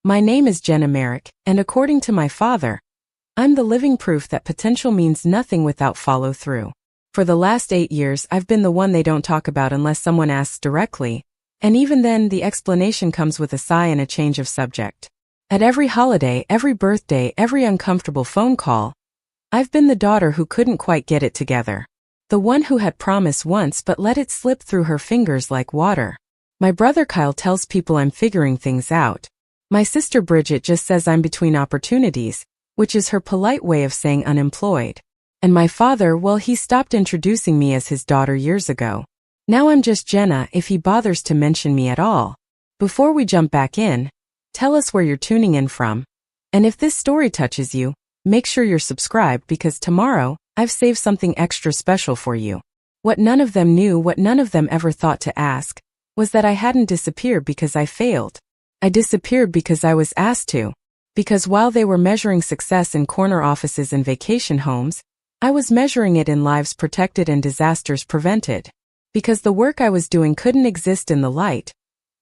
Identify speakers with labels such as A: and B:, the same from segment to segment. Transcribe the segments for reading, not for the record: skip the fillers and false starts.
A: My name is Jenna Merrick, and according to my father, I'm the living proof that potential means nothing without follow-through. For the last 8 years, I've been the one they don't talk about unless someone asks directly, and even then, the explanation comes with a sigh and a change of subject. At every holiday, every birthday, every uncomfortable phone call, I've been the daughter who couldn't quite get it together. The one who had promised once but let it slip through her fingers like water. My brother Kyle tells people I'm figuring things out. My sister Bridget just says I'm between opportunities, which is her polite way of saying unemployed. And my father, well, he stopped introducing me as his daughter years ago. Now I'm just Jenna if he bothers to mention me at all. Before we jump back in, tell us where you're tuning in from. And if this story touches you, make sure you're subscribed because tomorrow, I've saved something extra special for you. What none of them knew, what none of them ever thought to ask, was that I hadn't disappeared because I failed. I disappeared because I was asked to. Because while they were measuring success in corner offices and vacation homes, I was measuring it in lives protected and disasters prevented. Because the work I was doing couldn't exist in the light,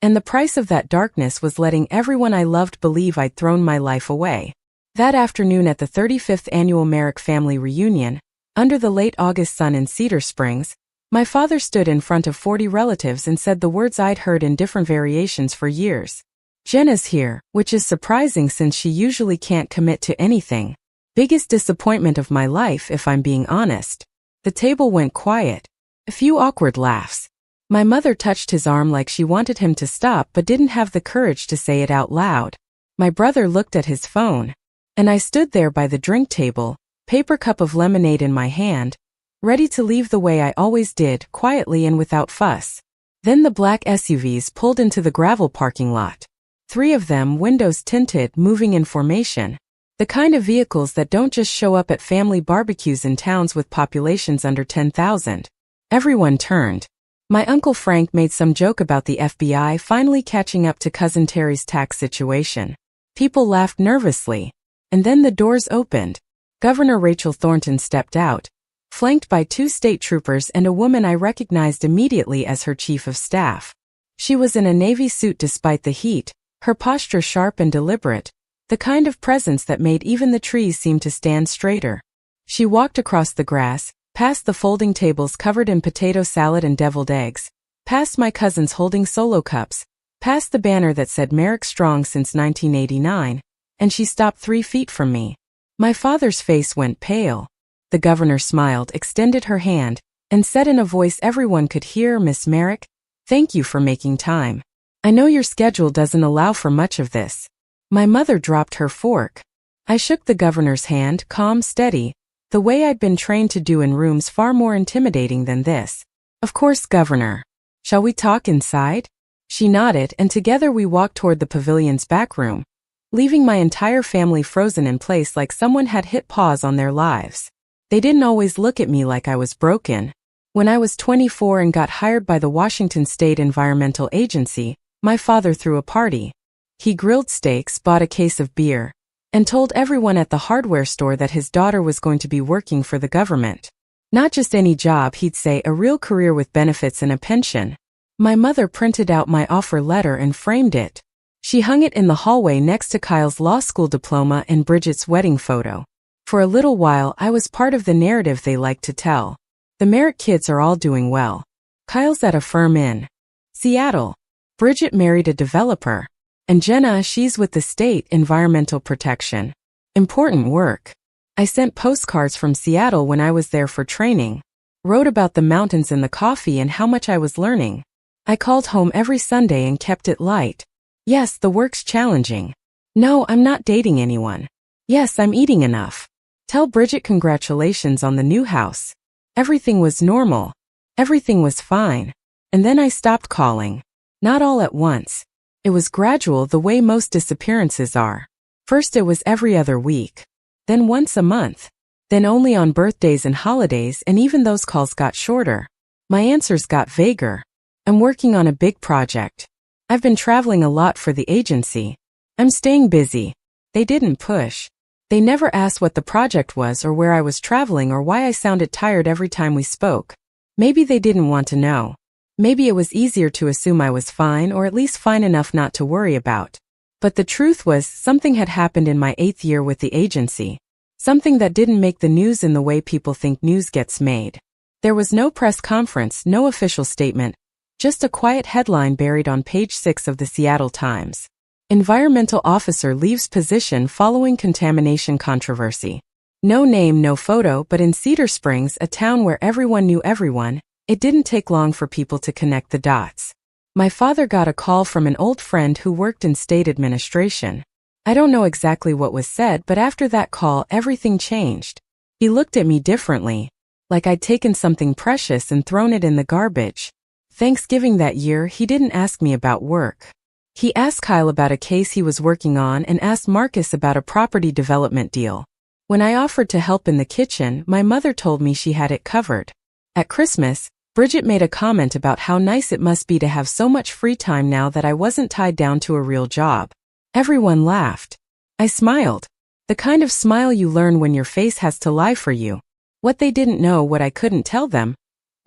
A: and the price of that darkness was letting everyone I loved believe I'd thrown my life away. That afternoon at the 35th annual Merrick family reunion, under the late August sun in Cedar Springs, my father stood in front of 40 relatives and said the words I'd heard in different variations for years. Jenna's here, which is surprising since she usually can't commit to anything. Biggest disappointment of my life if I'm being honest. The table went quiet. A few awkward laughs. My mother touched his arm like she wanted him to stop but didn't have the courage to say it out loud. My brother looked at his phone. And I stood there by the drink table, paper cup of lemonade in my hand, ready to leave the way I always did, quietly and without fuss. Then the black SUVs pulled into the gravel parking lot. 3 of them, windows tinted, moving in formation. The kind of vehicles that don't just show up at family barbecues in towns with populations under 10,000. Everyone turned. My Uncle Frank made some joke about the FBI finally catching up to Cousin Terry's tax situation. People laughed nervously. And then the doors opened. Governor Rachel Thornton stepped out, flanked by 2 state troopers and a woman I recognized immediately as her chief of staff. She was in a navy suit despite the heat, her posture sharp and deliberate, the kind of presence that made even the trees seem to stand straighter. She walked across the grass, past the folding tables covered in potato salad and deviled eggs, past my cousins holding solo cups, past the banner that said Merrick Strong since 1989, and she stopped 3 feet from me. My father's face went pale. The governor smiled, extended her hand, and said in a voice everyone could hear, "Miss Merrick, thank you for making time. I know your schedule doesn't allow for much of this." My mother dropped her fork. I shook the governor's hand, calm, steady, the way I'd been trained to do in rooms far more intimidating than this. "Of course, Governor. Shall we talk inside?" She nodded, and together we walked toward the pavilion's back room, leaving my entire family frozen in place like someone had hit pause on their lives. They didn't always look at me like I was broken. When I was 24 and got hired by the Washington State Environmental Agency, my father threw a party. He grilled steaks, bought a case of beer, and told everyone at the hardware store that his daughter was going to be working for the government. Not just any job, he'd say, a real career with benefits and a pension. My mother printed out my offer letter and framed it. She hung it in the hallway next to Kyle's law school diploma and Bridget's wedding photo. For a little while, I was part of the narrative they liked to tell. The Merrick kids are all doing well. Kyle's at a firm in Seattle. Bridget married a developer. And Jenna, she's with the state environmental protection. Important work. I sent postcards from Seattle when I was there for training. Wrote about the mountains and the coffee and how much I was learning. I called home every Sunday and kept it light. Yes, the work's challenging. No, I'm not dating anyone. Yes, I'm eating enough. Tell Bridget congratulations on the new house. Everything was normal. Everything was fine. And then I stopped calling. Not all at once. It was gradual, the way most disappearances are. First it was every other week. Then once a month. Then only on birthdays and holidays, and even those calls got shorter. My answers got vaguer. I'm working on a big project. I've been traveling a lot for the agency. I'm staying busy. They didn't push. They never asked what the project was or where I was traveling or why I sounded tired every time we spoke. Maybe they didn't want to know. Maybe it was easier to assume I was fine or at least fine enough not to worry about. But the truth was, something had happened in my 8th year with the agency. Something that didn't make the news in the way people think news gets made. There was no press conference, no official statement, just a quiet headline buried on page 6 of the Seattle Times. Environmental officer leaves position following contamination controversy. No name, no photo, but in Cedar Springs, a town where everyone knew everyone, it didn't take long for people to connect the dots. My father got a call from an old friend who worked in state administration. I don't know exactly what was said, but after that call, everything changed. He looked at me differently, like I'd taken something precious and thrown it in the garbage. Thanksgiving that year, he didn't ask me about work. He asked Kyle about a case he was working on and asked Marcus about a property development deal. When I offered to help in the kitchen, my mother told me she had it covered. At Christmas, Bridget made a comment about how nice it must be to have so much free time now that I wasn't tied down to a real job. Everyone laughed. I smiled. The kind of smile you learn when your face has to lie for you. What they didn't know, what I couldn't tell them,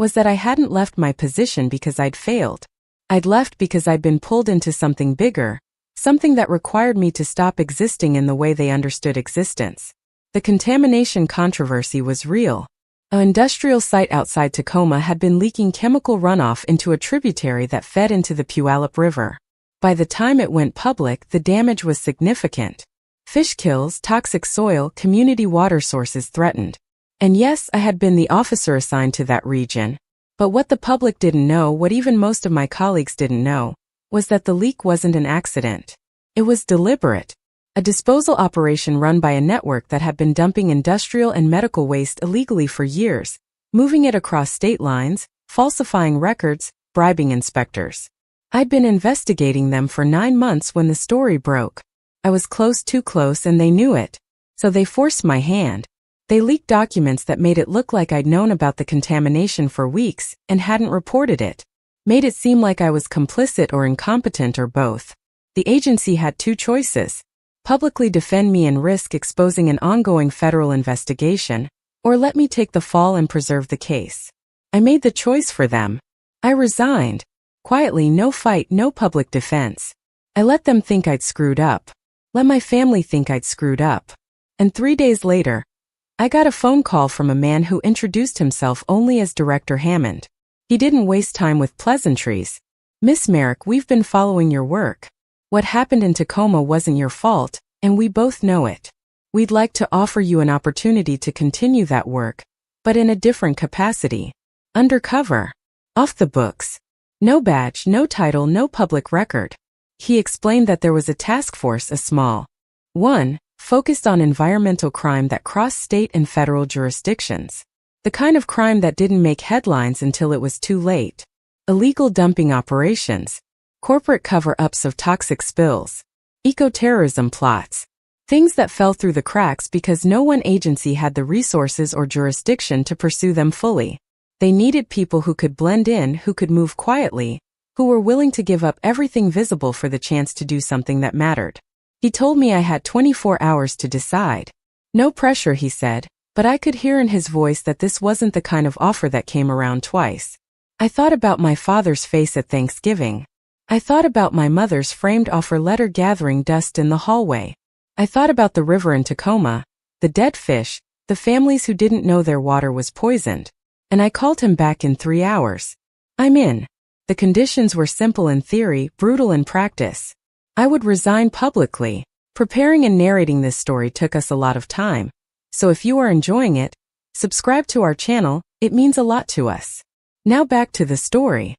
A: was that I hadn't left my position because I'd failed. I'd left because I'd been pulled into something bigger, something that required me to stop existing in the way they understood existence. The contamination controversy was real. An industrial site outside Tacoma had been leaking chemical runoff into a tributary that fed into the Puyallup River. By the time it went public, the damage was significant. Fish kills, toxic soil, community water sources threatened. And yes, I had been the officer assigned to that region. But what the public didn't know, what even most of my colleagues didn't know, was that the leak wasn't an accident. It was deliberate. A disposal operation run by a network that had been dumping industrial and medical waste illegally for years, moving it across state lines, falsifying records, bribing inspectors. I'd been investigating them for 9 months when the story broke. I was close, too close, and they knew it. So they forced my hand. They leaked documents that made it look like I'd known about the contamination for weeks and hadn't reported it. Made it seem like I was complicit or incompetent or both. The agency had 2 choices. Publicly defend me and risk exposing an ongoing federal investigation, or let me take the fall and preserve the case. I made the choice for them. I resigned. Quietly, no fight, no public defense. I let them think I'd screwed up. Let my family think I'd screwed up. And 3 days later, I got a phone call from a man who introduced himself only as Director Hammond. He didn't waste time with pleasantries. "Miss Merrick, we've been following your work. What happened in Tacoma wasn't your fault, and we both know it. We'd like to offer you an opportunity to continue that work, but in a different capacity. Undercover. Off the books. No badge, no title, no public record." He explained that there was a task force, a small one, focused on environmental crime that crossed state and federal jurisdictions. The kind of crime that didn't make headlines until it was too late. Illegal dumping operations. Corporate cover-ups of toxic spills. Eco-terrorism plots. Things that fell through the cracks because no one agency had the resources or jurisdiction to pursue them fully. They needed people who could blend in, who could move quietly, who were willing to give up everything visible for the chance to do something that mattered. He told me I had 24 hours to decide. No pressure, he said, but I could hear in his voice that this wasn't the kind of offer that came around twice. I thought about my father's face at Thanksgiving. I thought about my mother's framed offer letter gathering dust in the hallway. I thought about the river in Tacoma, the dead fish, the families who didn't know their water was poisoned. And I called him back in 3 hours. "I'm in." The conditions were simple in theory, brutal in practice. I would resign publicly. Preparing and narrating this story took us a lot of time. So if you are enjoying it, subscribe to our channel, it means a lot to us. Now back to the story.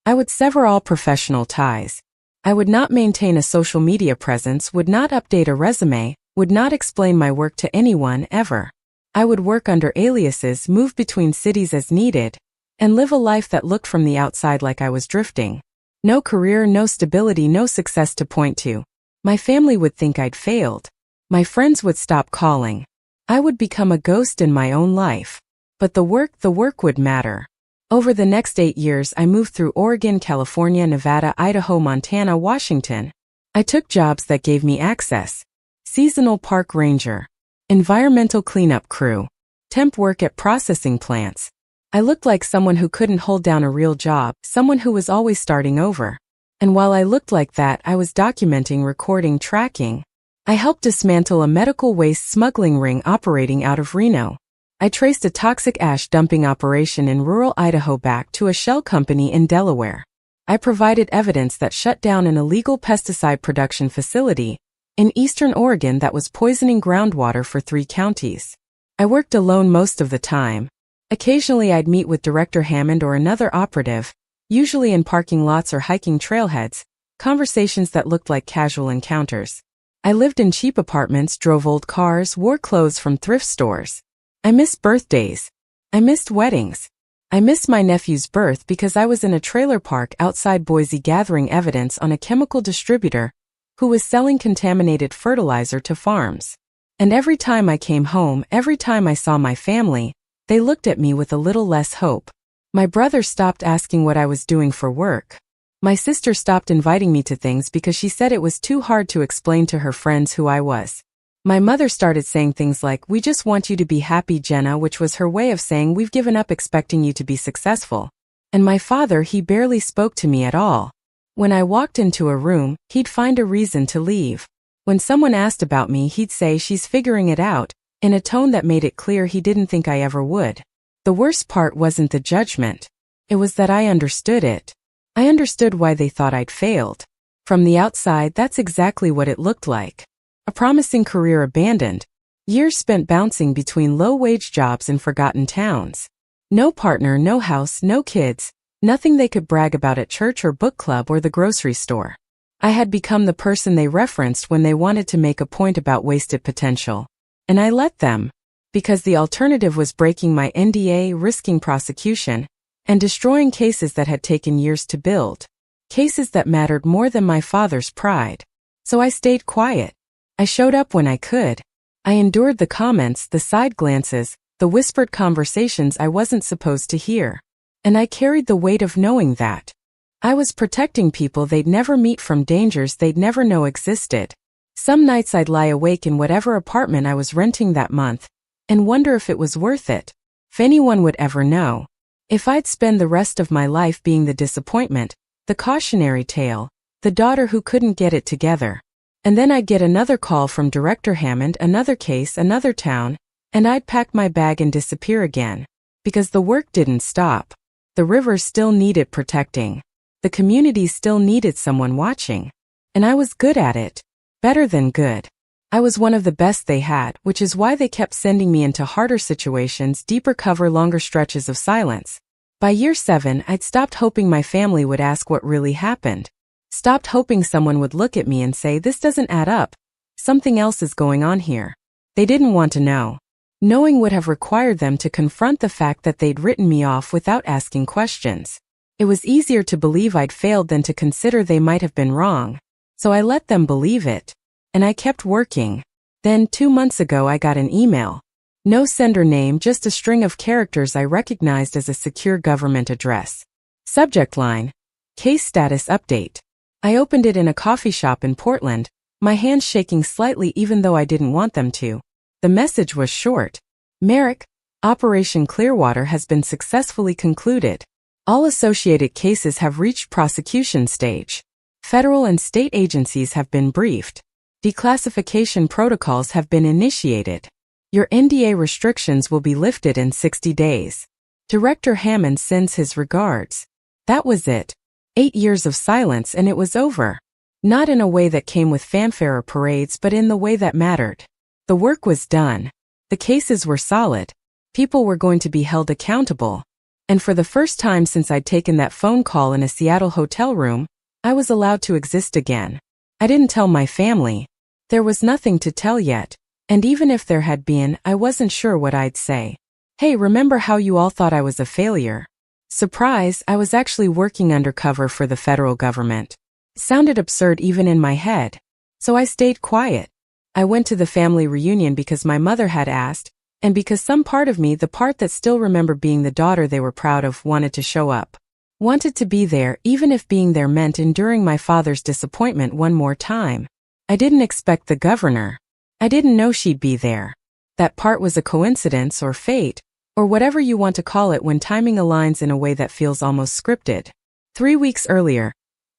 A: I would sever all professional ties. I would not maintain a social media presence, would not update a resume, would not explain my work to anyone ever. I would work under aliases, move between cities as needed, and live a life that looked from the outside like I was drifting. No career, no stability, no success to point to. My family would think I'd failed. My friends would stop calling. I would become a ghost in my own life. But the work would matter. Over the next 8 years, I moved through Oregon, California, Nevada, Idaho, Montana, Washington. I took jobs that gave me access. Seasonal park ranger. Environmental cleanup crew. Temp work at processing plants. I looked like someone who couldn't hold down a real job, someone who was always starting over. And while I looked like that, I was documenting, recording, tracking. I helped dismantle a medical waste smuggling ring operating out of Reno. I traced a toxic ash dumping operation in rural Idaho back to a shell company in Delaware. I provided evidence that shut down an illegal pesticide production facility in eastern Oregon that was poisoning groundwater for 3 counties. I worked alone most of the time. Occasionally I'd meet with Director Hammond or another operative, usually in parking lots or hiking trailheads, conversations that looked like casual encounters. I lived in cheap apartments, drove old cars, wore clothes from thrift stores. I missed birthdays. I missed weddings. I missed my nephew's birth because I was in a trailer park outside Boise gathering evidence on a chemical distributor who was selling contaminated fertilizer to farms. And every time I came home, every time I saw my family, they looked at me with a little less hope. My brother stopped asking what I was doing for work. My sister stopped inviting me to things because she said it was too hard to explain to her friends who I was. My mother started saying things like, "We just want you to be happy, Jenna," which was her way of saying we've given up expecting you to be successful. And my father, he barely spoke to me at all. When I walked into a room, he'd find a reason to leave. When someone asked about me, he'd say, "She's figuring it out," in a tone that made it clear he didn't think I ever would. The worst part wasn't the judgment. It was that I understood it. I understood why they thought I'd failed. From the outside, that's exactly what it looked like. A promising career abandoned. Years spent bouncing between low-wage jobs in forgotten towns. No partner, no house, no kids, nothing they could brag about at church or book club or the grocery store. I had become the person they referenced when they wanted to make a point about wasted potential. And I let them. Because the alternative was breaking my NDA, risking prosecution, and destroying cases that had taken years to build. Cases that mattered more than my father's pride. So I stayed quiet. I showed up when I could. I endured the comments, the side glances, the whispered conversations I wasn't supposed to hear. And I carried the weight of knowing that I was protecting people they'd never meet from dangers they'd never know existed. Some nights I'd lie awake in whatever apartment I was renting that month and wonder if it was worth it, if anyone would ever know. If I'd spend the rest of my life being the disappointment, the cautionary tale, the daughter who couldn't get it together. And then I'd get another call from Director Hammond, another case, another town, and I'd pack my bag and disappear again. Because the work didn't stop. The river still needed protecting. The community still needed someone watching. And I was good at it. Better than good. I was one of the best they had, which is why they kept sending me into harder situations, deeper cover, longer stretches of silence. By year 7, I'd stopped hoping my family would ask what really happened. Stopped hoping someone would look at me and say, "This doesn't add up. Something else is going on here." They didn't want to know. Knowing would have required them to confront the fact that they'd written me off without asking questions. It was easier to believe I'd failed than to consider they might have been wrong. So I let them believe it. And I kept working. Then 2 months ago I got an email. No sender name, just a string of characters I recognized as a secure government address. Subject line: Case status update. I opened it in a coffee shop in Portland, my hands shaking slightly even though I didn't want them to. The message was short. Merrick, Operation Clearwater has been successfully concluded. All associated cases have reached prosecution stage. Federal and state agencies have been briefed. Declassification protocols have been initiated. Your NDA restrictions will be lifted in 60 days. Director Hammond sends his regards. That was it. 8 years of silence and it was over. Not in a way that came with fanfare or parades, but in the way that mattered. The work was done. The cases were solid. People were going to be held accountable. And for the first time since I'd taken that phone call in a Seattle hotel room, I was allowed to exist again. I didn't tell my family. There was nothing to tell yet. And even if there had been, I wasn't sure what I'd say. "Hey, remember how you all thought I was a failure?" Surprise, I was actually working undercover for the federal government. It sounded absurd even in my head. So I stayed quiet. I went to the family reunion because my mother had asked, and because some part of me, the part that still remembered being the daughter they were proud of, wanted to show up. Wanted to be there, even if being there meant enduring my father's disappointment one more time. I didn't expect the governor. I didn't know she'd be there. That part was a coincidence or fate, or whatever you want to call it when timing aligns in a way that feels almost scripted. 3 weeks earlier,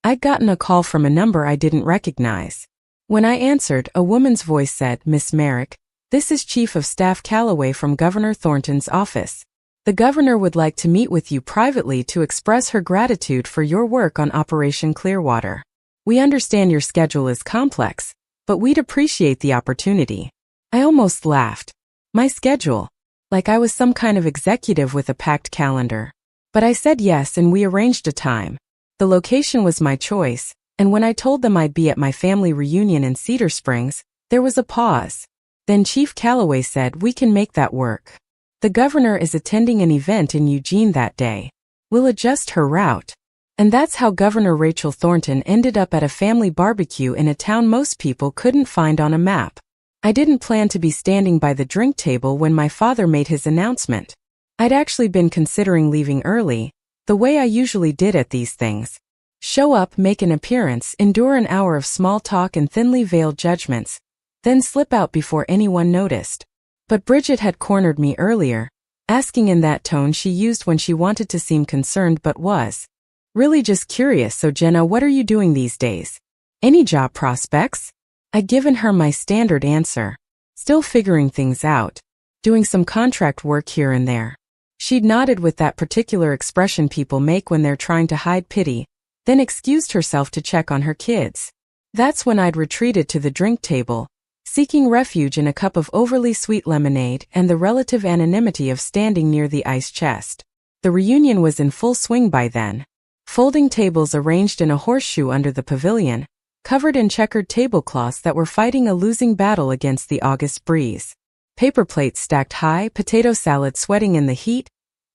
A: I'd gotten a call from a number I didn't recognize. When I answered, a woman's voice said, "Miss Merrick, this is Chief of Staff Calloway from Governor Thornton's office. The governor would like to meet with you privately to express her gratitude for your work on Operation Clearwater. We understand your schedule is complex, but we'd appreciate the opportunity." I almost laughed. My schedule? Like I was some kind of executive with a packed calendar. But I said yes and we arranged a time. The location was my choice, and when I told them I'd be at my family reunion in Cedar Springs, there was a pause. Then Chief Calloway said, "We can make that work. The governor is attending an event in Eugene that day. We'll adjust her route." And that's how Governor Rachel Thornton ended up at a family barbecue in a town most people couldn't find on a map. I didn't plan to be standing by the drink table when my father made his announcement. I'd actually been considering leaving early, the way I usually did at these things. Show up, make an appearance, endure an hour of small talk and thinly veiled judgments, then slip out before anyone noticed. But Bridget had cornered me earlier, asking in that tone she used when she wanted to seem concerned but was really just curious. "So Jenna, what are you doing these days? Any job prospects?" I'd given her my standard answer. "Still figuring things out. Doing some contract work here and there." She'd nodded with that particular expression people make when they're trying to hide pity, then excused herself to check on her kids. That's when I'd retreated to the drink table, seeking refuge in a cup of overly sweet lemonade and the relative anonymity of standing near the ice chest. The reunion was in full swing by then. Folding tables arranged in a horseshoe under the pavilion, covered in checkered tablecloths that were fighting a losing battle against the August breeze. Paper plates stacked high, potato salad sweating in the heat,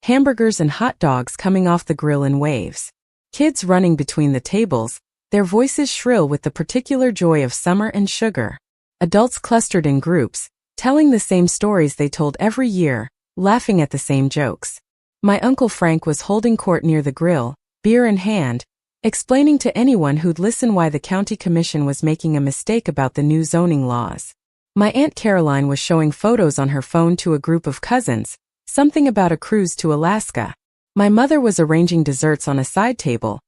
A: hamburgers and hot dogs coming off the grill in waves. Kids running between the tables, their voices shrill with the particular joy of summer and sugar. Adults clustered in groups, telling the same stories they told every year, laughing at the same jokes. My Uncle Frank was holding court near the grill, beer in hand, explaining to anyone who'd listen why the county commission was making a mistake about the new zoning laws. My Aunt Caroline was showing photos on her phone to a group of cousins, something about a cruise to Alaska. My mother was arranging desserts on a side table,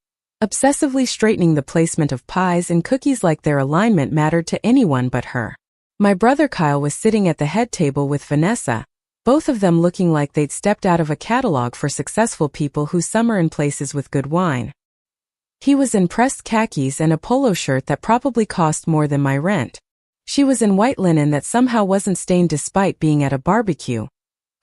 A: obsessively straightening the placement of pies and cookies like their alignment mattered to anyone but her. My brother Kyle was sitting at the head table with Vanessa, both of them looking like they'd stepped out of a catalog for successful people who summer in places with good wine. He was in pressed khakis and a polo shirt that probably cost more than my rent. She was in white linen that somehow wasn't stained despite being at a barbecue.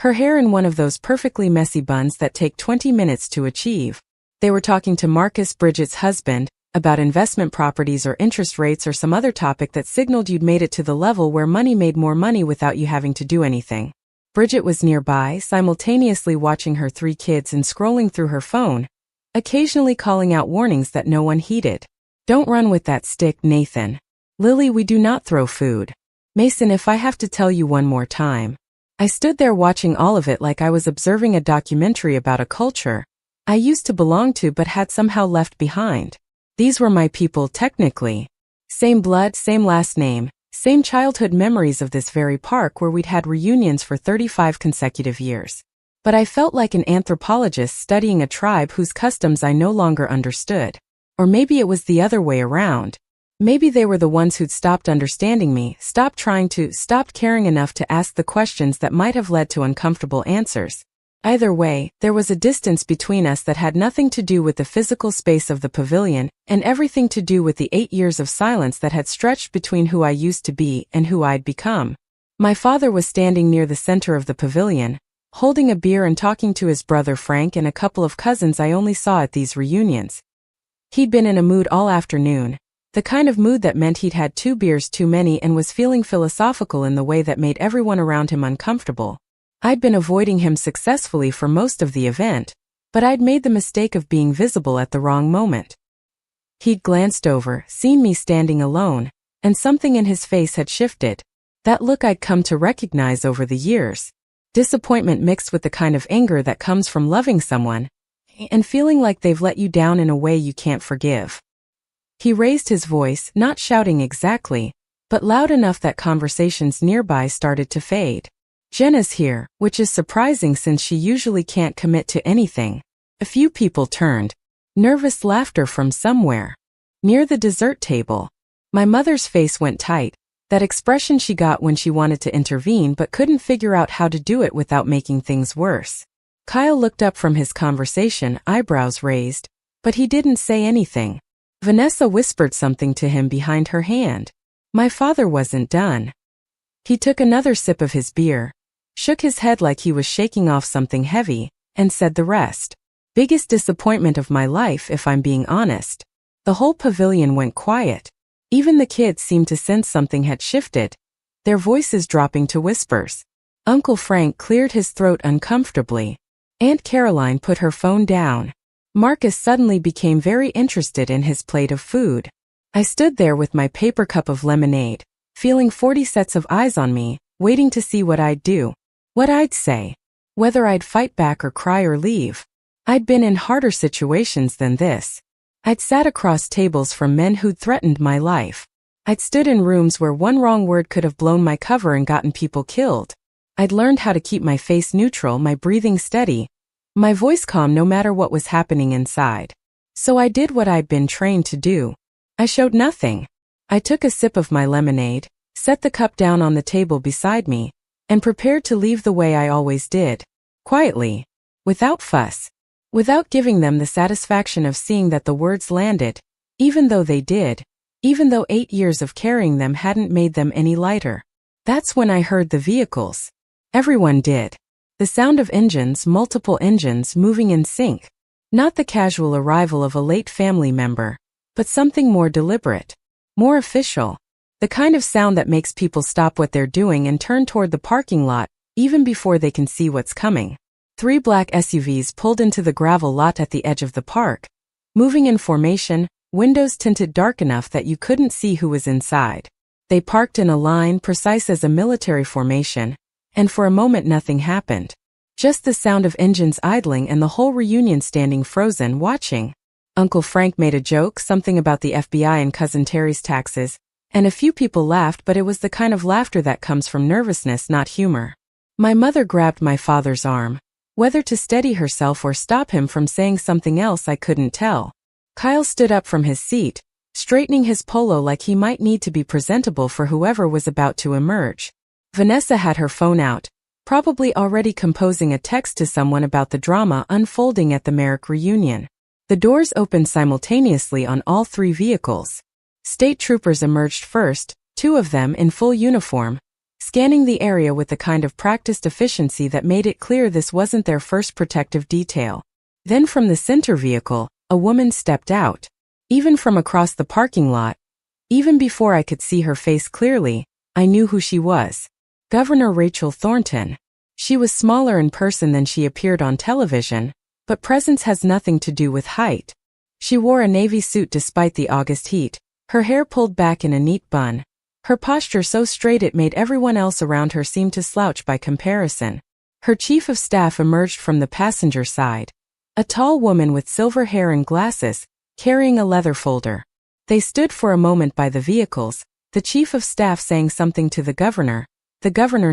A: Her hair in one of those perfectly messy buns that take 20 minutes to achieve. They were talking to Marcus, Bridget's husband, about investment properties or interest rates or some other topic that signaled you'd made it to the level where money made more money without you having to do anything. Bridget was nearby, simultaneously watching her 3 kids and scrolling through her phone, occasionally calling out warnings that no one heeded. "Don't run with that stick, Nathan. Lily, we do not throw food. Mason, if I have to tell you one more time." I stood there watching all of it like I was observing a documentary about a culture I used to belong to but had somehow left behind. These were my people technically. Same blood, same last name, same childhood memories of this very park where we'd had reunions for 35 consecutive years. But I felt like an anthropologist studying a tribe whose customs I no longer understood. Or maybe it was the other way around. Maybe they were the ones who'd stopped understanding me, stopped caring enough to ask the questions that might have led to uncomfortable answers. Either way, there was a distance between us that had nothing to do with the physical space of the pavilion, and everything to do with the 8 years of silence that had stretched between who I used to be and who I'd become. My father was standing near the center of the pavilion, holding a beer and talking to his brother Frank and a couple of cousins I only saw at these reunions. He'd been in a mood all afternoon, the kind of mood that meant he'd had 2 beers too many and was feeling philosophical in the way that made everyone around him uncomfortable. I'd been avoiding him successfully for most of the event, but I'd made the mistake of being visible at the wrong moment. He'd glanced over, seen me standing alone, and something in his face had shifted. That look I'd come to recognize over the years. Disappointment mixed with the kind of anger that comes from loving someone and feeling like they've let you down in a way you can't forgive. He raised his voice, not shouting exactly, but loud enough that conversations nearby started to fade. "Jenna's here," which is surprising since she usually can't commit to anything. A few people turned. Nervous laughter from somewhere. near the dessert table. My mother's face went tight, that expression she got when she wanted to intervene but couldn't figure out how to do it without making things worse. Kyle looked up from his conversation, eyebrows raised, but he didn't say anything. Vanessa whispered something to him behind her hand. My father wasn't done. He took another sip of his beer, shook his head like he was shaking off something heavy, and said the rest. Biggest disappointment of my life, if I'm being honest. The whole pavilion went quiet. Even the kids seemed to sense something had shifted, their voices dropping to whispers. Uncle Frank cleared his throat uncomfortably. Aunt Caroline put her phone down. Marcus suddenly became very interested in his plate of food. I stood there with my paper cup of lemonade, feeling 40 sets of eyes on me, waiting to see what I'd do, what I'd say, whether I'd fight back or cry or leave. I'd been in harder situations than this. I'd sat across tables from men who'd threatened my life. I'd stood in rooms where one wrong word could have blown my cover and gotten people killed. I'd learned how to keep my face neutral, my breathing steady, my voice calm no matter what was happening inside. So I did what I'd been trained to do. I showed nothing. I took a sip of my lemonade, set the cup down on the table beside me, and prepared to leave the way I always did. Quietly. Without fuss. Without giving them the satisfaction of seeing that the words landed, even though they did, even though 8 years of carrying them hadn't made them any lighter. That's when I heard the vehicles. Everyone did. The sound of engines, multiple engines moving in sync. Not the casual arrival of a late family member, but something more deliberate, more official. The kind of sound that makes people stop what they're doing and turn toward the parking lot, even before they can see what's coming. 3 black SUVs pulled into the gravel lot at the edge of the park, moving in formation, windows tinted dark enough that you couldn't see who was inside. They parked in a line precise as a military formation, and for a moment nothing happened. Just the sound of engines idling and the whole reunion standing frozen, watching. Uncle Frank made a joke, something about the FBI and Cousin Terry's taxes, and a few people laughed, but it was the kind of laughter that comes from nervousness, not humor. My mother grabbed my father's arm, whether to steady herself or stop him from saying something else I couldn't tell. Kyle stood up from his seat, straightening his polo like he might need to be presentable for whoever was about to emerge. Vanessa had her phone out, probably already composing a text to someone about the drama unfolding at the Merrick reunion. The doors opened simultaneously on all 3 vehicles. State troopers emerged first, 2 of them in full uniform, scanning the area with the kind of practiced efficiency that made it clear this wasn't their first protective detail. Then from the center vehicle, a woman stepped out. Even from across the parking lot, even before I could see her face clearly, I knew who she was. Governor Rachel Thornton. She was smaller in person than she appeared on television, but presence has nothing to do with height. She wore a navy suit despite the August heat, her hair pulled back in a neat bun, her posture so straight it made everyone else around her seem to slouch by comparison. Her chief of staff emerged from the passenger side, a tall woman with silver hair and glasses, carrying a leather folder. They stood for a moment by the vehicles, the chief of staff saying something to the governor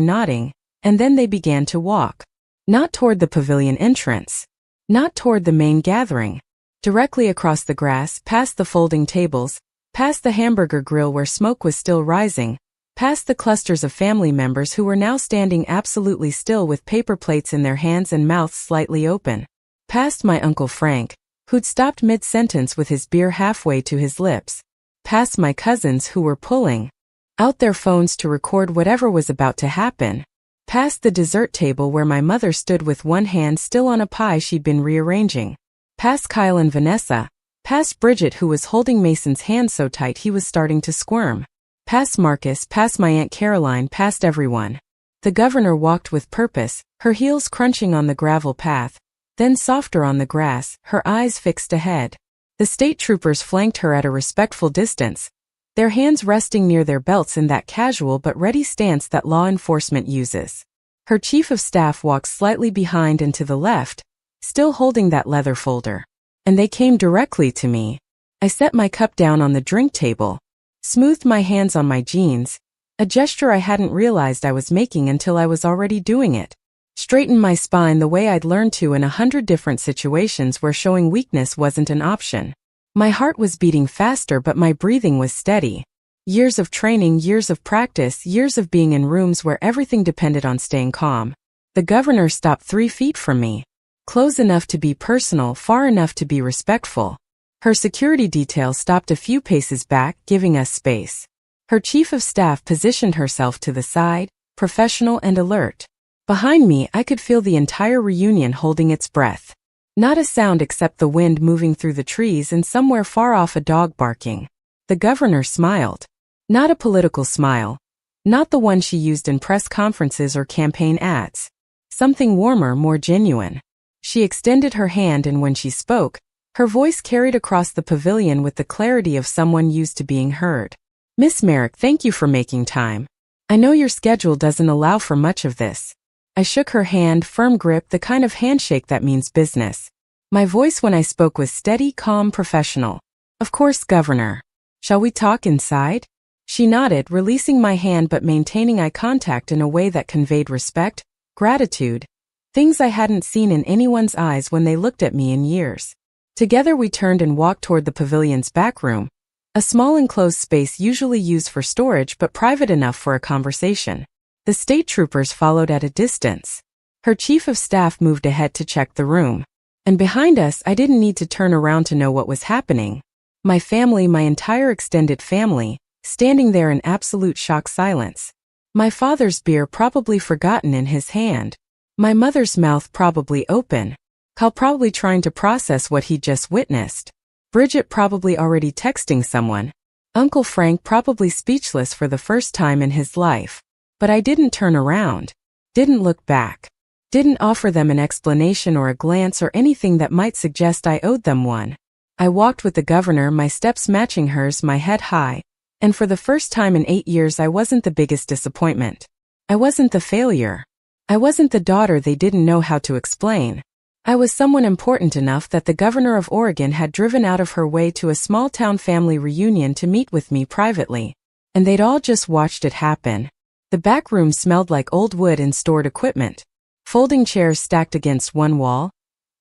A: nodding, and then they began to walk. Not toward the pavilion entrance. Not toward the main gathering. Directly across the grass, past the folding tables, past the hamburger grill where smoke was still rising, past the clusters of family members who were now standing absolutely still with paper plates in their hands and mouths slightly open. Past my Uncle Frank, who'd stopped mid-sentence with his beer halfway to his lips. Past my cousins who were pulling out their phones to record whatever was about to happen. Past the dessert table where my mother stood with one hand still on a pie she'd been rearranging. Past Kyle and Vanessa. Past Bridget, who was holding Mason's hand so tight he was starting to squirm. Past Marcus, past my Aunt Caroline, past everyone. The governor walked with purpose, her heels crunching on the gravel path, then softer on the grass, her eyes fixed ahead. The state troopers flanked her at a respectful distance, their hands resting near their belts in that casual but ready stance that law enforcement uses. Her chief of staff walked slightly behind and to the left, still holding that leather folder. And they came directly to me. I set my cup down on the drink table, smoothed my hands on my jeans, a gesture I hadn't realized I was making until I was already doing it. Straightened my spine the way I'd learned to in 100 different situations where showing weakness wasn't an option. My heart was beating faster, but my breathing was steady. Years of training, years of practice, years of being in rooms where everything depended on staying calm. The governor stopped 3 feet from me. Close enough to be personal, far enough to be respectful. Her security detail stopped a few paces back, giving us space. Her chief of staff positioned herself to the side, professional and alert. Behind me, I could feel the entire reunion holding its breath. Not a sound except the wind moving through the trees and somewhere far off a dog barking. The governor smiled. Not a political smile. Not the one she used in press conferences or campaign ads. Something warmer, more genuine. She extended her hand, and when she spoke, her voice carried across the pavilion with the clarity of someone used to being heard. "Miss Merrick, thank you for making time. I know your schedule doesn't allow for much of this." I shook her hand, firm grip, the kind of handshake that means business. My voice when I spoke was steady, calm, professional. "Of course, Governor. Shall we talk inside?" She nodded, releasing my hand but maintaining eye contact in a way that conveyed respect, gratitude, things I hadn't seen in anyone's eyes when they looked at me in years. Together we turned and walked toward the pavilion's back room, a small enclosed space usually used for storage but private enough for a conversation. The state troopers followed at a distance. Her chief of staff moved ahead to check the room. And behind us, I didn't need to turn around to know what was happening. My family, my entire extended family, standing there in absolute shock silence. My father's beer probably forgotten in his hand. My mother's mouth probably open. Cal probably trying to process what he'd just witnessed. Bridget probably already texting someone. Uncle Frank probably speechless for the first time in his life. But I didn't turn around. Didn't look back. Didn't offer them an explanation or a glance or anything that might suggest I owed them one. I walked with the governor, my steps matching hers, my head high. And for the first time in 8 years, I wasn't the biggest disappointment. I wasn't the failure. I wasn't the daughter they didn't know how to explain. I was someone important enough that the governor of Oregon had driven out of her way to a small-town family reunion to meet with me privately. And they'd all just watched it happen. The back room smelled like old wood and stored equipment. Folding chairs stacked against one wall.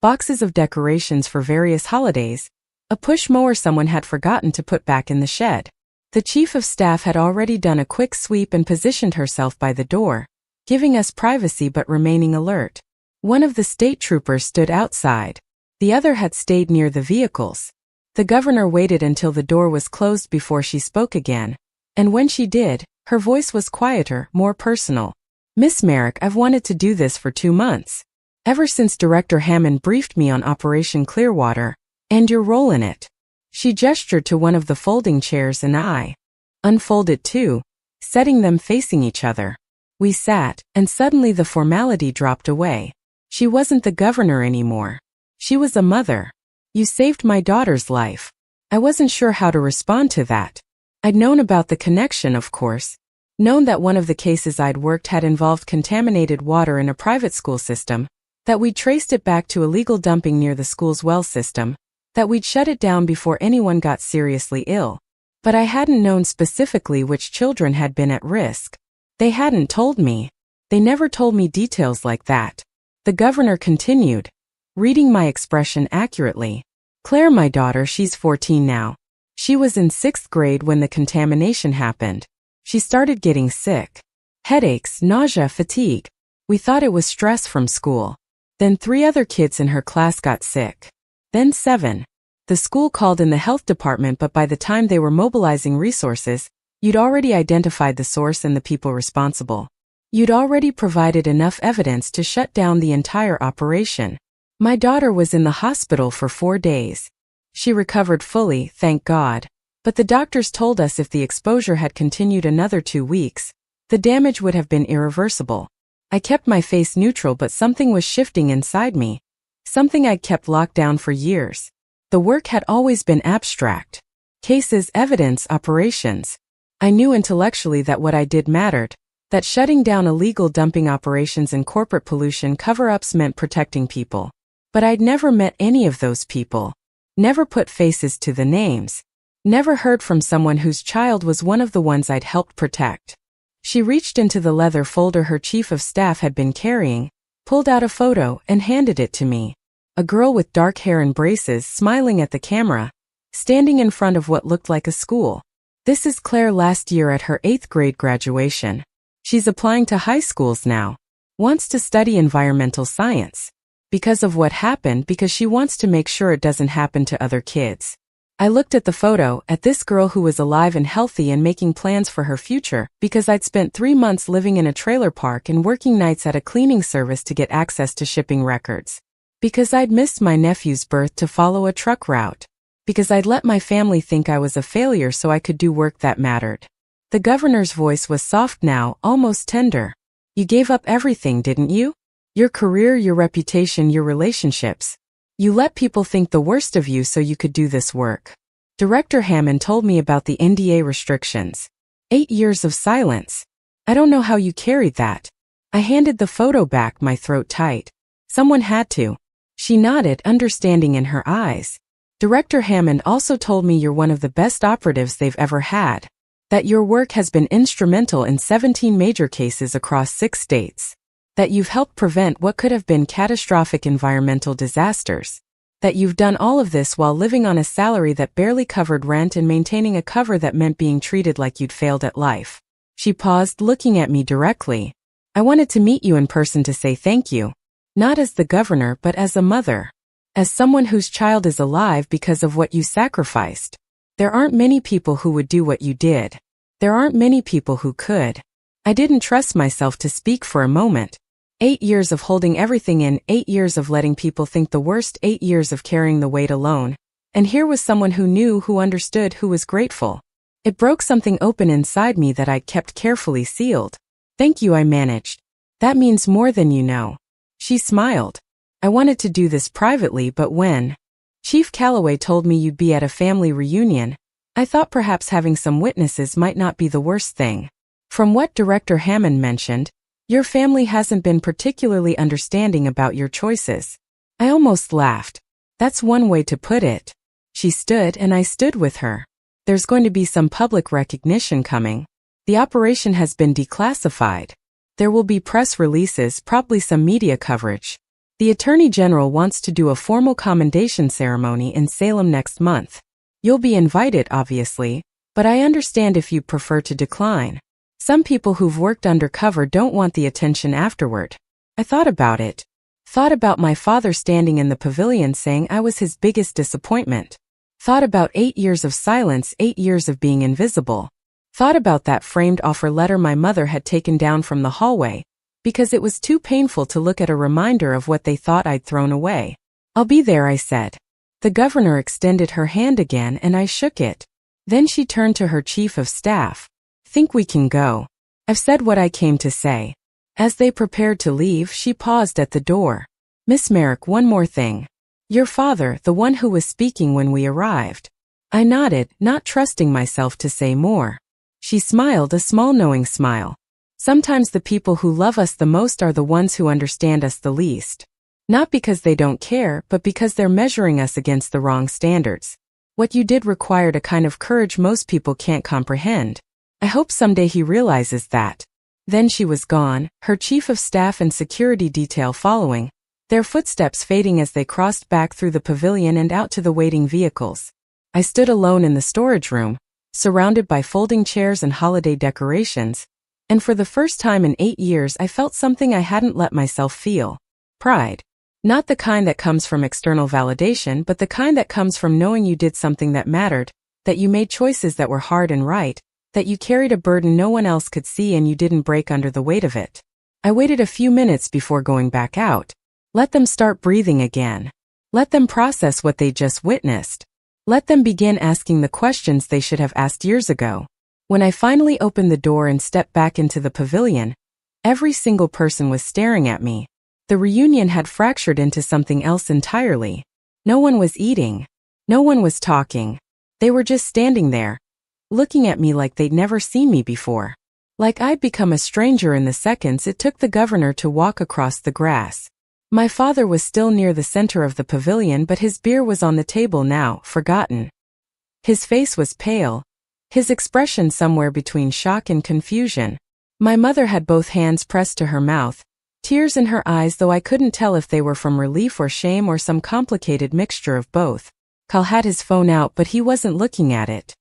A: Boxes of decorations for various holidays. A push mower someone had forgotten to put back in the shed. The chief of staff had already done a quick sweep and positioned herself by the door, giving us privacy but remaining alert. One of the state troopers stood outside. The other had stayed near the vehicles. The governor waited until the door was closed before she spoke again. And when she did, her voice was quieter, more personal. "Miss Merrick, I've wanted to do this for 2 months. Ever since Director Hammond briefed me on Operation Clearwater, and your role in it." She gestured to one of the folding chairs and I unfolded too, setting them facing each other. We sat, and suddenly the formality dropped away. She wasn't the governor anymore. She was a mother. "You saved my daughter's life." I wasn't sure how to respond to that. I'd known about the connection, of course. Known that one of the cases I'd worked had involved contaminated water in a private school system, that we'd traced it back to illegal dumping near the school's well system, that we'd shut it down before anyone got seriously ill. But I hadn't known specifically which children had been at risk. They hadn't told me. They never told me details like that. The governor continued, reading my expression accurately. "Claire, my daughter, she's 14 now. She was in 6th grade when the contamination happened. She started getting sick. Headaches, nausea, fatigue. We thought it was stress from school. Then 3 other kids in her class got sick. Then 7. The school called in the health department, but by the time they were mobilizing resources, you'd already identified the source and the people responsible. You'd already provided enough evidence to shut down the entire operation. My daughter was in the hospital for 4 days. She recovered fully, thank God. But the doctors told us if the exposure had continued another 2 weeks, the damage would have been irreversible. I kept my face neutral, but something was shifting inside me. Something I'd kept locked down for years. The work had always been abstract. Cases, evidence, operations. I knew intellectually that what I did mattered, that shutting down illegal dumping operations and corporate pollution cover-ups meant protecting people. But I'd never met any of those people. Never put faces to the names. Never heard from someone whose child was one of the ones I'd helped protect. She reached into the leather folder her chief of staff had been carrying, pulled out a photo, and handed it to me. A girl with dark hair and braces, smiling at the camera, standing in front of what looked like a school. This is Claire last year at her 8th grade graduation. She's applying to high schools now. Wants to study environmental science. Because of what happened, because she wants to make sure it doesn't happen to other kids. I looked at the photo, at this girl who was alive and healthy and making plans for her future, because I'd spent 3 months living in a trailer park and working nights at a cleaning service to get access to shipping records. Because I'd missed my nephew's birth to follow a truck route. Because I'd let my family think I was a failure so I could do work that mattered. The governor's voice was soft now, almost tender. You gave up everything, didn't you? Your career, your reputation, your relationships. You let people think the worst of you so you could do this work. Director Hammond told me about the NDA restrictions. 8 years of silence. I don't know how you carried that. I handed the photo back, my throat tight. Someone had to. She nodded, understanding in her eyes. Director Hammond also told me you're one of the best operatives they've ever had. That your work has been instrumental in 17 major cases across 6 states. That you've helped prevent what could have been catastrophic environmental disasters. That you've done all of this while living on a salary that barely covered rent and maintaining a cover that meant being treated like you'd failed at life. She paused, looking at me directly. I wanted to meet you in person to say thank you. Not as the governor, but as a mother. As someone whose child is alive because of what you sacrificed. There aren't many people who would do what you did. There aren't many people who could. I didn't trust myself to speak for a moment. 8 years of holding everything in, 8 years of letting people think the worst, 8 years of carrying the weight alone. And here was someone who knew, who understood, who was grateful. It broke something open inside me that I'd kept carefully sealed. Thank you, I managed. That means more than you know. She smiled. I wanted to do this privately, but when Chief Calloway told me you'd be at a family reunion, I thought perhaps having some witnesses might not be the worst thing. From what Director Hammond mentioned, your family hasn't been particularly understanding about your choices. I almost laughed. That's one way to put it. She stood and I stood with her. There's going to be some public recognition coming. The operation has been declassified. There will be press releases, probably some media coverage. The Attorney General wants to do a formal commendation ceremony in Salem next month. You'll be invited, obviously, but I understand if you prefer to decline. Some people who've worked undercover don't want the attention afterward. I thought about it. Thought about my father standing in the pavilion saying I was his biggest disappointment. Thought about 8 years of silence, 8 years of being invisible. Thought about that framed offer letter my mother had taken down from the hallway, because it was too painful to look at a reminder of what they thought I'd thrown away. I'll be there, I said. The governor extended her hand again and I shook it. Then she turned to her chief of staff. Think we can go. I've said what I came to say. As they prepared to leave, she paused at the door. Miss Merrick, one more thing. Your father, the one who was speaking when we arrived. I nodded, not trusting myself to say more. She smiled, a small knowing smile. Sometimes the people who love us the most are the ones who understand us the least. Not because they don't care, but because they're measuring us against the wrong standards. What you did required a kind of courage most people can't comprehend. I hope someday he realizes that. Then she was gone, her chief of staff and security detail following, their footsteps fading as they crossed back through the pavilion and out to the waiting vehicles. I stood alone in the storage room, surrounded by folding chairs and holiday decorations, and for the first time in 8 years I felt something I hadn't let myself feel. Pride. Not the kind that comes from external validation, but the kind that comes from knowing you did something that mattered, that you made choices that were hard and right, that you carried a burden no one else could see and you didn't break under the weight of it. I waited a few minutes before going back out. Let them start breathing again. Let them process what they just witnessed. Let them begin asking the questions they should have asked years ago. When I finally opened the door and stepped back into the pavilion, every single person was staring at me. The reunion had fractured into something else entirely. No one was eating. No one was talking. They were just standing there, looking at me like they'd never seen me before. Like I'd become a stranger in the seconds it took the governor to walk across the grass. My father was still near the center of the pavilion, but his beer was on the table now, forgotten. His face was pale, his expression somewhere between shock and confusion. My mother had both hands pressed to her mouth, tears in her eyes, though I couldn't tell if they were from relief or shame or some complicated mixture of both. Kyle had his phone out, but he wasn't looking at it.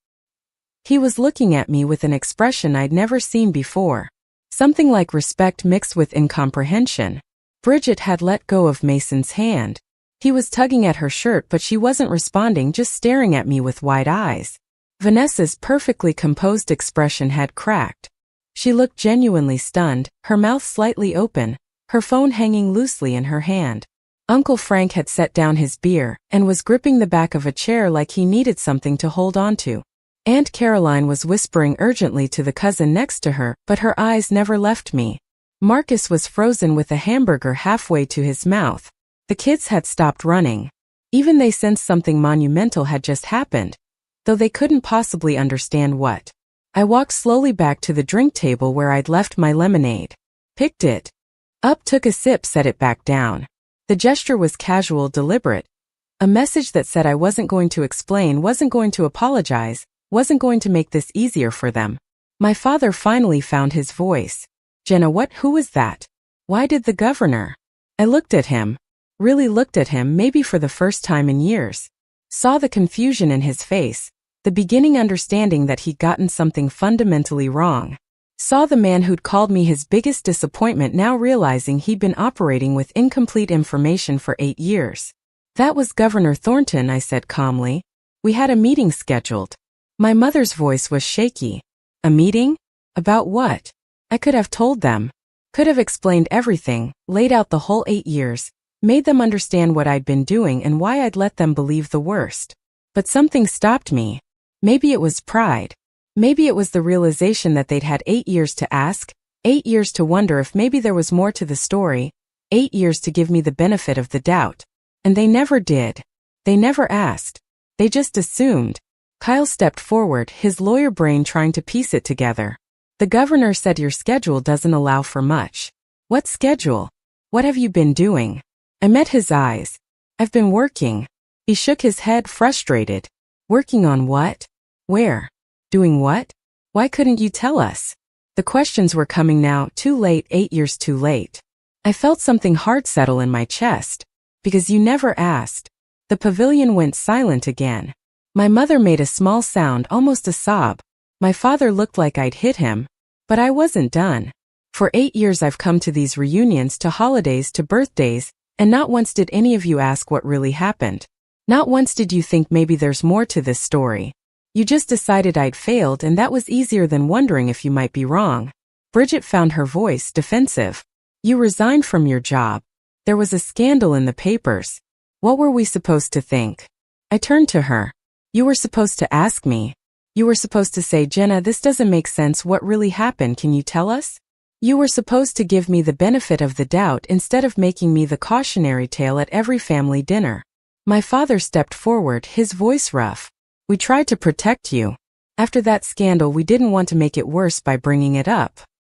A: He was looking at me with an expression I'd never seen before. Something like respect mixed with incomprehension. Bridget had let go of Mason's hand. He was tugging at her shirt, but she wasn't responding, just staring at me with wide eyes. Vanessa's perfectly composed expression had cracked. She looked genuinely stunned, her mouth slightly open, her phone hanging loosely in her hand. Uncle Frank had set down his beer and was gripping the back of a chair like he needed something to hold on to. Aunt Caroline was whispering urgently to the cousin next to her, but her eyes never left me. Marcus was frozen with a hamburger halfway to his mouth. The kids had stopped running. Even they sensed something monumental had just happened, though they couldn't possibly understand what. I walked slowly back to the drink table where I'd left my lemonade. Picked it up, took a sip, set it back down. The gesture was casual, deliberate. A message that said I wasn't going to explain, wasn't going to apologize, wasn't going to make this easier for them. My father finally found his voice. Jenna, who was that? Why did the governor? I looked at him. Really looked at him, maybe for the first time in years. Saw the confusion in his face, the beginning understanding that he'd gotten something fundamentally wrong. Saw the man who'd called me his biggest disappointment now realizing he'd been operating with incomplete information for 8 years. That was Governor Thornton, I said calmly. We had a meeting scheduled. My mother's voice was shaky. A meeting? About what? I could have told them. Could have explained everything, laid out the whole 8 years, made them understand what I'd been doing and why I'd let them believe the worst. But something stopped me. Maybe it was pride. Maybe it was the realization that they'd had 8 years to ask, 8 years to wonder if maybe there was more to the story, 8 years to give me the benefit of the doubt. And they never did. They never asked. They just assumed. Kyle stepped forward, his lawyer brain trying to piece it together. The governor said your schedule doesn't allow for much. What schedule? What have you been doing? I met his eyes. I've been working. He shook his head, frustrated. Working on what? Where? Doing what? Why couldn't you tell us? The questions were coming now, too late, 8 years too late. I felt something hard settle in my chest. Because you never asked. The pavilion went silent again. My mother made a small sound, almost a sob. My father looked like I'd hit him. But I wasn't done. For 8 years I've come to these reunions, to holidays, to birthdays, and not once did any of you ask what really happened. Not once did you think maybe there's more to this story. You just decided I'd failed, and that was easier than wondering if you might be wrong. Bridget found her voice defensive. You resigned from your job. There was a scandal in the papers. What were we supposed to think? I turned to her. You were supposed to ask me. You were supposed to say, Jenna, this doesn't make sense. What really happened? Can you tell us? You were supposed to give me the benefit of the doubt instead of making me the cautionary tale at every family dinner. My father stepped forward, his voice rough. We tried to protect you. After that scandal, we didn't want to make it worse by bringing it up.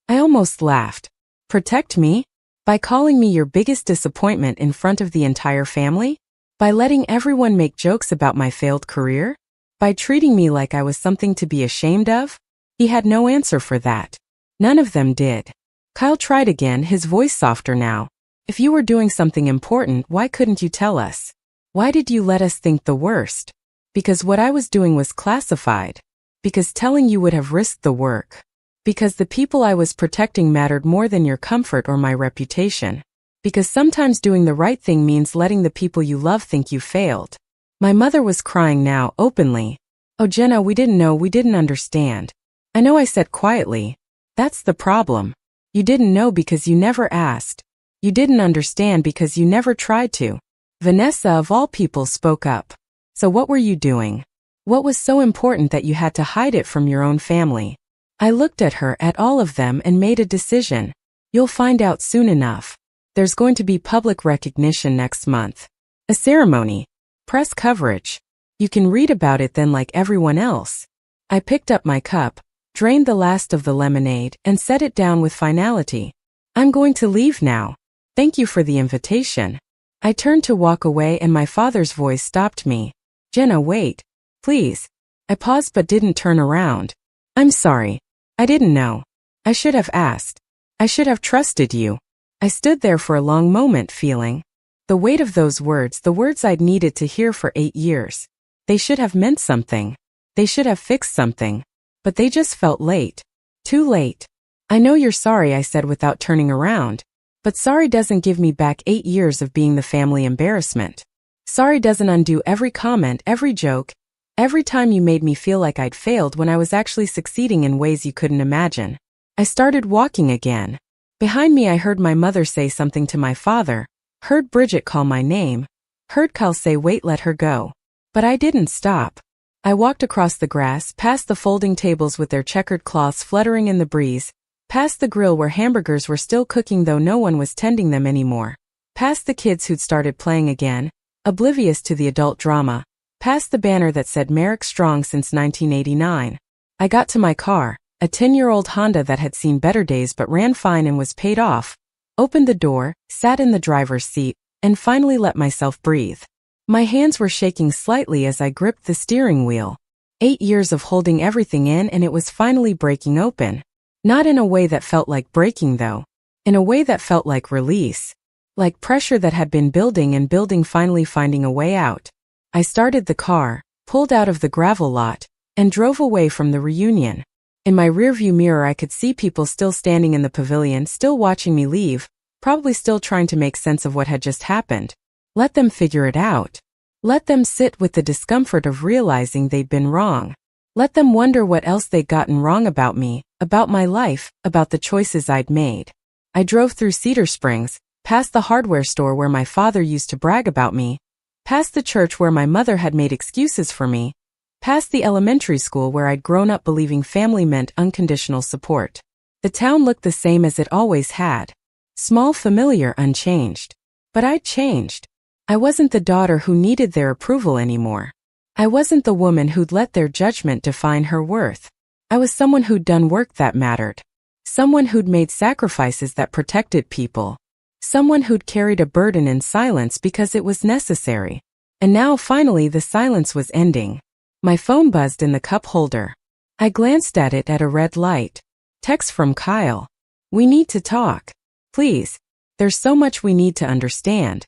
A: I almost laughed. Protect me? By calling me your biggest disappointment in front of the entire family? By letting everyone make jokes about my failed career? By treating me like I was something to be ashamed of? He had no answer for that. None of them did. Kyle tried again, his voice softer now. If you were doing something important, why couldn't you tell us? Why did you let us think the worst? Because what I was doing was classified. Because telling you would have risked the work. Because the people I was protecting mattered more than your comfort or my reputation. Because sometimes doing the right thing means letting the people you love think you failed. My mother was crying now, openly. Oh Jenna, we didn't know, we didn't understand. I know, I said quietly. That's the problem. You didn't know because you never asked. You didn't understand because you never tried to. Vanessa, of all people, spoke up. So what were you doing? What was so important that you had to hide it from your own family? I looked at her, at all of them, and made a decision. You'll find out soon enough. There's going to be public recognition next month. A ceremony. Press coverage. You can read about it then like everyone else. I picked up my cup, drained the last of the lemonade, and set it down with finality. I'm going to leave now. Thank you for the invitation. I turned to walk away and my father's voice stopped me. Jenna, wait. Please. I paused but didn't turn around. I'm sorry. I didn't know. I should have asked. I should have trusted you. I stood there for a long moment feeling the weight of those words, the words I'd needed to hear for 8 years. They should have meant something. They should have fixed something. But they just felt late. Too late. I know you're sorry, I said without turning around. But sorry doesn't give me back 8 years of being the family embarrassment. Sorry doesn't undo every comment, every joke, every time you made me feel like I'd failed when I was actually succeeding in ways you couldn't imagine. I started walking again. Behind me I heard my mother say something to my father, heard Bridget call my name, heard Kyle say wait, let her go. But I didn't stop. I walked across the grass, past the folding tables with their checkered cloths fluttering in the breeze, past the grill where hamburgers were still cooking though no one was tending them anymore, past the kids who'd started playing again, oblivious to the adult drama, past the banner that said Merrick Strong since 1989. I got to my car, a 10-year-old Honda that had seen better days but ran fine and was paid off, opened the door, sat in the driver's seat, and finally let myself breathe. My hands were shaking slightly as I gripped the steering wheel. 8 years of holding everything in and it was finally breaking open. Not in a way that felt like breaking though. In a way that felt like release. Like pressure that had been building and building finally finding a way out. I started the car, pulled out of the gravel lot, and drove away from the reunion. In my rearview mirror I could see people still standing in the pavilion, still watching me leave, probably still trying to make sense of what had just happened. Let them figure it out. Let them sit with the discomfort of realizing they'd been wrong. Let them wonder what else they'd gotten wrong about me, about my life, about the choices I'd made. I drove through Cedar Springs, past the hardware store where my father used to brag about me, past the church where my mother had made excuses for me, past the elementary school where I'd grown up believing family meant unconditional support. The town looked the same as it always had. Small, familiar, unchanged. But I'd changed. I wasn't the daughter who needed their approval anymore. I wasn't the woman who'd let their judgment define her worth. I was someone who'd done work that mattered. Someone who'd made sacrifices that protected people. Someone who'd carried a burden in silence because it was necessary. And now finally the silence was ending. My phone buzzed in the cup holder. I glanced at it at a red light. Text from Kyle. We need to talk. Please. There's so much we need to understand.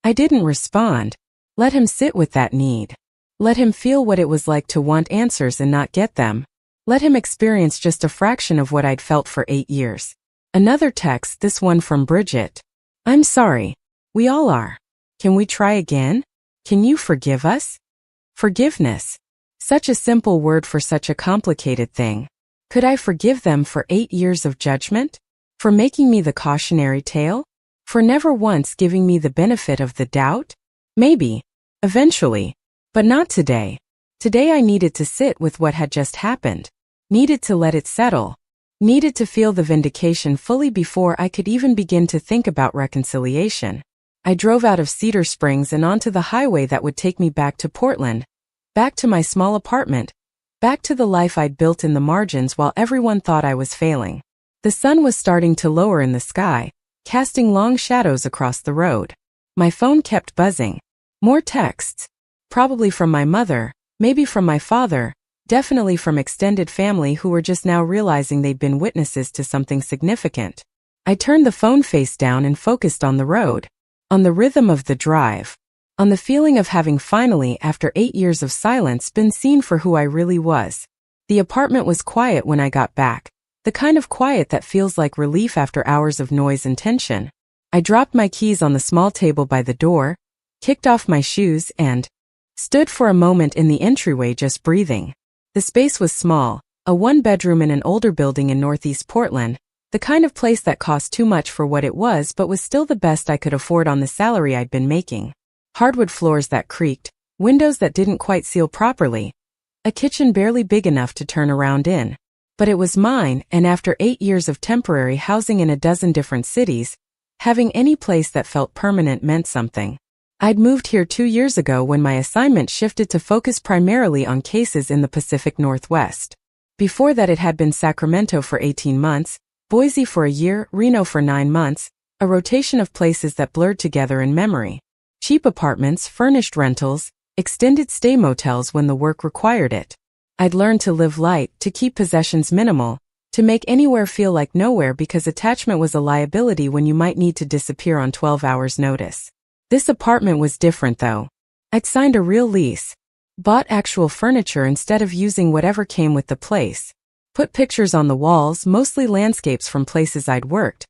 A: I didn't respond. Let him sit with that need. Let him feel what it was like to want answers and not get them. Let him experience just a fraction of what I'd felt for 8 years. Another text, this one from Bridget. I'm sorry. We all are. Can we try again? Can you forgive us? Forgiveness. Such a simple word for such a complicated thing. Could I forgive them for 8 years of judgment? For making me the cautionary tale? For never once giving me the benefit of the doubt? Maybe. Eventually. But not today. Today I needed to sit with what had just happened. Needed to let it settle. Needed to feel the vindication fully before I could even begin to think about reconciliation. I drove out of Cedar Springs and onto the highway that would take me back to Portland. Back to my small apartment. Back to the life I'd built in the margins while everyone thought I was failing. The sun was starting to lower in the sky, casting long shadows across the road. My phone kept buzzing. More texts. Probably from my mother, maybe from my father, definitely from extended family who were just now realizing they'd been witnesses to something significant. I turned the phone face down and focused on the road. On the rhythm of the drive. On the feeling of having finally, after 8 years of silence, been seen for who I really was. The apartment was quiet when I got back. The kind of quiet that feels like relief after hours of noise and tension. I dropped my keys on the small table by the door, kicked off my shoes and stood for a moment in the entryway just breathing. The space was small, a one-bedroom in an older building in Northeast Portland, the kind of place that cost too much for what it was but was still the best I could afford on the salary I'd been making. Hardwood floors that creaked, windows that didn't quite seal properly, a kitchen barely big enough to turn around in. But it was mine, and after 8 years of temporary housing in a dozen different cities, having any place that felt permanent meant something. I'd moved here 2 years ago when my assignment shifted to focus primarily on cases in the Pacific Northwest. Before that it had been Sacramento for 18 months, Boise for a year, Reno for 9 months, a rotation of places that blurred together in memory. Cheap apartments, furnished rentals, extended stay motels when the work required it. I'd learned to live light, to keep possessions minimal, to make anywhere feel like nowhere because attachment was a liability when you might need to disappear on 12 hours' notice. This apartment was different though. I'd signed a real lease. Bought actual furniture instead of using whatever came with the place. Put pictures on the walls, mostly landscapes from places I'd worked.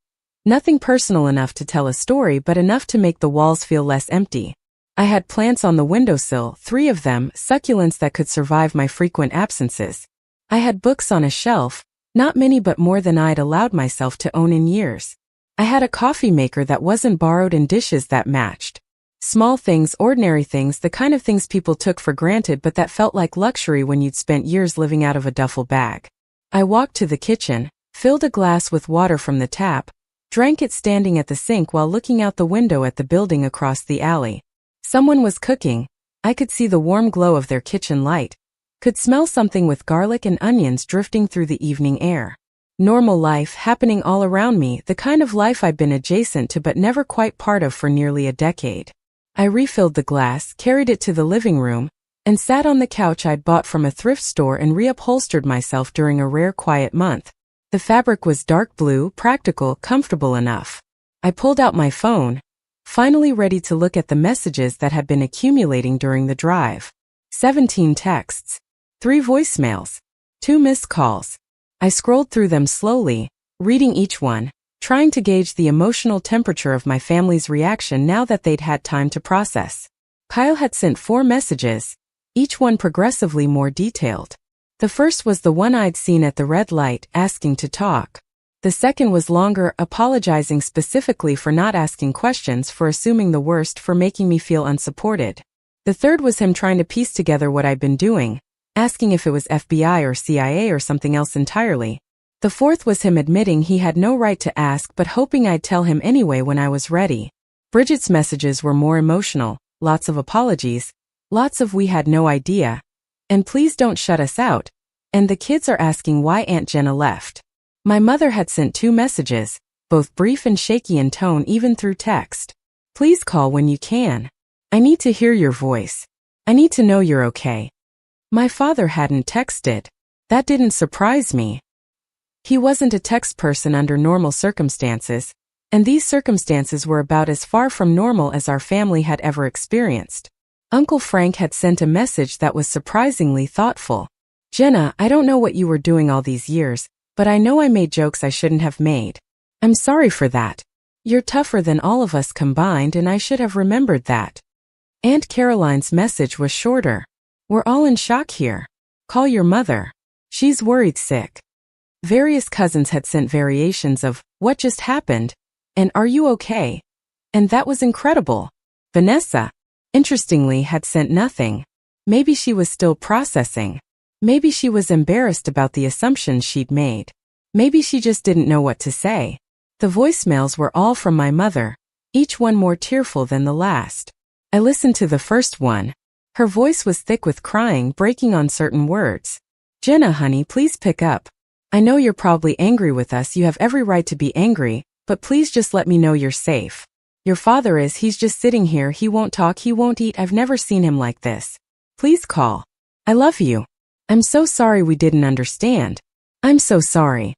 A: Nothing personal enough to tell a story, but enough to make the walls feel less empty. I had plants on the windowsill, 3 of them, succulents that could survive my frequent absences. I had books on a shelf, not many but more than I'd allowed myself to own in years. I had a coffee maker that wasn't borrowed and dishes that matched. Small things, ordinary things, the kind of things people took for granted but that felt like luxury when you'd spent years living out of a duffel bag. I walked to the kitchen, filled a glass with water from the tap, drank it standing at the sink while looking out the window at the building across the alley. Someone was cooking. I could see the warm glow of their kitchen light. Could smell something with garlic and onions drifting through the evening air. Normal life happening all around me, the kind of life I'd been adjacent to but never quite part of for nearly a decade. I refilled the glass, carried it to the living room, and sat on the couch I'd bought from a thrift store and reupholstered myself during a rare quiet month. The fabric was dark blue, practical, comfortable enough. I pulled out my phone, finally ready to look at the messages that had been accumulating during the drive. 17 texts. 3 voicemails. 2 missed calls. I scrolled through them slowly, reading each one, trying to gauge the emotional temperature of my family's reaction now that they'd had time to process. Kyle had sent 4 messages, each one progressively more detailed. The first was the one I'd seen at the red light, asking to talk. The second was longer, apologizing specifically for not asking questions, for assuming the worst, for making me feel unsupported. The third was him trying to piece together what I'd been doing, asking if it was FBI or CIA or something else entirely. The fourth was him admitting he had no right to ask but hoping I'd tell him anyway when I was ready. Bridget's messages were more emotional, lots of apologies, lots of "we had no idea," and "please don't shut us out," and "the kids are asking why Aunt Jenna left." My mother had sent 2 messages, both brief and shaky in tone even through text. "Please call when you can. I need to hear your voice. I need to know you're okay." My father hadn't texted. That didn't surprise me. He wasn't a text person under normal circumstances, and these circumstances were about as far from normal as our family had ever experienced. Uncle Frank had sent a message that was surprisingly thoughtful. "Jenna, I don't know what you were doing all these years, but I know I made jokes I shouldn't have made. I'm sorry for that. You're tougher than all of us combined and I should have remembered that." Aunt Caroline's message was shorter. "We're all in shock here. Call your mother. She's worried sick." Various cousins had sent variations of "what just happened?" and "are you okay?" and that was incredible. Vanessa, interestingly, had sent nothing. Maybe she was still processing. Maybe she was embarrassed about the assumptions she'd made. Maybe she just didn't know what to say. The voicemails were all from my mother, each one more tearful than the last. I listened to the first one. Her voice was thick with crying, breaking on certain words. "Jenna, honey, please pick up. I know you're probably angry with us, you have every right to be angry, but please just let me know you're safe. Your father is, he's just sitting here, he won't talk, he won't eat, I've never seen him like this. Please call. I love you. I'm so sorry we didn't understand. I'm so sorry."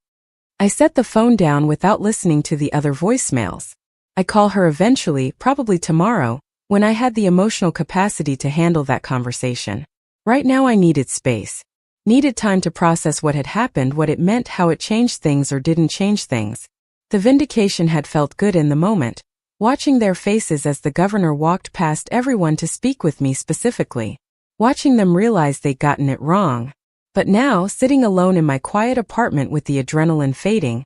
A: I set the phone down without listening to the other voicemails. I'd call her eventually, probably tomorrow, when I had the emotional capacity to handle that conversation. Right now I needed space. Needed time to process what had happened, what it meant, how it changed things or didn't change things. The vindication had felt good in the moment, watching their faces as the governor walked past everyone to speak with me specifically. Watching them realize they'd gotten it wrong. But now, sitting alone in my quiet apartment with the adrenaline fading,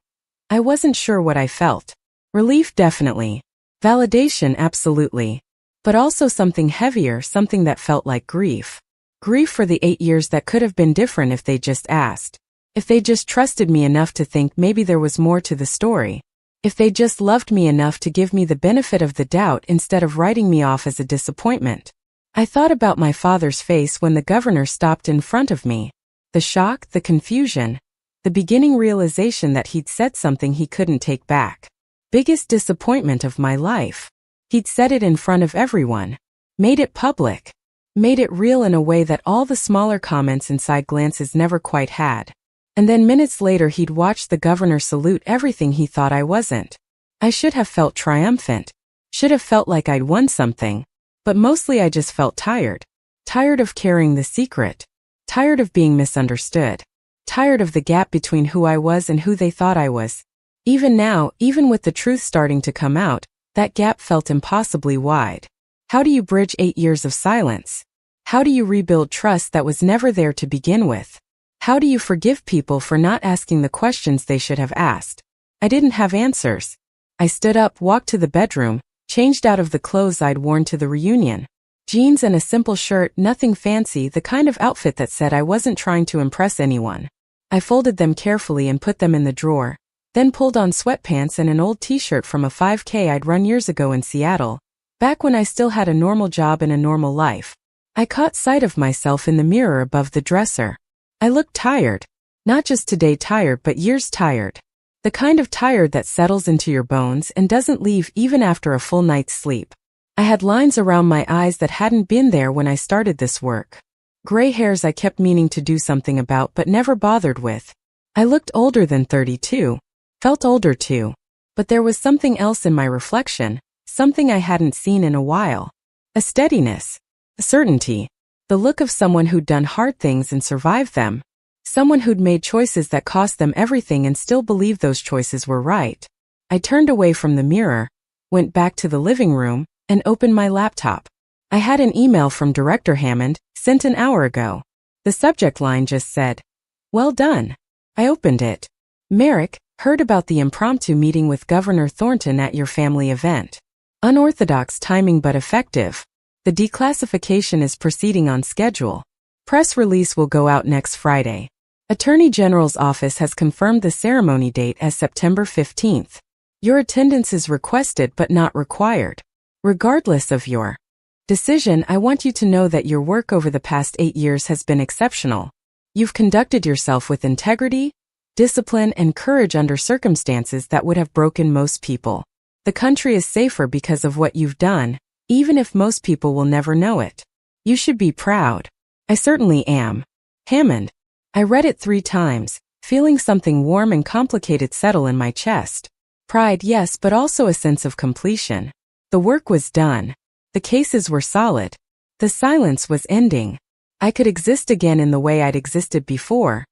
A: I wasn't sure what I felt. Relief, definitely. Validation, absolutely. But also something heavier, something that felt like grief. Grief for the 8 years that could have been different if they'd just asked. If they just trusted me enough to think maybe there was more to the story. If they just loved me enough to give me the benefit of the doubt instead of writing me off as a disappointment. I thought about my father's face when the governor stopped in front of me. The shock, the confusion, the beginning realization that he'd said something he couldn't take back. Biggest disappointment of my life. He'd said it in front of everyone. Made it public. Made it real in a way that all the smaller comments and side glances never quite had. And then minutes later he'd watched the governor salute everything he thought I wasn't. I should have felt triumphant. Should have felt like I'd won something. But mostly I just felt tired. Tired of carrying the secret. Tired of being misunderstood. Tired of the gap between who I was and who they thought I was. Even now, even with the truth starting to come out, that gap felt impossibly wide. How do you bridge 8 years of silence? How do you rebuild trust that was never there to begin with? How do you forgive people for not asking the questions they should have asked? I didn't have answers. I stood up, walked to the bedroom, changed out of the clothes I'd worn to the reunion. Jeans and a simple shirt, nothing fancy, the kind of outfit that said I wasn't trying to impress anyone. I folded them carefully and put them in the drawer, then pulled on sweatpants and an old t-shirt from a 5K I'd run years ago in Seattle, back when I still had a normal job and a normal life. I caught sight of myself in the mirror above the dresser. I looked tired. Not just today tired, but years tired. The kind of tired that settles into your bones and doesn't leave even after a full night's sleep. I had lines around my eyes that hadn't been there when I started this work. Gray hairs I kept meaning to do something about but never bothered with. I looked older than 32. Felt older too. But there was something else in my reflection, something I hadn't seen in a while. A steadiness. A certainty. The look of someone who'd done hard things and survived them. Someone who'd made choices that cost them everything and still believed those choices were right. I turned away from the mirror, went back to the living room, and opened my laptop. I had an email from Director Hammond, sent an hour ago. The subject line just said, "Well done." I opened it. "Merrick, heard about the impromptu meeting with Governor Thornton at your family event. Unorthodox timing but effective. The declassification is proceeding on schedule. Press release will go out next Friday. Attorney General's office has confirmed the ceremony date as September 15th. Your attendance is requested but not required. Regardless of your decision, I want you to know that your work over the past 8 years has been exceptional. You've conducted yourself with integrity, discipline, and courage under circumstances that would have broken most people. The country is safer because of what you've done, even if most people will never know it. You should be proud. I certainly am. Hammond." I read it 3 times, feeling something warm and complicated settle in my chest. Pride, yes, but also a sense of completion. The work was done. The cases were solid. The silence was ending. I could exist again in the way I'd existed before,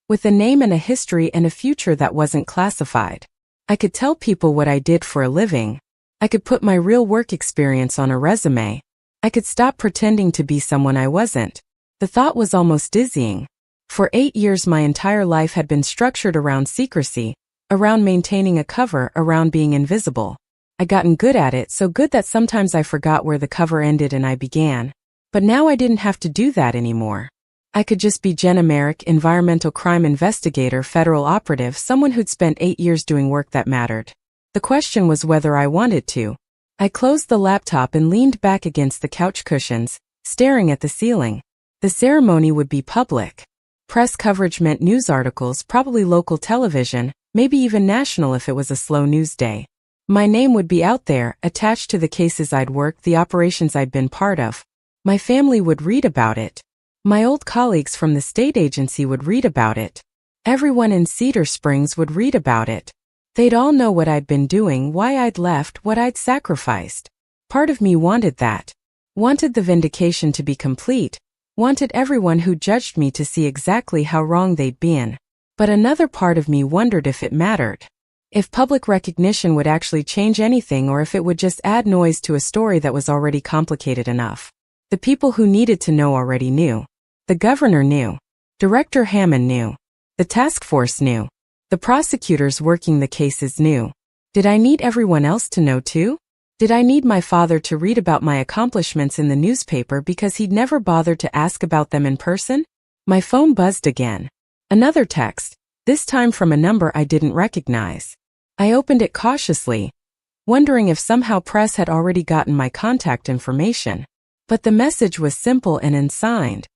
A: with a name and a history and a future that wasn't classified. I could tell people what I did for a living. I could put my real work experience on a resume. I could stop pretending to be someone I wasn't. The thought was almost dizzying. For 8 years my entire life had been structured around secrecy, around maintaining a cover, around being invisible. I'd gotten good at it, so good that sometimes I forgot where the cover ended and I began. But now I didn't have to do that anymore. I could just be Jenna Merrick, environmental crime investigator, federal operative, someone who'd spent 8 years doing work that mattered. The question was whether I wanted to. I closed the laptop and leaned back against the couch cushions, staring at the ceiling. The ceremony would be public. Press coverage meant news articles, probably local television, maybe even national if it was a slow news day. My name would be out there, attached to the cases I'd worked, the operations I'd been part of. My family would read about it. My old colleagues from the state agency would read about it. Everyone in Cedar Springs would read about it. They'd all know what I'd been doing, why I'd left, what I'd sacrificed. Part of me wanted that. Wanted the vindication to be complete. Wanted everyone who judged me to see exactly how wrong they'd been. But another part of me wondered if it mattered. If public recognition would actually change anything, or if it would just add noise to a story that was already complicated enough. The people who needed to know already knew. The governor knew. Director Hammond knew. The task force knew. The prosecutors working the cases knew. Did I need everyone else to know too? Did I need my father to read about my accomplishments in the newspaper because he'd never bothered to ask about them in person? My phone buzzed again. Another text, this time from a number I didn't recognize. I opened it cautiously, wondering if somehow press had already gotten my contact information. But the message was simple and unsigned.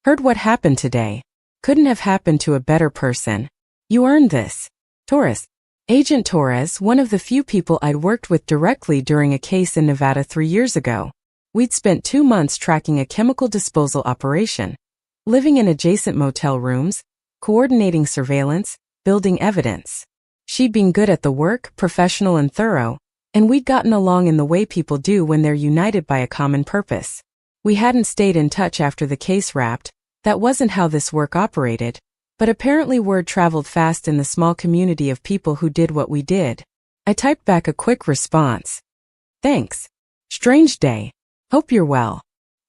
A: Heard what happened today. Couldn't have happened to a better person. You earned this. Torres. Agent Torres, one of the few people I'd worked with directly during a case in Nevada 3 years ago. We'd spent 2 months tracking a chemical disposal operation, living in adjacent motel rooms, coordinating surveillance, building evidence. She'd been good at the work, professional and thorough, and we'd gotten along in the way people do when they're united by a common purpose. We hadn't stayed in touch after the case wrapped. That wasn't how this work operated. But apparently word traveled fast in the small community of people who did what we did. I typed back a quick response. Thanks. Strange day. Hope you're well.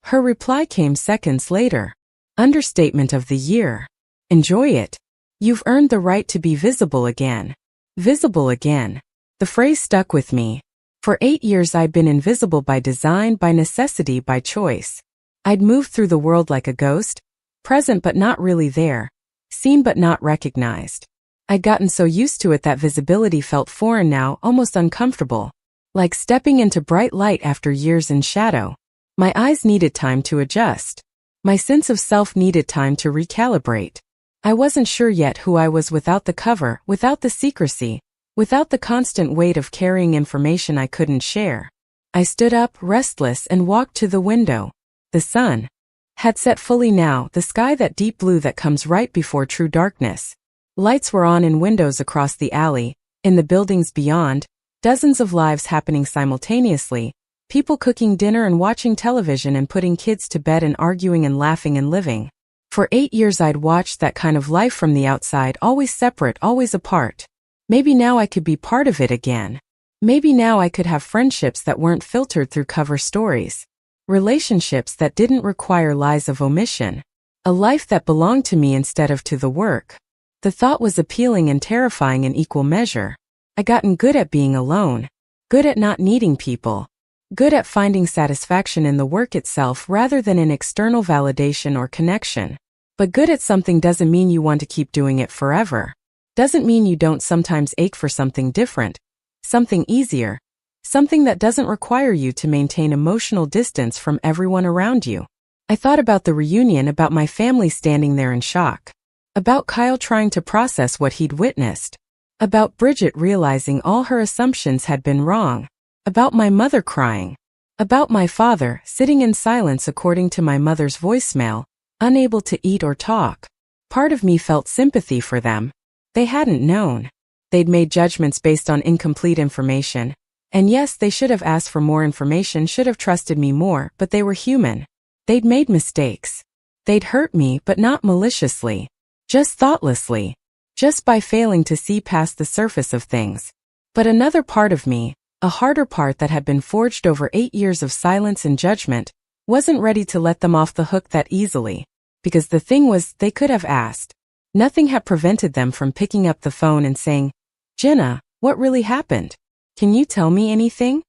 A: Her reply came seconds later. Understatement of the year. Enjoy it. You've earned the right to be visible again. Visible again. The phrase stuck with me. For 8 years I'd been invisible by design, by necessity, by choice. I'd moved through the world like a ghost, present but not really there, seen but not recognized. I'd gotten so used to it that visibility felt foreign now, almost uncomfortable. Like stepping into bright light after years in shadow. My eyes needed time to adjust. My sense of self needed time to recalibrate. I wasn't sure yet who I was without the cover, without the secrecy, without the constant weight of carrying information I couldn't share. I stood up, restless, and walked to the window. The sun had set fully now, the sky that deep blue that comes right before true darkness. Lights were on in windows across the alley, in the buildings beyond, dozens of lives happening simultaneously, people cooking dinner and watching television and putting kids to bed and arguing and laughing and living. For 8 years I'd watched that kind of life from the outside, always separate, always apart. Maybe now I could be part of it again. Maybe now I could have friendships that weren't filtered through cover stories. Relationships that didn't require lies of omission. A life that belonged to me instead of to the work. The thought was appealing and terrifying in equal measure. I'd gotten good at being alone. Good at not needing people. Good at finding satisfaction in the work itself rather than in external validation or connection. But good at something doesn't mean you want to keep doing it forever. Doesn't mean you don't sometimes ache for something different, something easier, something that doesn't require you to maintain emotional distance from everyone around you. I thought about the reunion, about my family standing there in shock, about Kyle trying to process what he'd witnessed, about Bridget realizing all her assumptions had been wrong, about my mother crying, about my father sitting in silence according to my mother's voicemail, unable to eat or talk. Part of me felt sympathy for them. They hadn't known. They'd made judgments based on incomplete information. And yes, they should have asked for more information, should have trusted me more, but they were human. They'd made mistakes. They'd hurt me, but not maliciously. Just thoughtlessly. Just by failing to see past the surface of things. But another part of me, a harder part that had been forged over 8 years of silence and judgment, wasn't ready to let them off the hook that easily. Because the thing was, they could have asked. Nothing had prevented them from picking up the phone and saying, "Jenna, what really happened? Can you tell me anything?"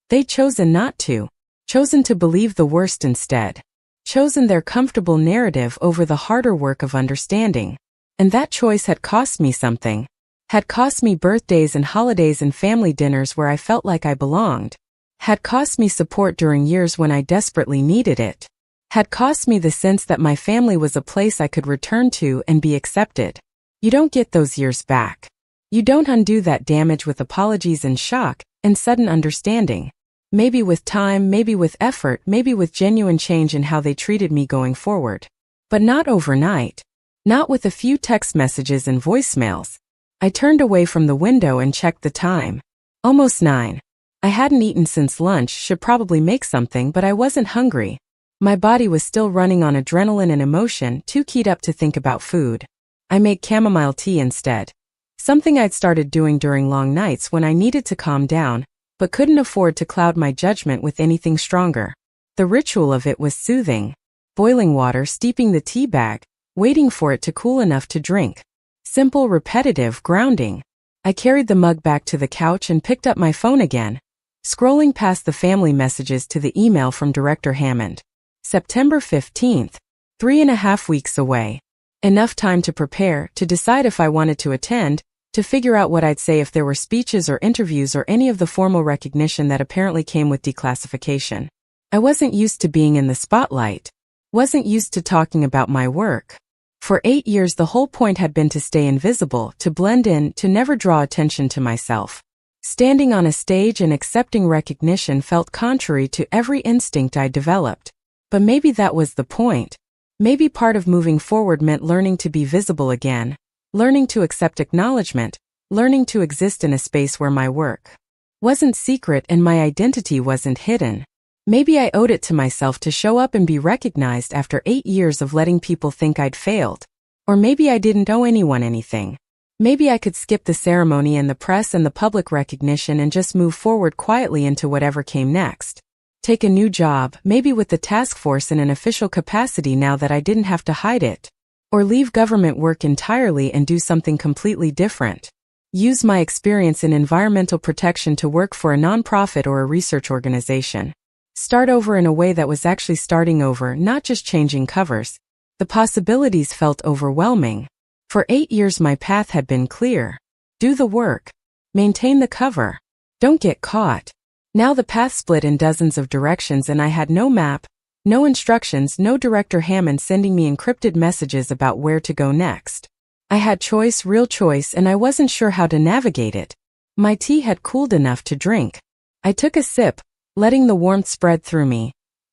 A: They'd chosen not to. Chosen to believe the worst instead. Chosen their comfortable narrative over the harder work of understanding. And that choice had cost me something. Had cost me birthdays and holidays and family dinners where I felt like I belonged. Had cost me support during years when I desperately needed it. Had cost me the sense that my family was a place I could return to and be accepted. You don't get those years back. You don't undo that damage with apologies and shock and sudden understanding. Maybe with time, maybe with effort, maybe with genuine change in how they treated me going forward. But not overnight. Not with a few text messages and voicemails. I turned away from the window and checked the time. Almost 9. I hadn't eaten since lunch, should probably make something, but I wasn't hungry. My body was still running on adrenaline and emotion, too keyed up to think about food. I made chamomile tea instead. Something I'd started doing during long nights when I needed to calm down, but couldn't afford to cloud my judgment with anything stronger. The ritual of it was soothing. Boiling water, steeping the tea bag, waiting for it to cool enough to drink. Simple, repetitive, grounding. I carried the mug back to the couch and picked up my phone again, scrolling past the family messages to the email from Director Hammond. September 15th, 3.5 weeks away. Enough time to prepare, to decide if I wanted to attend, to figure out what I'd say if there were speeches or interviews or any of the formal recognition that apparently came with declassification. I wasn't used to being in the spotlight. Wasn't used to talking about my work. For 8 years the whole point had been to stay invisible, to blend in, to never draw attention to myself. Standing on a stage and accepting recognition felt contrary to every instinct I developed. But maybe that was the point. Maybe part of moving forward meant learning to be visible again, learning to accept acknowledgement, learning to exist in a space where my work wasn't secret and my identity wasn't hidden. Maybe I owed it to myself to show up and be recognized after 8 years of letting people think I'd failed. Or maybe I didn't owe anyone anything. Maybe I could skip the ceremony and the press and the public recognition and just move forward quietly into whatever came next. Take a new job, maybe with the task force in an official capacity now that I didn't have to hide it. Or leave government work entirely and do something completely different. Use my experience in environmental protection to work for a nonprofit or a research organization. Start over in a way that was actually starting over, not just changing covers. The possibilities felt overwhelming. For 8 years my path had been clear. Do the work. Maintain the cover. Don't get caught. Now the path split in dozens of directions and I had no map, no instructions, no Director Hammond sending me encrypted messages about where to go next. I had choice, real choice, and I wasn't sure how to navigate it. My tea had cooled enough to drink. I took a sip, letting the warmth spread through me.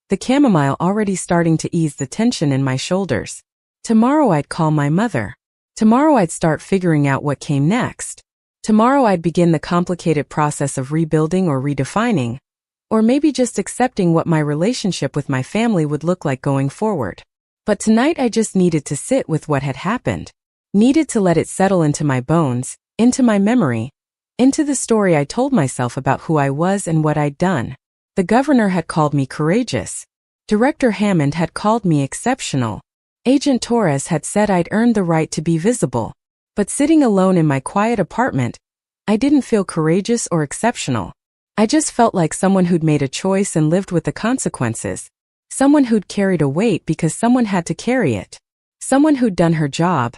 A: The chamomile already starting to ease the tension in my shoulders. Tomorrow I'd call my mother. Tomorrow I'd start figuring out what came next. Tomorrow I'd begin the complicated process of rebuilding or redefining, or maybe just accepting what my relationship with my family would look like going forward. But tonight I just needed to sit with what had happened. Needed to let it settle into my bones, into my memory, into the story I told myself about who I was and what I'd done. The governor had called me courageous. Director Hammond had called me exceptional. Agent Torres had said I'd earned the right to be visible. But sitting alone in my quiet apartment, I didn't feel courageous or exceptional. I just felt like someone who'd made a choice and lived with the consequences. Someone who'd carried a weight because someone had to carry it. Someone who'd done her job,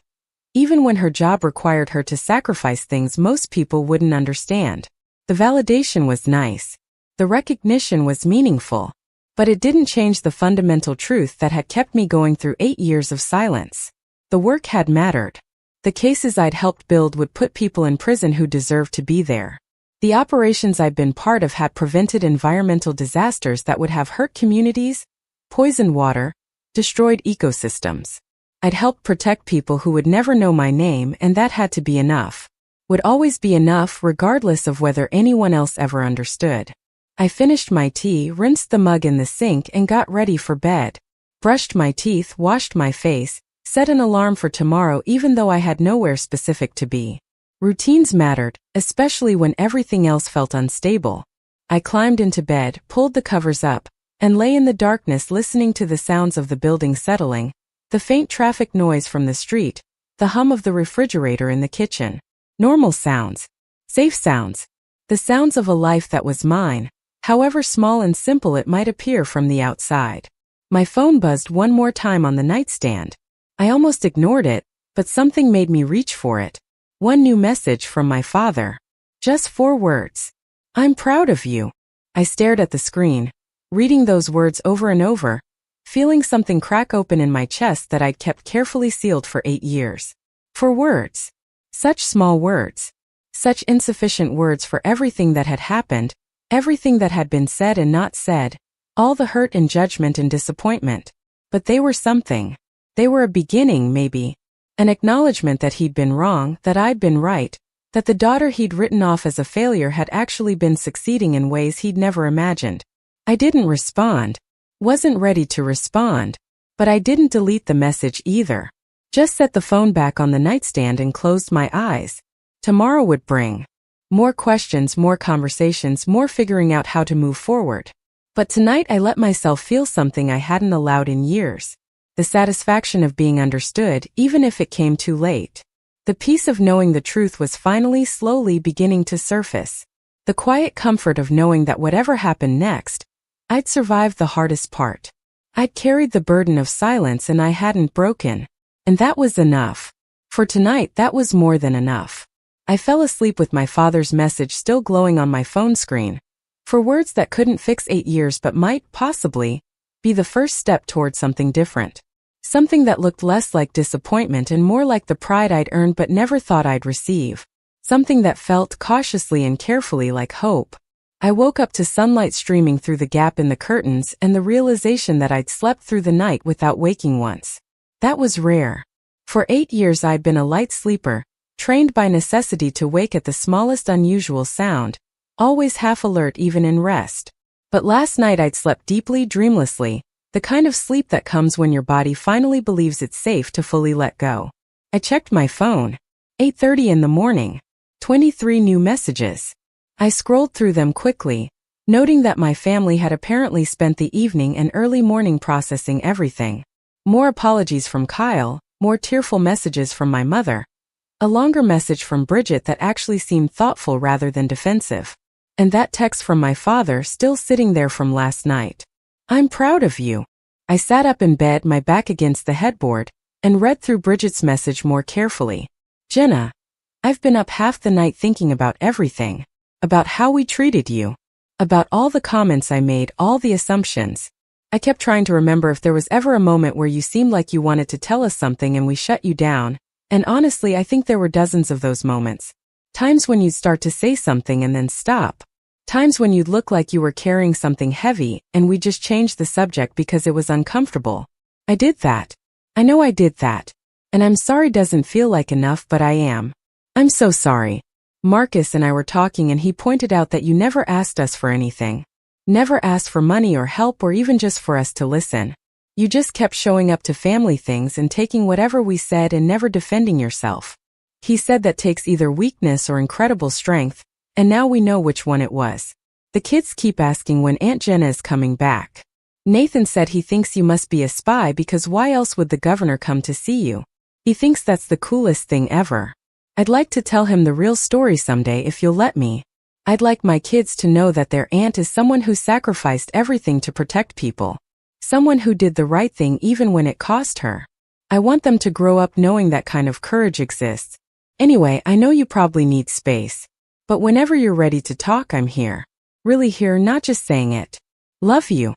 A: even when her job required her to sacrifice things most people wouldn't understand. The validation was nice. The recognition was meaningful. But it didn't change the fundamental truth that had kept me going through 8 years of silence. The work had mattered. The cases I'd helped build would put people in prison who deserved to be there. The operations I'd been part of had prevented environmental disasters that would have hurt communities, poisoned water, destroyed ecosystems. I'd helped protect people who would never know my name, and that had to be enough. Would always be enough regardless of whether anyone else ever understood. I finished my tea, rinsed the mug in the sink, and got ready for bed. Brushed my teeth, washed my face, set an alarm for tomorrow even though I had nowhere specific to be. Routines mattered, especially when everything else felt unstable. I climbed into bed, pulled the covers up, and lay in the darkness listening to the sounds of the building settling, the faint traffic noise from the street, the hum of the refrigerator in the kitchen. Normal sounds. Safe sounds. The sounds of a life that was mine, however small and simple it might appear from the outside. My phone buzzed one more time on the nightstand. I almost ignored it, but something made me reach for it. One new message from my father. Just 4 words. I'm proud of you. I stared at the screen, reading those words over and over, feeling something crack open in my chest that I'd kept carefully sealed for 8 years. 4 words. Such small words. Such insufficient words for everything that had happened, everything that had been said and not said, all the hurt and judgment and disappointment. But they were something. They were a beginning, maybe. An acknowledgement that he'd been wrong, that I'd been right, that the daughter he'd written off as a failure had actually been succeeding in ways he'd never imagined. I didn't respond. Wasn't ready to respond. But I didn't delete the message either. Just set the phone back on the nightstand and closed my eyes. Tomorrow would bring more questions, more conversations, more figuring out how to move forward. But tonight I let myself feel something I hadn't allowed in years. The satisfaction of being understood, even if it came too late. The peace of knowing the truth was finally slowly beginning to surface. The quiet comfort of knowing that whatever happened next, I'd survived the hardest part. I'd carried the burden of silence and I hadn't broken. And that was enough. For tonight, that was more than enough. I fell asleep with my father's message still glowing on my phone screen. For words that couldn't fix 8 years but might, possibly, be the first step toward something different. Something that looked less like disappointment and more like the pride I'd earned but never thought I'd receive. Something that felt cautiously and carefully like hope. I woke up to sunlight streaming through the gap in the curtains and the realization that I'd slept through the night without waking once. That was rare. For 8 years I'd been a light sleeper, trained by necessity to wake at the smallest unusual sound, always half alert even in rest. But last night I'd slept deeply, dreamlessly, the kind of sleep that comes when your body finally believes it's safe to fully let go. I checked my phone. 8:30 in the morning. 23 new messages. I scrolled through them quickly, noting that my family had apparently spent the evening and early morning processing everything. More apologies from Kyle, more tearful messages from my mother. A longer message from Bridget that actually seemed thoughtful rather than defensive. And that text from my father still sitting there from last night. "I'm proud of you." I sat up in bed, my back against the headboard, and read through Bridget's message more carefully. "Jenna, I've been up half the night thinking about everything. About how we treated you. About all the comments I made, all the assumptions. I kept trying to remember if there was ever a moment where you seemed like you wanted to tell us something and we shut you down, and honestly I think there were dozens of those moments. Times when you'd start to say something and then stop. Times when you'd look like you were carrying something heavy and we just changed the subject because it was uncomfortable. I did that. I know I did that. And I'm sorry doesn't feel like enough, but I am. I'm so sorry. Marcus and I were talking and he pointed out that you never asked us for anything. Never asked for money or help or even just for us to listen. You just kept showing up to family things and taking whatever we said and never defending yourself. He said that takes either weakness or incredible strength, and now we know which one it was. The kids keep asking when Aunt Jenna is coming back. Nathan said he thinks you must be a spy because why else would the governor come to see you? He thinks that's the coolest thing ever. I'd like to tell him the real story someday if you'll let me. I'd like my kids to know that their aunt is someone who sacrificed everything to protect people. Someone who did the right thing even when it cost her. I want them to grow up knowing that kind of courage exists. Anyway, I know you probably need space. But whenever you're ready to talk, I'm here. Really here, not just saying it. Love you.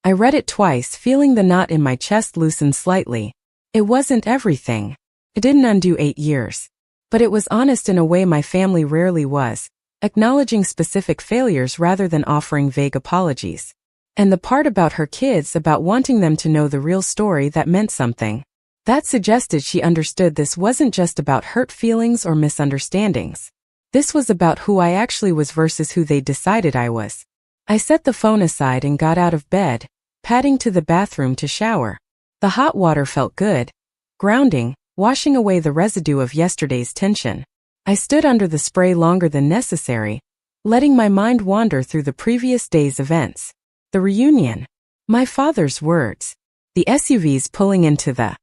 A: I read it twice, feeling the knot in my chest loosen slightly. It wasn't everything. It didn't undo 8 years. But it was honest in a way my family rarely was, acknowledging specific failures rather than offering vague apologies. And the part about her kids, about wanting them to know the real story, that meant something. That suggested she understood this wasn't just about hurt feelings or misunderstandings. This was about who I actually was versus who they decided I was. I set the phone aside and got out of bed, padding to the bathroom to shower. The hot water felt good, grounding, washing away the residue of yesterday's tension. I stood under the spray longer than necessary, letting my mind wander through the previous day's events. The reunion. My father's words. The SUVs pulling into the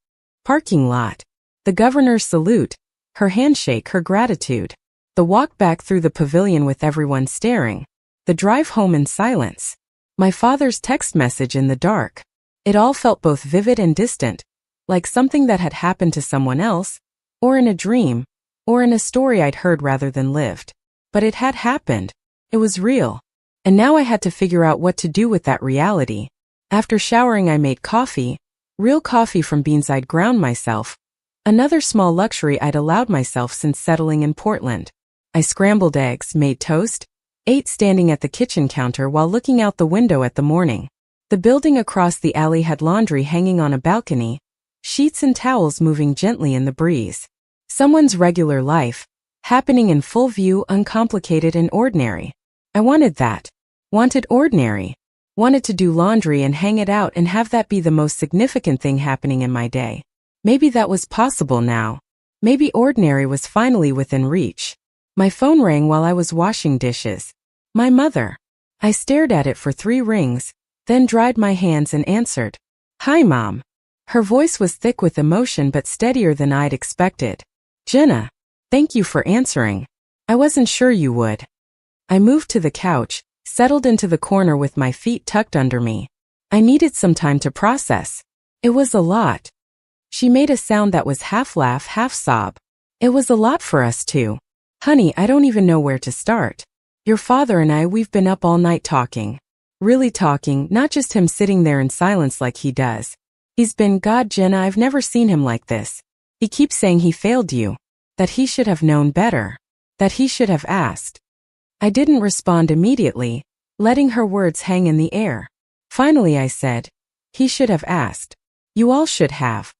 A: parking lot. The governor's salute. Her handshake, her gratitude. The walk back through the pavilion with everyone staring. The drive home in silence. My father's text message in the dark. It all felt both vivid and distant, like something that had happened to someone else, or in a dream, or in a story I'd heard rather than lived. But it had happened. It was real. And now I had to figure out what to do with that reality. After showering, I made coffee, real coffee from beans I'd ground myself, another small luxury I'd allowed myself since settling in Portland. I scrambled eggs, made toast, ate standing at the kitchen counter while looking out the window at the morning. The building across the alley had laundry hanging on a balcony, sheets and towels moving gently in the breeze. Someone's regular life, happening in full view, uncomplicated and ordinary. I wanted that. Wanted ordinary. Wanted to do laundry and hang it out and have that be the most significant thing happening in my day. Maybe that was possible now. Maybe ordinary was finally within reach. My phone rang while I was washing dishes. My mother. I stared at it for 3 rings, then dried my hands and answered. "Hi, Mom." Her voice was thick with emotion but steadier than I'd expected. "Jenna, thank you for answering. I wasn't sure you would." I moved to the couch, settled into the corner with my feet tucked under me. I needed some time to process. It was a lot. She made a sound that was half laugh, half sob. It was a lot for us two. Honey, I don't even know where to start. Your father and I, we've been up all night talking. Really talking, not just him sitting there in silence like he does. He's been, God, Jenna, I've never seen him like this. He keeps saying he failed you. That he should have known better. That he should have asked. I didn't respond immediately, letting her words hang in the air. Finally I said, he should have asked. You all should have.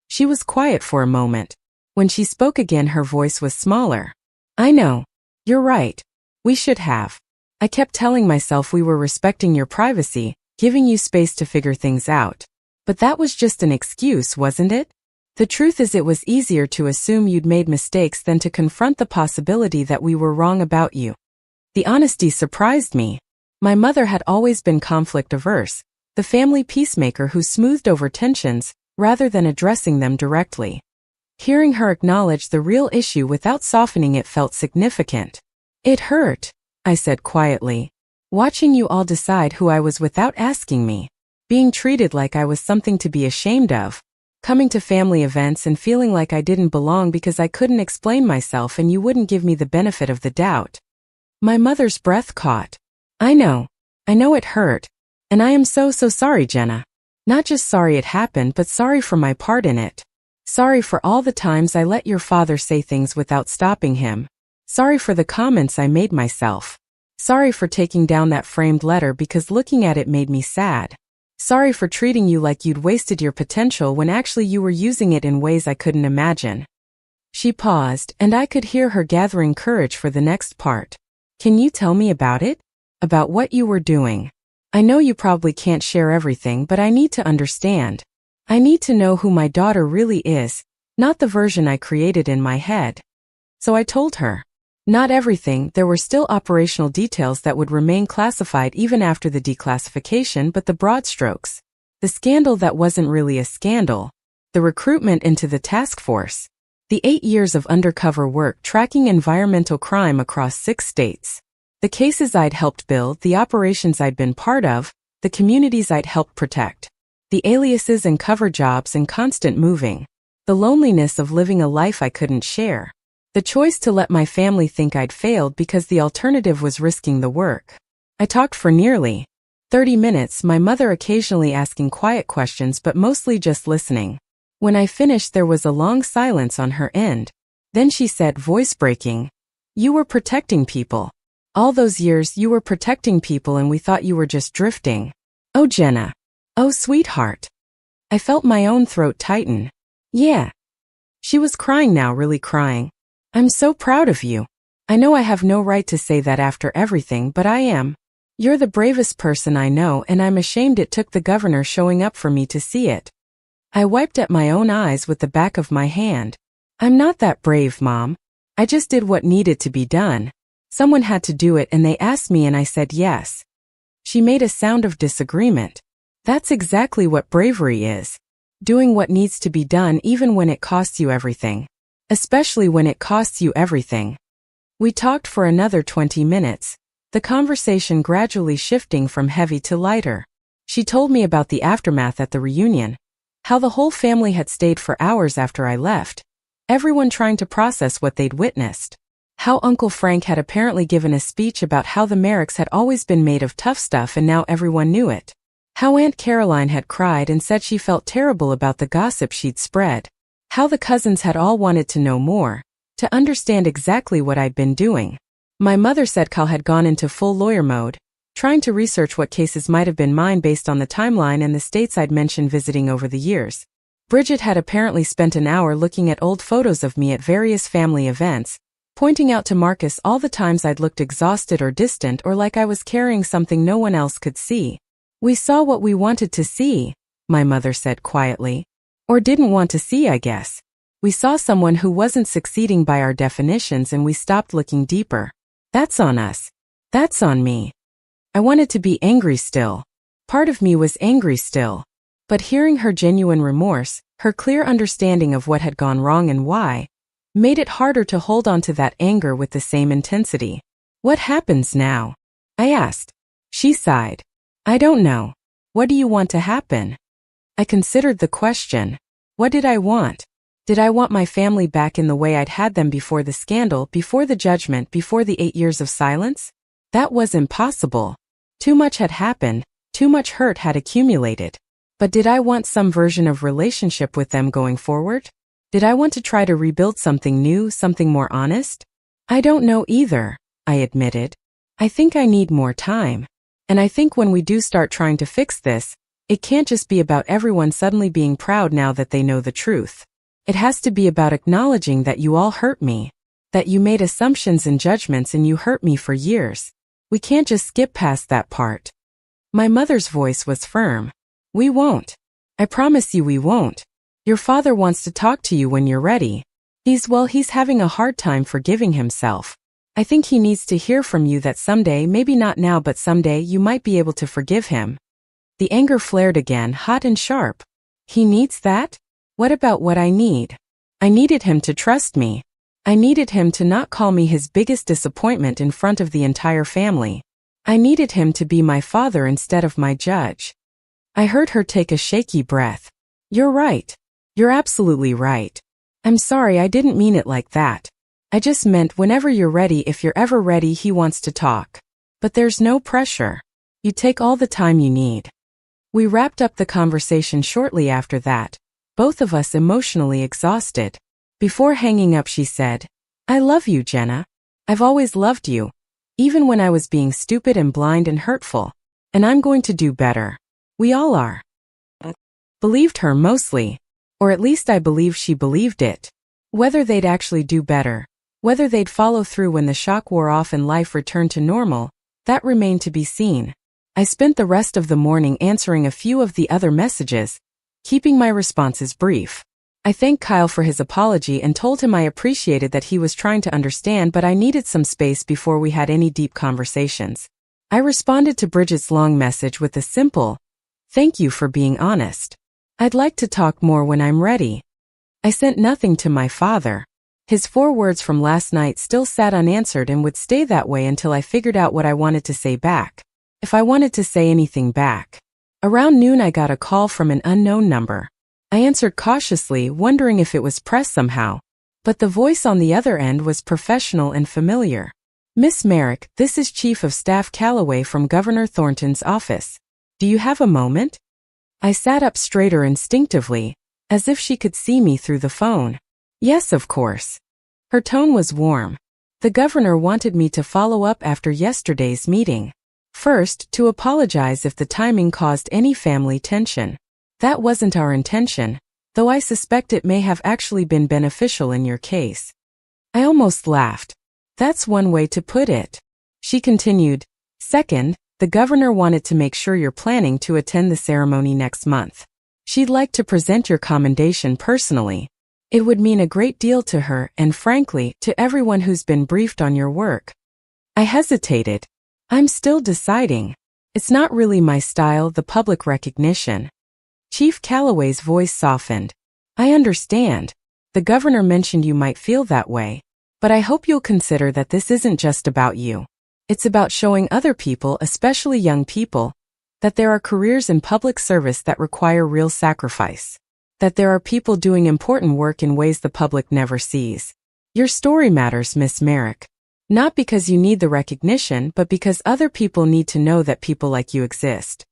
A: She was quiet for a moment. When she spoke again, her voice was smaller. I know. You're right. We should have. I kept telling myself we were respecting your privacy, giving you space to figure things out. But that was just an excuse, wasn't it? The truth is it was easier to assume you'd made mistakes than to confront the possibility that we were wrong about you. The honesty surprised me. My mother had always been conflict-averse, the family peacemaker who smoothed over tensions, rather than addressing them directly. Hearing her acknowledge the real issue without softening it felt significant. It hurt, I said quietly. Watching you all decide who I was without asking me. Being treated like I was something to be ashamed of. Coming to family events and feeling like I didn't belong because I couldn't explain myself and you wouldn't give me the benefit of the doubt. My mother's breath caught. I know it hurt. And I am so sorry, Jenna. Not just sorry it happened, but sorry for my part in it. Sorry for all the times I let your father say things without stopping him. Sorry for the comments I made myself. Sorry for taking down that framed letter because looking at it made me sad. Sorry for treating you like you'd wasted your potential when actually you were using it in ways I couldn't imagine. She paused, and I could hear her gathering courage for the next part. Can you tell me about it? About what you were doing? I know you probably can't share everything, but I need to understand. I need to know who my daughter really is, not the version I created in my head. So I told her. Not everything, there were still operational details that would remain classified even after the declassification, but the broad strokes. The scandal that wasn't really a scandal. The recruitment into the task force. The 8 years of undercover work tracking environmental crime across 6 states. The cases I'd helped build, the operations I'd been part of, the communities I'd helped protect. The aliases and cover jobs and constant moving. The loneliness of living a life I couldn't share. The choice to let my family think I'd failed because the alternative was risking the work. I talked for nearly 30 minutes, my mother occasionally asking quiet questions but mostly just listening. When I finished, there was a long silence on her end. Then she said, voice breaking, "You were protecting people. All those years you were protecting people and we thought you were just drifting. Oh, Jenna. Oh, sweetheart." I felt my own throat tighten. Yeah. She was crying now, really crying. I'm so proud of you. I know I have no right to say that after everything, but I am. You're the bravest person I know, and I'm ashamed it took the governor showing up for me to see it. I wiped at my own eyes with the back of my hand. I'm not that brave, Mom. I just did what needed to be done. Someone had to do it and they asked me and I said yes. She made a sound of disagreement. That's exactly what bravery is. Doing what needs to be done even when it costs you everything. Especially when it costs you everything. We talked for another 20 minutes, the conversation gradually shifting from heavy to lighter. She told me about the aftermath at the reunion, how the whole family had stayed for hours after I left, everyone trying to process what they'd witnessed. How Uncle Frank had apparently given a speech about how the Merricks had always been made of tough stuff and now everyone knew it. How Aunt Caroline had cried and said she felt terrible about the gossip she'd spread. How the cousins had all wanted to know more, to understand exactly what I'd been doing. My mother said Cal had gone into full lawyer mode, trying to research what cases might have been mine based on the timeline and the states I'd mentioned visiting over the years. Bridget had apparently spent an hour looking at old photos of me at various family events, pointing out to Marcus all the times I'd looked exhausted or distant or like I was carrying something no one else could see. We saw what we wanted to see, my mother said quietly. Or didn't want to see, I guess. We saw someone who wasn't succeeding by our definitions and we stopped looking deeper. That's on us. That's on me. I wanted to be angry still. Part of me was angry still. But hearing her genuine remorse, her clear understanding of what had gone wrong and why, made it harder to hold on to that anger with the same intensity. What happens now? I asked. She sighed. I don't know. What do you want to happen? I considered the question. What did I want? Did I want my family back in the way I'd had them before the scandal, before the judgment, before the 8 years of silence? That was impossible. Too much had happened, too much hurt had accumulated. But did I want some version of relationship with them going forward? Did I want to try to rebuild something new, something more honest? I don't know either, I admitted. I think I need more time. And I think when we do start trying to fix this, it can't just be about everyone suddenly being proud now that they know the truth. It has to be about acknowledging that you all hurt me, that you made assumptions and judgments and you hurt me for years. We can't just skip past that part. My mother's voice was firm. We won't. I promise you we won't. Your father wants to talk to you when you're ready. He's having a hard time forgiving himself. I think he needs to hear from you that someday, maybe not now but someday, you might be able to forgive him. The anger flared again, hot and sharp. He needs that? What about what I need? I needed him to trust me. I needed him to not call me his biggest disappointment in front of the entire family. I needed him to be my father instead of my judge. I heard her take a shaky breath. You're right. You're absolutely right. I'm sorry, I didn't mean it like that. I just meant whenever you're ready, if you're ever ready, he wants to talk. But there's no pressure. You take all the time you need. We wrapped up the conversation shortly after that, both of us emotionally exhausted. Before hanging up, she said, I love you, Jenna. I've always loved you, even when I was being stupid and blind and hurtful. And I'm going to do better. We all are. Believed her mostly. Or at least I believe she believed it. Whether they'd actually do better, whether they'd follow through when the shock wore off and life returned to normal, that remained to be seen. I spent the rest of the morning answering a few of the other messages, keeping my responses brief. I thanked Kyle for his apology and told him I appreciated that he was trying to understand, but I needed some space before we had any deep conversations. I responded to Bridget's long message with a simple, thank you for being honest. I'd like to talk more when I'm ready. I sent nothing to my father. His 4 words from last night still sat unanswered and would stay that way until I figured out what I wanted to say back. If I wanted to say anything back. Around noon I got a call from an unknown number. I answered cautiously, wondering if it was press somehow. But the voice on the other end was professional and familiar. Miss Merrick, this is Chief of Staff Calloway from Governor Thornton's office. Do you have a moment? I sat up straighter instinctively, as if she could see me through the phone. Yes, of course. Her tone was warm. The governor wanted me to follow up after yesterday's meeting. First, to apologize if the timing caused any family tension. That wasn't our intention, though I suspect it may have actually been beneficial in your case. I almost laughed. That's one way to put it. She continued, second, the governor wanted to make sure you're planning to attend the ceremony next month. She'd like to present your commendation personally. It would mean a great deal to her and, frankly, to everyone who's been briefed on your work. I hesitated. I'm still deciding. It's not really my style, the public recognition. Chief Calloway's voice softened. I understand. The governor mentioned you might feel that way. But I hope you'll consider that this isn't just about you. It's about showing other people, especially young people, that there are careers in public service that require real sacrifice. That there are people doing important work in ways the public never sees. Your story matters, Miss Merrick. Not because you need the recognition, but because other people need to know that people like you exist.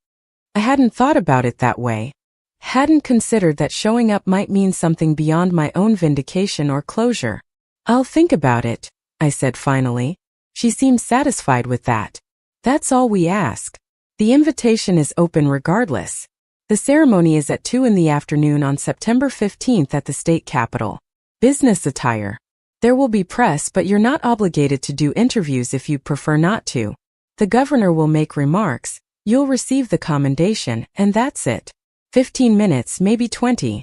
A: I hadn't thought about it that way. Hadn't considered that showing up might mean something beyond my own vindication or closure. I'll think about it, I said finally. She seemed satisfied with that. That's all we ask. The invitation is open regardless. The ceremony is at 2 in the afternoon on September 15th at the state capitol. Business attire. There will be press, but you're not obligated to do interviews if you prefer not to. The governor will make remarks, you'll receive the commendation, and that's it. 15 minutes, maybe 20.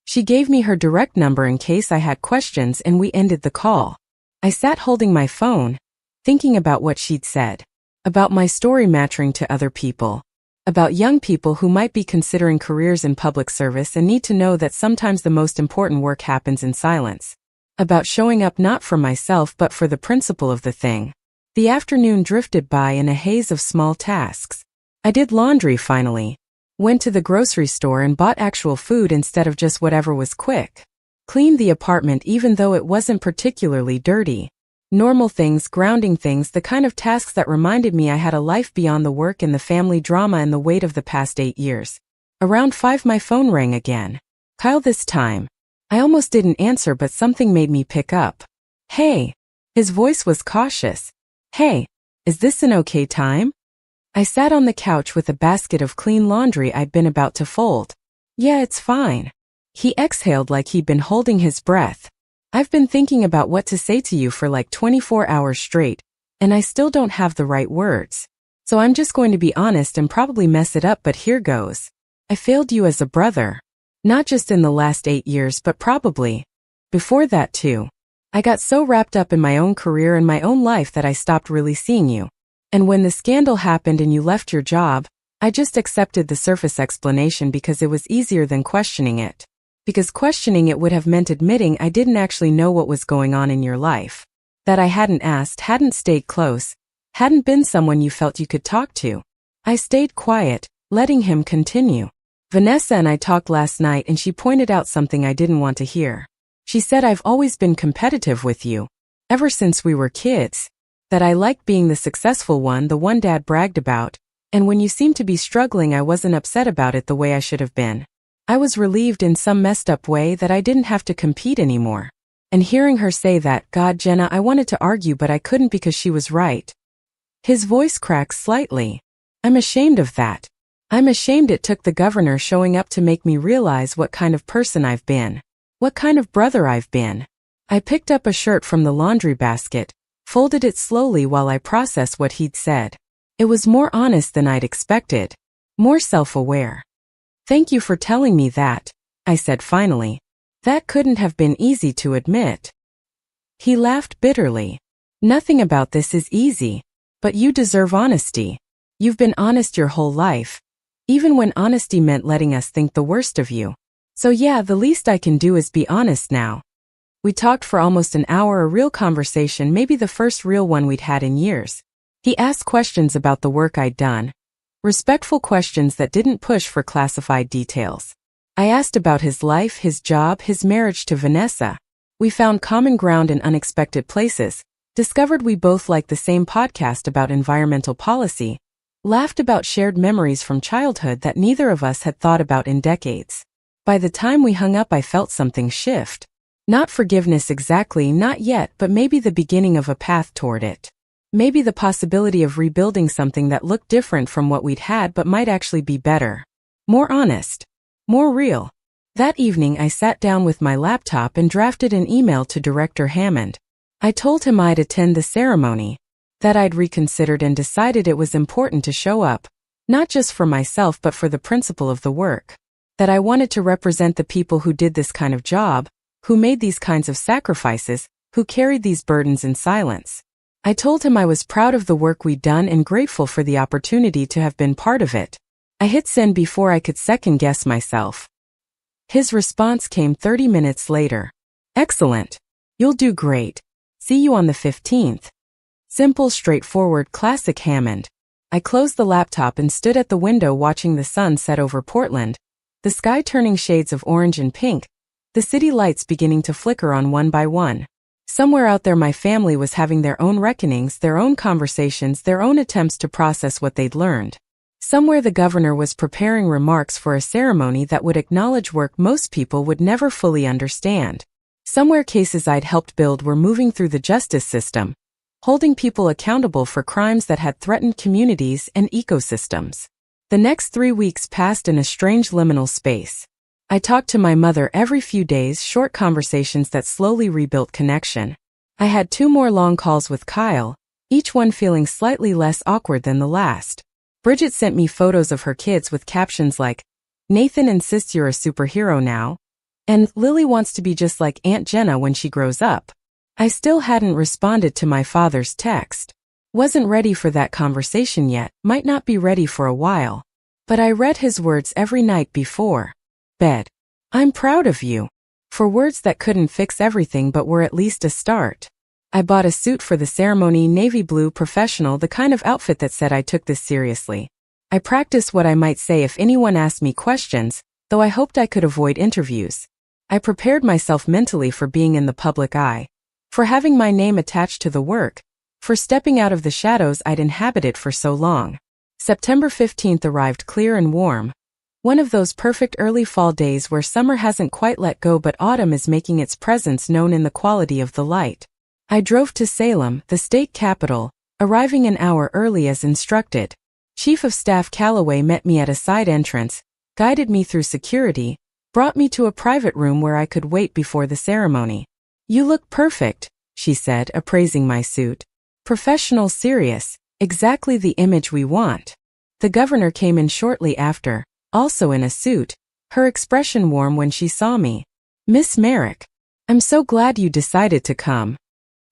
A: She gave me her direct number in case I had questions, and we ended the call. I sat holding my phone, thinking about what she'd said. About my story mattering to other people. About young people who might be considering careers in public service and need to know that sometimes the most important work happens in silence. About showing up not for myself but for the principle of the thing. The afternoon drifted by in a haze of small tasks. I did laundry finally. Went to the grocery store and bought actual food instead of just whatever was quick. Cleaned the apartment even though it wasn't particularly dirty. Normal things, grounding things, the kind of tasks that reminded me I had a life beyond the work and the family drama and the weight of the past 8 years. Around 5 my phone rang again. Kyle this time. I almost didn't answer but something made me pick up. Hey. His voice was cautious. Hey, is this an okay time? I sat on the couch with a basket of clean laundry I'd been about to fold. Yeah, it's fine. He exhaled like he'd been holding his breath. I've been thinking about what to say to you for like 24 hours straight. and I still don't have the right words. So I'm just going to be honest and probably mess it up, but here goes. I failed you as a brother. Not just in the last 8 years, but probably before that too. I got so wrapped up in my own career and my own life that I stopped really seeing you. And when the scandal happened and you left your job, I just accepted the surface explanation because it was easier than questioning it. Because questioning it would have meant admitting I didn't actually know what was going on in your life. That I hadn't asked, hadn't stayed close, hadn't been someone you felt you could talk to. I stayed quiet, letting him continue. Vanessa and I talked last night and she pointed out something I didn't want to hear. She said I've always been competitive with you. Ever since we were kids. That I liked being the successful one, the one Dad bragged about, and when you seemed to be struggling I wasn't upset about it the way I should have been. I was relieved in some messed up way that I didn't have to compete anymore. And hearing her say that, God, Jenna, I wanted to argue but I couldn't because she was right. His voice cracked slightly. I'm ashamed of that. I'm ashamed it took the governor showing up to make me realize what kind of person I've been. What kind of brother I've been. I picked up a shirt from the laundry basket, folded it slowly while I processed what he'd said. It was more honest than I'd expected. More self-aware. Thank you for telling me that, I said finally. That couldn't have been easy to admit. He laughed bitterly. Nothing about this is easy. But you deserve honesty. You've been honest your whole life. Even when honesty meant letting us think the worst of you. So yeah, the least I can do is be honest now. We talked for almost an hour, a real conversation, maybe the first real one we'd had in years. He asked questions about the work I'd done. Respectful questions that didn't push for classified details. I asked about his life, his job, his marriage to Vanessa. We found common ground in unexpected places, discovered we both liked the same podcast about environmental policy, laughed about shared memories from childhood that neither of us had thought about in decades. By the time we hung up I felt something shift. Not forgiveness exactly, not yet, but maybe the beginning of a path toward it. Maybe the possibility of rebuilding something that looked different from what we'd had but might actually be better. More honest. More real. That evening I sat down with my laptop and drafted an email to Director Hammond. I told him I'd attend the ceremony. That I'd reconsidered and decided it was important to show up. Not just for myself but for the principle of the work. That I wanted to represent the people who did this kind of job, who made these kinds of sacrifices, who carried these burdens in silence. I told him I was proud of the work we'd done and grateful for the opportunity to have been part of it. I hit send before I could second-guess myself. His response came 30 minutes later. Excellent. You'll do great. See you on the 15th. Simple, straightforward, classic Hammond. I closed the laptop and stood at the window watching the sun set over Portland, the sky turning shades of orange and pink, the city lights beginning to flicker on one by one. Somewhere out there my family was having their own reckonings, their own conversations, their own attempts to process what they'd learned. Somewhere the governor was preparing remarks for a ceremony that would acknowledge work most people would never fully understand. Somewhere cases I'd helped build were moving through the justice system, holding people accountable for crimes that had threatened communities and ecosystems. The next 3 weeks passed in a strange liminal space. I talked to my mother every few days, short conversations that slowly rebuilt connection. I had 2 more long calls with Kyle, each one feeling slightly less awkward than the last. Bridget sent me photos of her kids with captions like, "Nathan insists you're a superhero now," and "Lily wants to be just like Aunt Jenna when she grows up." I still hadn't responded to my father's text. Wasn't ready for that conversation yet, might not be ready for a while. But I read his words every night before bed. I'm proud of you. For words that couldn't fix everything but were at least a start. I bought a suit for the ceremony, navy blue, professional, the kind of outfit that said I took this seriously. I practiced what I might say if anyone asked me questions, though I hoped I could avoid interviews. I prepared myself mentally for being in the public eye, for having my name attached to the work, for stepping out of the shadows I'd inhabited for so long. September 15th arrived clear and warm. One of those perfect early fall days where summer hasn't quite let go but autumn is making its presence known in the quality of the light. I drove to Salem, the state capital, arriving an hour early as instructed. Chief of Staff Calloway met me at a side entrance, guided me through security, brought me to a private room where I could wait before the ceremony. "You look perfect," she said, appraising my suit. Professional, serious, exactly the image we want. The governor came in shortly after, also in a suit, her expression warm when she saw me. Miss Merrick, I'm so glad you decided to come.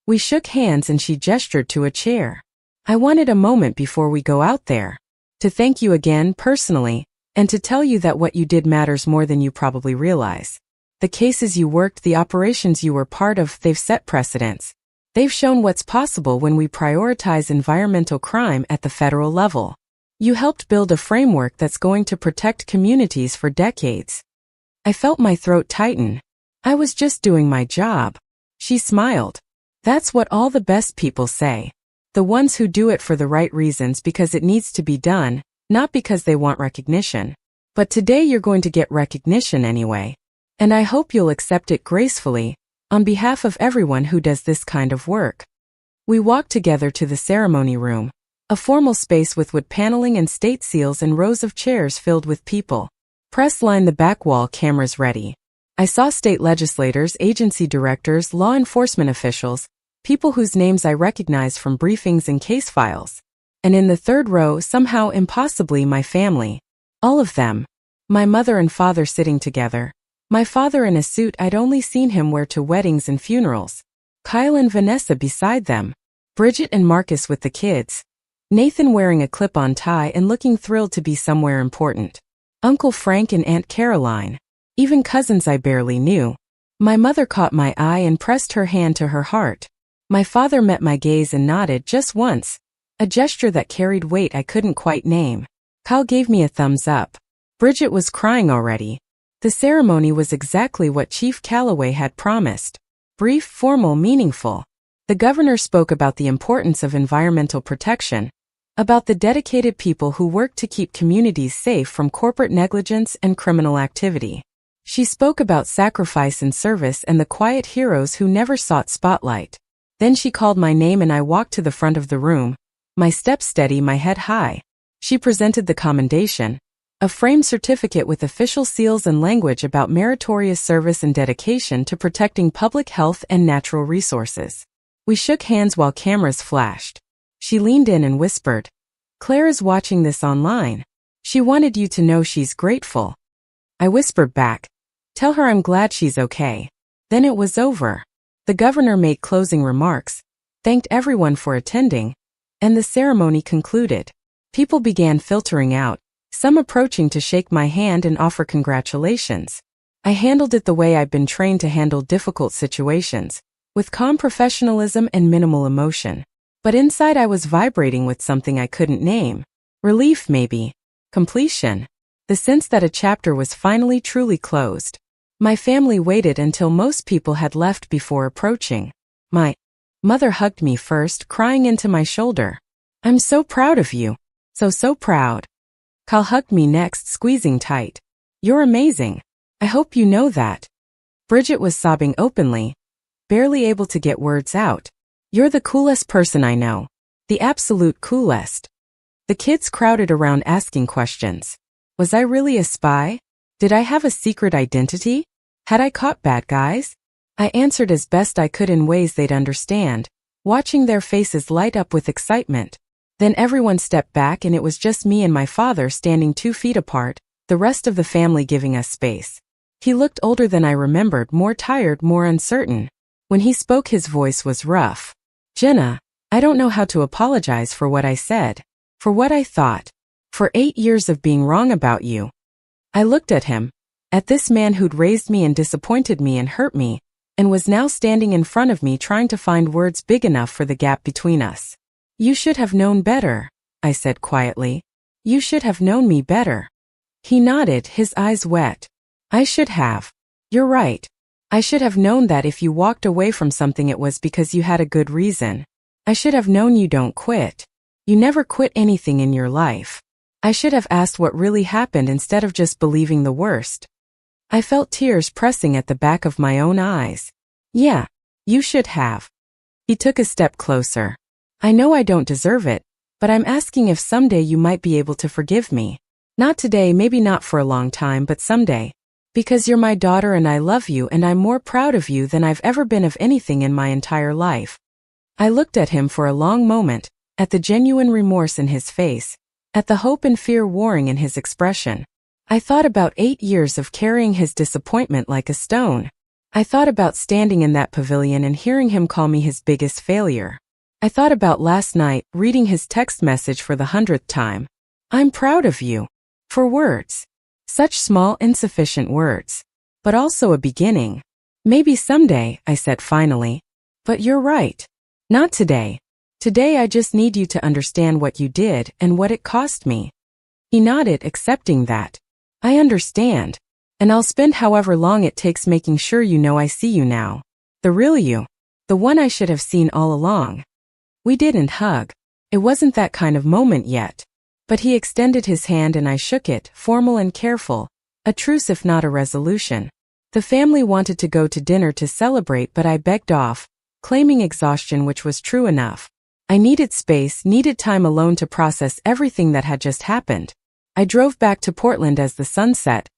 A: We shook hands and she gestured to a chair. I wanted a moment before we go out there to thank you again personally, and to tell you that what you did matters more than you probably realize. The cases you worked, the operations you were part of, they've set precedents. They've shown what's possible when we prioritize environmental crime at the federal level. You helped build a framework that's going to protect communities for decades. I felt my throat tighten. I was just doing my job. She smiled. That's what all the best people say. The ones who do it for the right reasons, because it needs to be done, not because they want recognition. But today you're going to get recognition anyway. And I hope you'll accept it gracefully, on behalf of everyone who does this kind of work. We walked together to the ceremony room, a formal space with wood paneling and state seals and rows of chairs filled with people. Press lined the back wall, cameras ready. I saw state legislators, agency directors, law enforcement officials, people whose names I recognized from briefings and case files. And in the third row, somehow impossibly, my family. All of them. My mother and father sitting together. My father in a suit I'd only seen him wear to weddings and funerals. Kyle and Vanessa beside them. Bridget and Marcus with the kids. Nathan wearing a clip-on tie and looking thrilled to be somewhere important. Uncle Frank and Aunt Caroline. Even cousins I barely knew. My mother caught my eye and pressed her hand to her heart. My father met my gaze and nodded just once, a gesture that carried weight I couldn't quite name. Kyle gave me a thumbs up. Bridget was crying already. The ceremony was exactly what Chief Calloway had promised. Brief, formal, meaningful. The governor spoke about the importance of environmental protection, about the dedicated people who work to keep communities safe from corporate negligence and criminal activity. She spoke about sacrifice and service and the quiet heroes who never sought spotlight. Then she called my name and I walked to the front of the room, my steps steady, my head high. She presented the commendation, a framed certificate with official seals and language about meritorious service and dedication to protecting public health and natural resources. We shook hands while cameras flashed. She leaned in and whispered, "Claire is watching this online. She wanted you to know she's grateful." I whispered back, "Tell her I'm glad she's okay." Then it was over. The governor made closing remarks, thanked everyone for attending, and the ceremony concluded. People began filtering out, some approaching to shake my hand and offer congratulations. I handled it the way I'd been trained to handle difficult situations, with calm professionalism and minimal emotion. But inside I was vibrating with something I couldn't name. Relief, maybe. Completion. The sense that a chapter was finally truly closed. My family waited until most people had left before approaching. My mother hugged me first, crying into my shoulder. "I'm so proud of you. So proud." Kyle hugged me next, squeezing tight. "You're amazing. I hope you know that." Bridget was sobbing openly, barely able to get words out. "You're the coolest person I know. The absolute coolest." The kids crowded around asking questions. Was I really a spy? Did I have a secret identity? Had I caught bad guys? I answered as best I could in ways they'd understand, watching their faces light up with excitement. Then everyone stepped back and it was just me and my father standing 2 feet apart, the rest of the family giving us space. He looked older than I remembered, more tired, more uncertain. When he spoke, his voice was rough. "Jenna, I don't know how to apologize for what I said, for what I thought, for 8 years of being wrong about you." I looked at him, at this man who'd raised me and disappointed me and hurt me, and was now standing in front of me trying to find words big enough for the gap between us. "You should have known better," I said quietly. "You should have known me better." He nodded, his eyes wet. "I should have. You're right. I should have known that if you walked away from something it was because you had a good reason. I should have known you don't quit. You never quit anything in your life. I should have asked what really happened instead of just believing the worst." I felt tears pressing at the back of my own eyes. "Yeah, you should have." He took a step closer. "I know I don't deserve it, but I'm asking if someday you might be able to forgive me. Not today, maybe not for a long time, but someday. Because you're my daughter and I love you and I'm more proud of you than I've ever been of anything in my entire life." I looked at him for a long moment, at the genuine remorse in his face, at the hope and fear warring in his expression. I thought about 8 years of carrying his disappointment like a stone. I thought about standing in that pavilion and hearing him call me his biggest failure. I thought about last night, reading his text message for the 100th time. "I'm proud of you." For words. Such small, insufficient words. But also a beginning. "Maybe someday," I said finally. "But you're right. Not today. Today I just need you to understand what you did and what it cost me." He nodded, accepting that. "I understand. And I'll spend however long it takes making sure you know I see you now. The real you. The one I should have seen all along." We didn't hug. It wasn't that kind of moment yet. But he extended his hand and I shook it, formal and careful. A truce if not a resolution. The family wanted to go to dinner to celebrate, but I begged off, claiming exhaustion, which was true enough. I needed space, needed time alone to process everything that had just happened. I drove back to Portland as the sun set,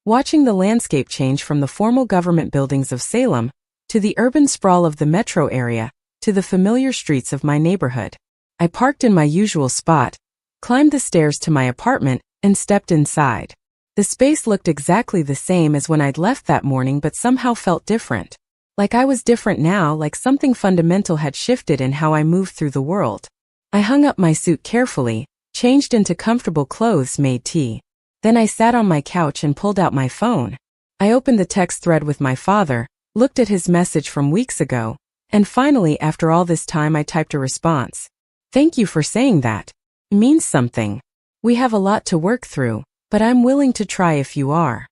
A: watching the landscape change from the formal government buildings of Salem to the urban sprawl of the metro area to the familiar streets of my neighborhood. I parked in my usual spot, climbed the stairs to my apartment, and stepped inside. The space looked exactly the same as when I'd left that morning, but somehow felt different. Like I was different now, like something fundamental had shifted in how I moved through the world. I hung up my suit carefully, changed into comfortable clothes, made tea. Then I sat on my couch and pulled out my phone. I opened the text thread with my father, looked at his message from weeks ago, and finally, after all this time, I typed a response. "Thank you for saying that. It means something. We have a lot to work through, but I'm willing to try if you are."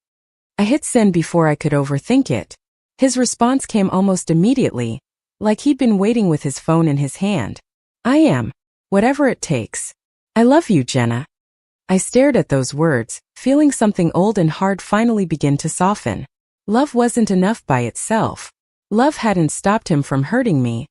A: I hit send before I could overthink it. His response came almost immediately, like he'd been waiting with his phone in his hand. "I am. Whatever it takes. I love you, Jenna." I stared at those words, feeling something old and hard finally begin to soften. Love wasn't enough by itself. Love hadn't stopped him from hurting me,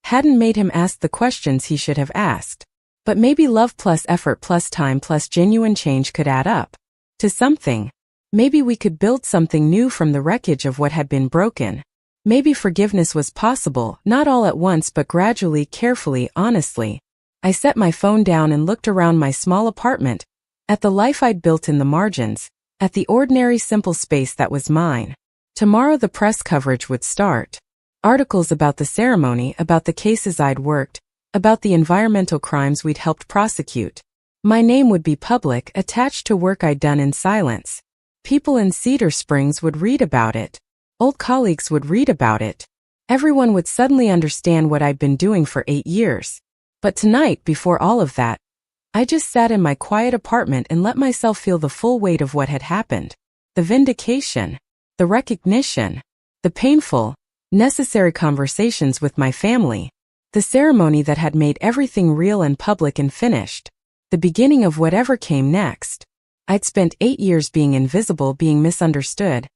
A: hadn't made him ask the questions he should have asked. But maybe love plus effort plus time plus genuine change could add up to something. Maybe we could build something new from the wreckage of what had been broken. Maybe forgiveness was possible, not all at once but gradually, carefully, honestly. I set my phone down and looked around my small apartment, at the life I'd built in the margins, at the ordinary simple space that was mine. Tomorrow the press coverage would start. Articles about the ceremony, about the cases I'd worked, about the environmental crimes we'd helped prosecute. My name would be public, attached to work I'd done in silence. People in Cedar Springs would read about it. Old colleagues would read about it. Everyone would suddenly understand what I'd been doing for 8 years. But tonight, before all of that, I just sat in my quiet apartment and let myself feel the full weight of what had happened. The vindication, the recognition, the painful, necessary conversations with my family, the ceremony that had made everything real and public and finished, the beginning of whatever came next. I'd spent 8 years being invisible, being misunderstood,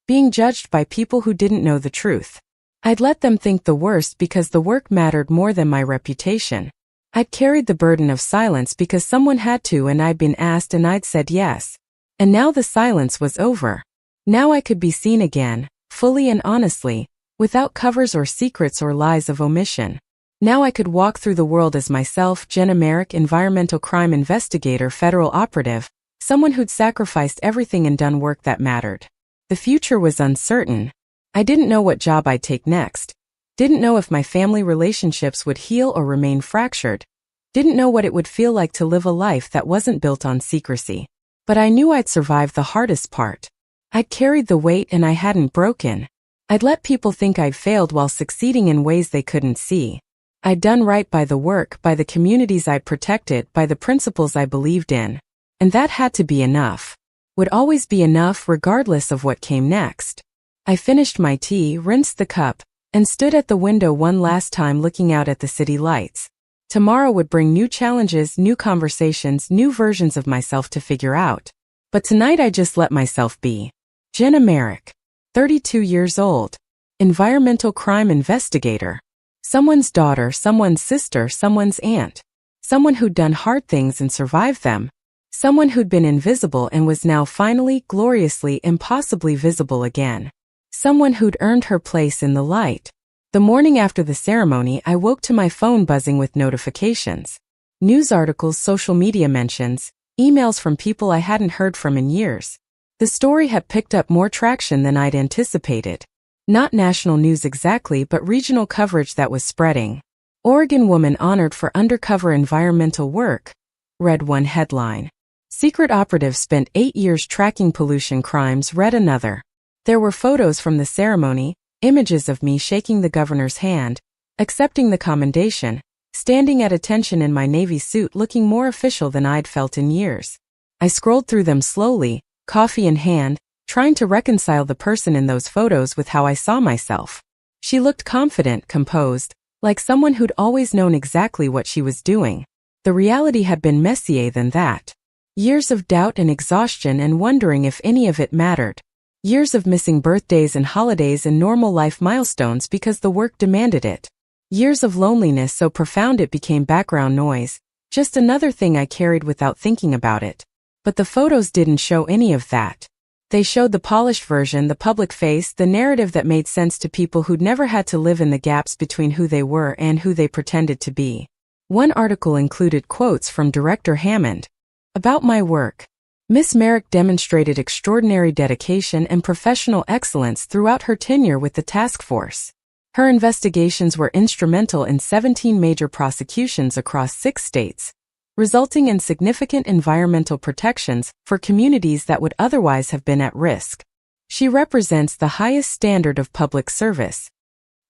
A: being judged by people who didn't know the truth. I'd let them think the worst because the work mattered more than my reputation. I'd carried the burden of silence because someone had to and I'd been asked and I'd said yes. And now the silence was over. Now I could be seen again, fully and honestly, without covers or secrets or lies of omission. Now I could walk through the world as myself, Jenna Merrick, environmental crime investigator, federal operative, someone who'd sacrificed everything and done work that mattered. The future was uncertain. I didn't know what job I'd take next. Didn't know if my family relationships would heal or remain fractured. Didn't know what it would feel like to live a life that wasn't built on secrecy. But I knew I'd survived the hardest part. I'd carried the weight and I hadn't broken. I'd let people think I'd failed while succeeding in ways they couldn't see. I'd done right by the work, by the communities I'd protected, by the principles I believed in. And that had to be enough. Would always be enough regardless of what came next. I finished my tea, rinsed the cup, and stood at the window one last time looking out at the city lights. Tomorrow would bring new challenges, new conversations, new versions of myself to figure out. But tonight I just let myself be. Jenna Merrick, 32 years old, environmental crime investigator. Someone's daughter, someone's sister, someone's aunt. Someone who'd done hard things and survived them. Someone who'd been invisible and was now finally, gloriously, impossibly visible again. Someone who'd earned her place in the light. The morning after the ceremony, I woke to my phone buzzing with notifications. News articles, social media mentions, emails from people I hadn't heard from in years. The story had picked up more traction than I'd anticipated. Not national news exactly, but regional coverage that was spreading. Oregon woman honored for undercover environmental work, read one headline. Secret operative spent 8 years tracking pollution crimes, read another. There were photos from the ceremony, images of me shaking the governor's hand, accepting the commendation, standing at attention in my Navy suit looking more official than I'd felt in years. I scrolled through them slowly, coffee in hand, trying to reconcile the person in those photos with how I saw myself. She looked confident, composed, like someone who'd always known exactly what she was doing. The reality had been messier than that. Years of doubt and exhaustion and wondering if any of it mattered. Years of missing birthdays and holidays and normal life milestones because the work demanded it. Years of loneliness so profound it became background noise, just another thing I carried without thinking about it. But the photos didn't show any of that. They showed the polished version, the public face, the narrative that made sense to people who'd never had to live in the gaps between who they were and who they pretended to be. One article included quotes from Director Hammond. About my work. Miss Merrick demonstrated extraordinary dedication and professional excellence throughout her tenure with the task force. Her investigations were instrumental in 17 major prosecutions across 6 states, resulting in significant environmental protections for communities that would otherwise have been at risk. She represents the highest standard of public service.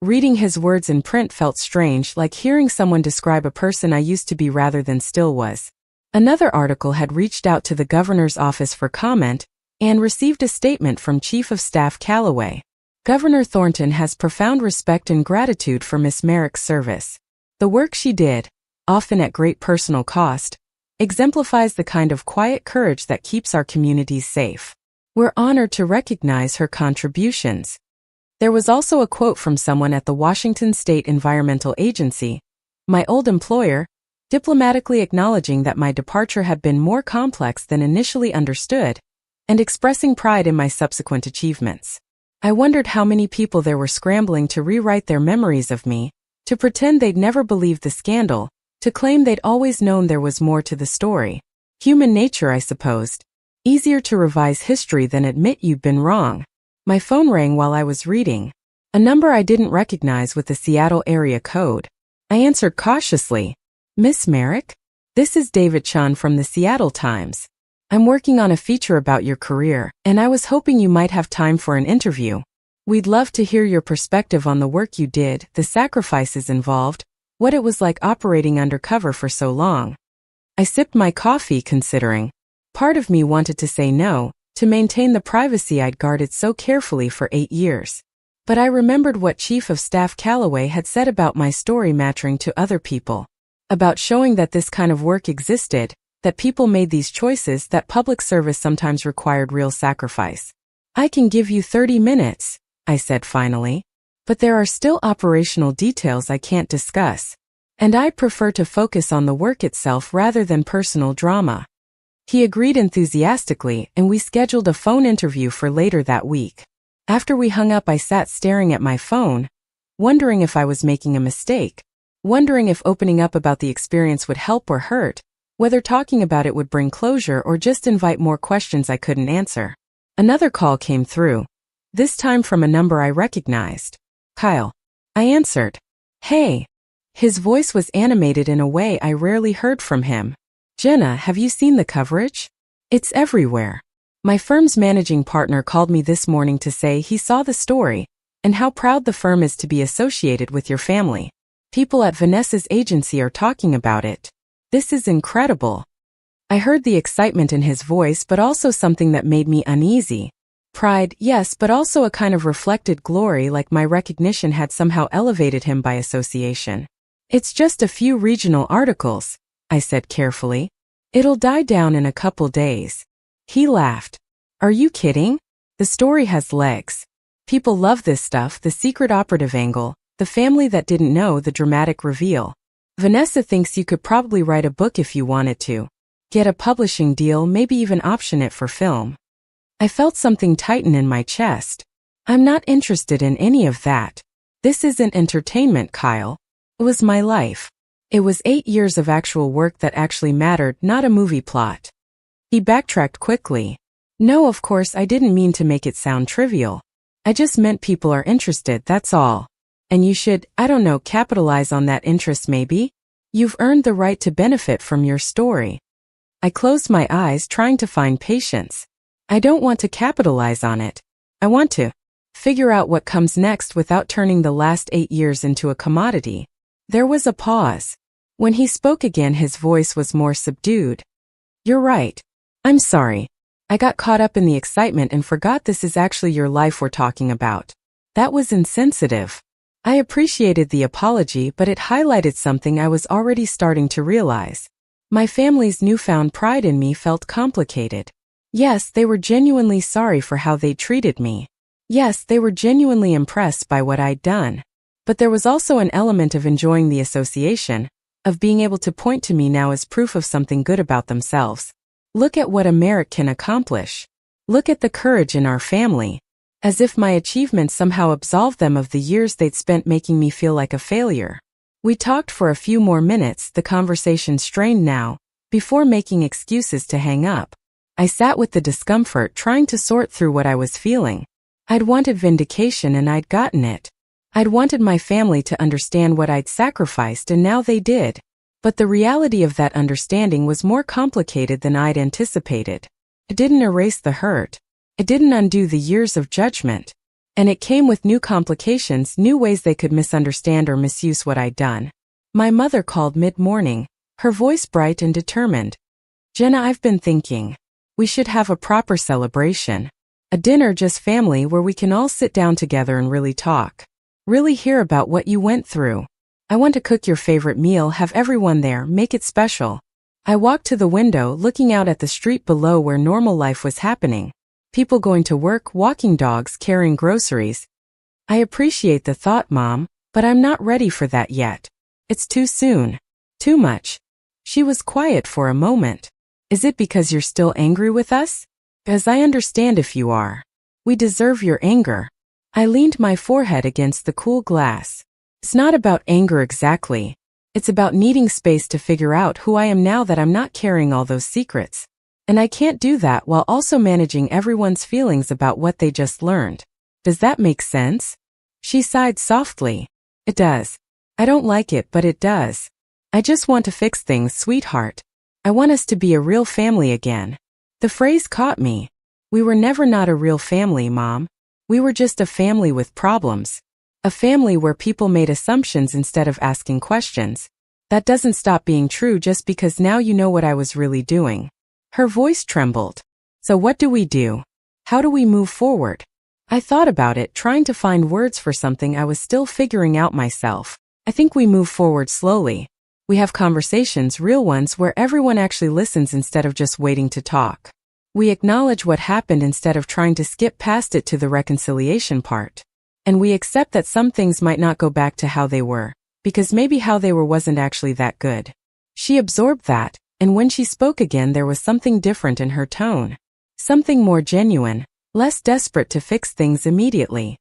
A: Reading his words in print felt strange, like hearing someone describe a person I used to be rather than still was. Another article had reached out to the governor's office for comment and received a statement from Chief of Staff Callaway. Governor Thornton has profound respect and gratitude for Miss Merrick's service. The work she did, often at great personal cost, exemplifies the kind of quiet courage that keeps our communities safe. We're honored to recognize her contributions. There was also a quote from someone at the Washington State Environmental Agency, my old employer, diplomatically acknowledging that my departure had been more complex than initially understood, and expressing pride in my subsequent achievements. I wondered how many people there were scrambling to rewrite their memories of me, to pretend they'd never believed the scandal, to claim they'd always known there was more to the story. Human nature, I supposed. Easier to revise history than admit you've been wrong. My phone rang while I was reading. A number I didn't recognize with the Seattle area code. I answered cautiously. Miss Merrick? This is David Chun from the Seattle Times. I'm working on a feature about your career, and I was hoping you might have time for an interview. We'd love to hear your perspective on the work you did, the sacrifices involved, what it was like operating undercover for so long. I sipped my coffee, considering. Part of me wanted to say no, to maintain the privacy I'd guarded so carefully for 8 years. But I remembered what Chief of Staff Callaway had said about my story mattering to other people. About showing that this kind of work existed, that people made these choices, that public service sometimes required real sacrifice. I can give you 30 minutes, I said finally. But there are still operational details I can't discuss. And I prefer to focus on the work itself rather than personal drama. He agreed enthusiastically, and we scheduled a phone interview for later that week. After we hung up, I sat staring at my phone, wondering if I was making a mistake. Wondering if opening up about the experience would help or hurt, whether talking about it would bring closure or just invite more questions I couldn't answer. Another call came through, this time from a number I recognized. Kyle. I answered. Hey. His voice was animated in a way I rarely heard from him. Jenna, have you seen the coverage? It's everywhere. My firm's managing partner called me this morning to say he saw the story, and how proud the firm is to be associated with your family. People at Vanessa's agency are talking about it. This is incredible. I heard the excitement in his voice, but also something that made me uneasy. Pride, yes, but also a kind of reflected glory, like my recognition had somehow elevated him by association. It's just a few regional articles, I said carefully. It'll die down in a couple days. He laughed. Are you kidding? The story has legs. People love this stuff, the secret operative angle, the family that didn't know, the dramatic reveal. Vanessa thinks you could probably write a book if you wanted to. Get a publishing deal, maybe even option it for film. I felt something tighten in my chest. I'm not interested in any of that. This isn't entertainment, Kyle. It was my life. It was 8 years of actual work that actually mattered, not a movie plot. He backtracked quickly. No, of course, I didn't mean to make it sound trivial. I just meant people are interested, that's all. And you should, I don't know, capitalize on that interest maybe? You've earned the right to benefit from your story. I closed my eyes, trying to find patience. I don't want to capitalize on it. I want to figure out what comes next without turning the last 8 years into a commodity. There was a pause. When he spoke again, his voice was more subdued. You're right. I'm sorry. I got caught up in the excitement and forgot this is actually your life we're talking about. That was insensitive. I appreciated the apology, but it highlighted something I was already starting to realize. My family's newfound pride in me felt complicated. Yes, they were genuinely sorry for how they treated me. Yes, they were genuinely impressed by what I'd done. But there was also an element of enjoying the association, of being able to point to me now as proof of something good about themselves. Look at what a Merrick can accomplish. Look at the courage in our family. As if my achievements somehow absolved them of the years they'd spent making me feel like a failure. We talked for a few more minutes, the conversation strained now, before making excuses to hang up. I sat with the discomfort, trying to sort through what I was feeling. I'd wanted vindication and I'd gotten it. I'd wanted my family to understand what I'd sacrificed, and now they did. But the reality of that understanding was more complicated than I'd anticipated. It didn't erase the hurt. It didn't undo the years of judgment. And it came with new complications, new ways they could misunderstand or misuse what I'd done. My mother called mid-morning, her voice bright and determined. Jenna, I've been thinking. We should have a proper celebration. A dinner, just family, where we can all sit down together and really talk. Really hear about what you went through. I want to cook your favorite meal, have everyone there, make it special. I walked to the window, looking out at the street below where normal life was happening. People going to work, walking dogs, carrying groceries. I appreciate the thought, Mom, but I'm not ready for that yet. It's too soon. Too much. She was quiet for a moment. Is it because you're still angry with us? As I understand if you are. We deserve your anger. I leaned my forehead against the cool glass. It's not about anger exactly. It's about needing space to figure out who I am now that I'm not carrying all those secrets. And I can't do that while also managing everyone's feelings about what they just learned. Does that make sense? She sighed softly. It does. I don't like it, but it does. I just want to fix things, sweetheart. I want us to be a real family again. The phrase caught me. We were never not a real family, Mom. We were just a family with problems. A family where people made assumptions instead of asking questions. That doesn't stop being true just because now you know what I was really doing. Her voice trembled. So what do we do? How do we move forward? I thought about it, trying to find words for something I was still figuring out myself. I think we move forward slowly. We have conversations, real ones, where everyone actually listens instead of just waiting to talk. We acknowledge what happened instead of trying to skip past it to the reconciliation part. And we accept that some things might not go back to how they were, because maybe how they were wasn't actually that good. She absorbed that, and when she spoke again there was something different in her tone. Something more genuine, less desperate to fix things immediately.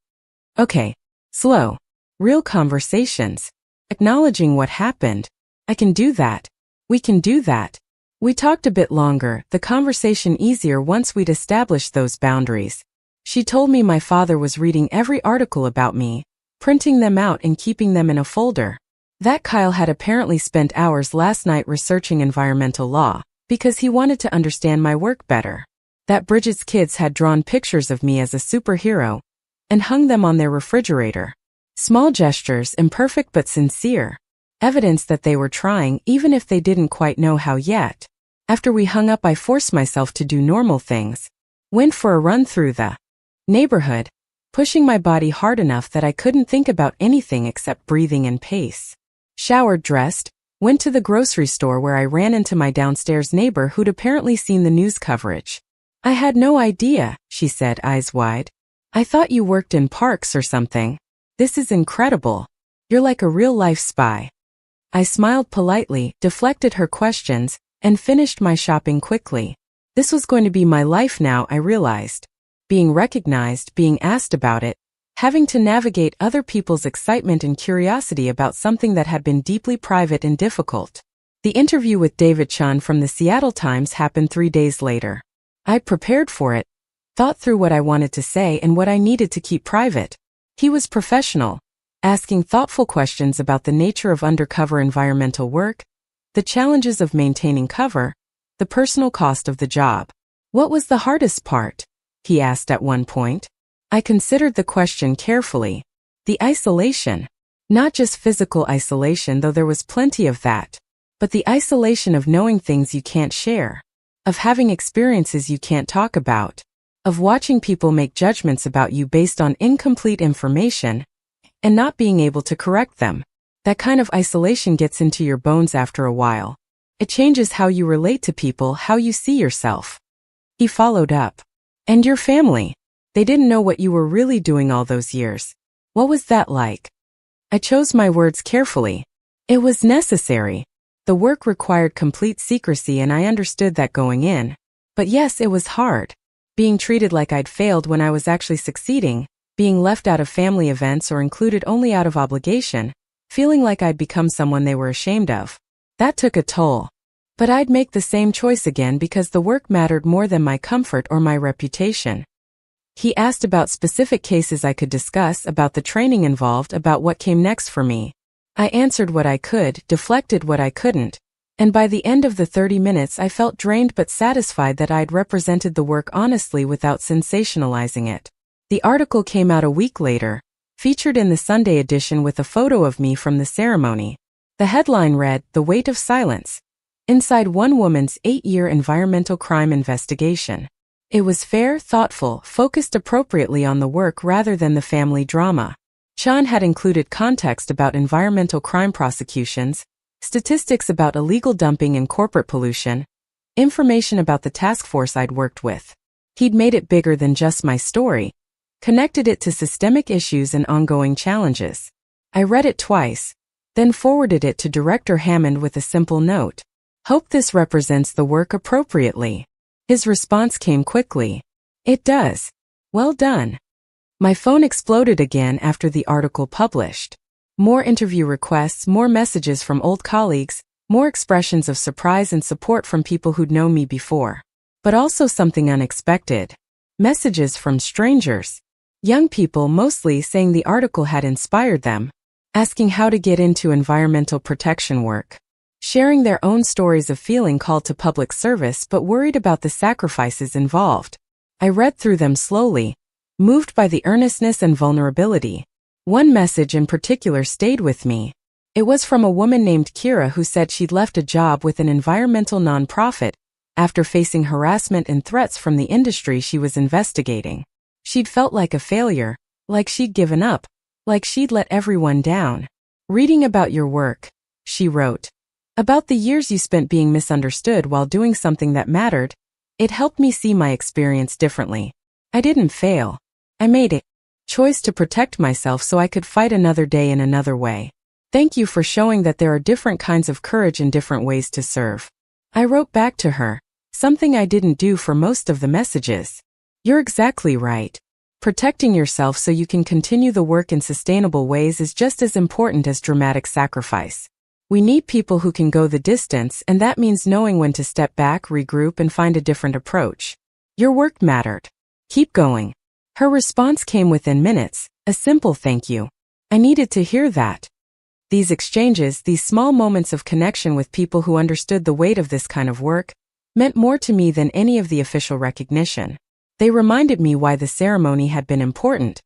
A: Okay. Slow. Real conversations. Acknowledging what happened. I can do that. We can do that. We talked a bit longer, the conversation easier once we'd established those boundaries. She told me my father was reading every article about me, printing them out and keeping them in a folder. That Kyle had apparently spent hours last night researching environmental law, because he wanted to understand my work better. That Bridget's kids had drawn pictures of me as a superhero, and hung them on their refrigerator. Small gestures, imperfect but sincere. Evidence that they were trying, even if they didn't quite know how yet. After we hung up, I forced myself to do normal things. Went for a run through the neighborhood, pushing my body hard enough that I couldn't think about anything except breathing and pace. Showered, dressed, went to the grocery store where I ran into my downstairs neighbor who'd apparently seen the news coverage. I had no idea, she said, eyes wide. I thought you worked in parks or something. This is incredible. You're like a real-life spy. I smiled politely, deflected her questions, and finished my shopping quickly. This was going to be my life now, I realized. Being recognized, being asked about it, having to navigate other people's excitement and curiosity about something that had been deeply private and difficult. The interview with David Chun from the Seattle Times happened 3 days later. I prepared for it, thought through what I wanted to say and what I needed to keep private. He was professional, asking thoughtful questions about the nature of undercover environmental work, the challenges of maintaining cover, the personal cost of the job. What was the hardest part? He asked at one point. I considered the question carefully. The isolation. Not just physical isolation, though there was plenty of that, but the isolation of knowing things you can't share, of having experiences you can't talk about, of watching people make judgments about you based on incomplete information and not being able to correct them. That kind of isolation gets into your bones after a while. It changes how you relate to people, how you see yourself. He followed up. And your family? They didn't know what you were really doing all those years. What was that like? I chose my words carefully. It was necessary. The work required complete secrecy and I understood that going in. But yes, it was hard. Being treated like I'd failed when I was actually succeeding, being left out of family events or included only out of obligation, feeling like I'd become someone they were ashamed of. That took a toll. But I'd make the same choice again because the work mattered more than my comfort or my reputation. He asked about specific cases I could discuss, about the training involved, about what came next for me. I answered what I could, deflected what I couldn't, and by the end of the 30 minutes I felt drained but satisfied that I'd represented the work honestly without sensationalizing it. The article came out a week later, featured in the Sunday edition with a photo of me from the ceremony. The headline read, "The Weight of Silence. Inside one woman's 8-year environmental crime investigation." It was fair, thoughtful, focused appropriately on the work rather than the family drama. Chun had included context about environmental crime prosecutions, statistics about illegal dumping and corporate pollution, information about the task force I'd worked with. He'd made it bigger than just my story, connected it to systemic issues and ongoing challenges. I read it twice, then forwarded it to Director Hammond with a simple note. Hope this represents the work appropriately. His response came quickly. It does. Well done. My phone exploded again after the article published. More interview requests, more messages from old colleagues, more expressions of surprise and support from people who'd known me before. But also something unexpected. Messages from strangers. Young people mostly saying the article had inspired them, asking how to get into environmental protection work. Sharing their own stories of feeling called to public service but worried about the sacrifices involved. I read through them slowly, moved by the earnestness and vulnerability. One message in particular stayed with me. It was from a woman named Kira who said she'd left a job with an environmental nonprofit after facing harassment and threats from the industry she was investigating. She'd felt like a failure, like she'd given up, like she'd let everyone down. Reading about your work, she wrote, about the years you spent being misunderstood while doing something that mattered, it helped me see my experience differently. I didn't fail. I made a choice to protect myself so I could fight another day in another way. Thank you for showing that there are different kinds of courage and different ways to serve. I wrote back to her, something I didn't do for most of the messages. You're exactly right. Protecting yourself so you can continue the work in sustainable ways is just as important as dramatic sacrifice. We need people who can go the distance, and that means knowing when to step back, regroup, and find a different approach. Your work mattered. Keep going. Her response came within minutes, a simple thank you. I needed to hear that. These exchanges, these small moments of connection with people who understood the weight of this kind of work, meant more to me than any of the official recognition. They reminded me why the ceremony had been important,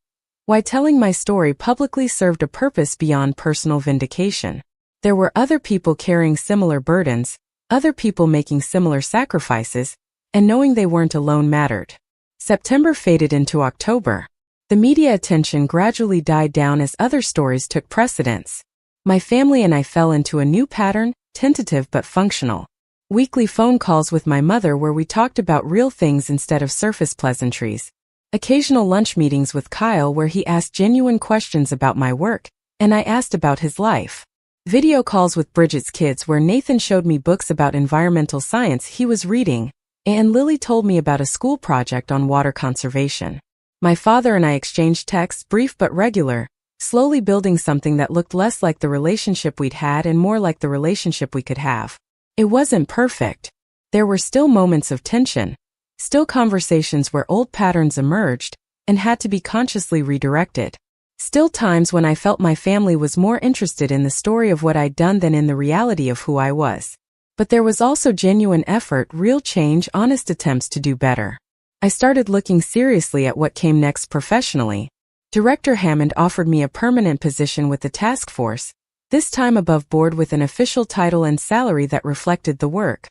A: why telling my story publicly served a purpose beyond personal vindication. There were other people carrying similar burdens, other people making similar sacrifices, and knowing they weren't alone mattered. September faded into October. The media attention gradually died down as other stories took precedence. My family and I fell into a new pattern, tentative but functional. Weekly phone calls with my mother where we talked about real things instead of surface pleasantries. Occasional lunch meetings with Kyle where he asked genuine questions about my work, and I asked about his life. Video calls with Bridget's kids where Nathan showed me books about environmental science he was reading, and Lily told me about a school project on water conservation. My father and I exchanged texts, brief but regular, slowly building something that looked less like the relationship we'd had and more like the relationship we could have. It wasn't perfect. There were still moments of tension, still conversations where old patterns emerged and had to be consciously redirected. Still times when I felt my family was more interested in the story of what I'd done than in the reality of who I was. But there was also genuine effort, real change, honest attempts to do better. I started looking seriously at what came next professionally. Director Hammond offered me a permanent position with the task force, this time above board with an official title and salary that reflected the work.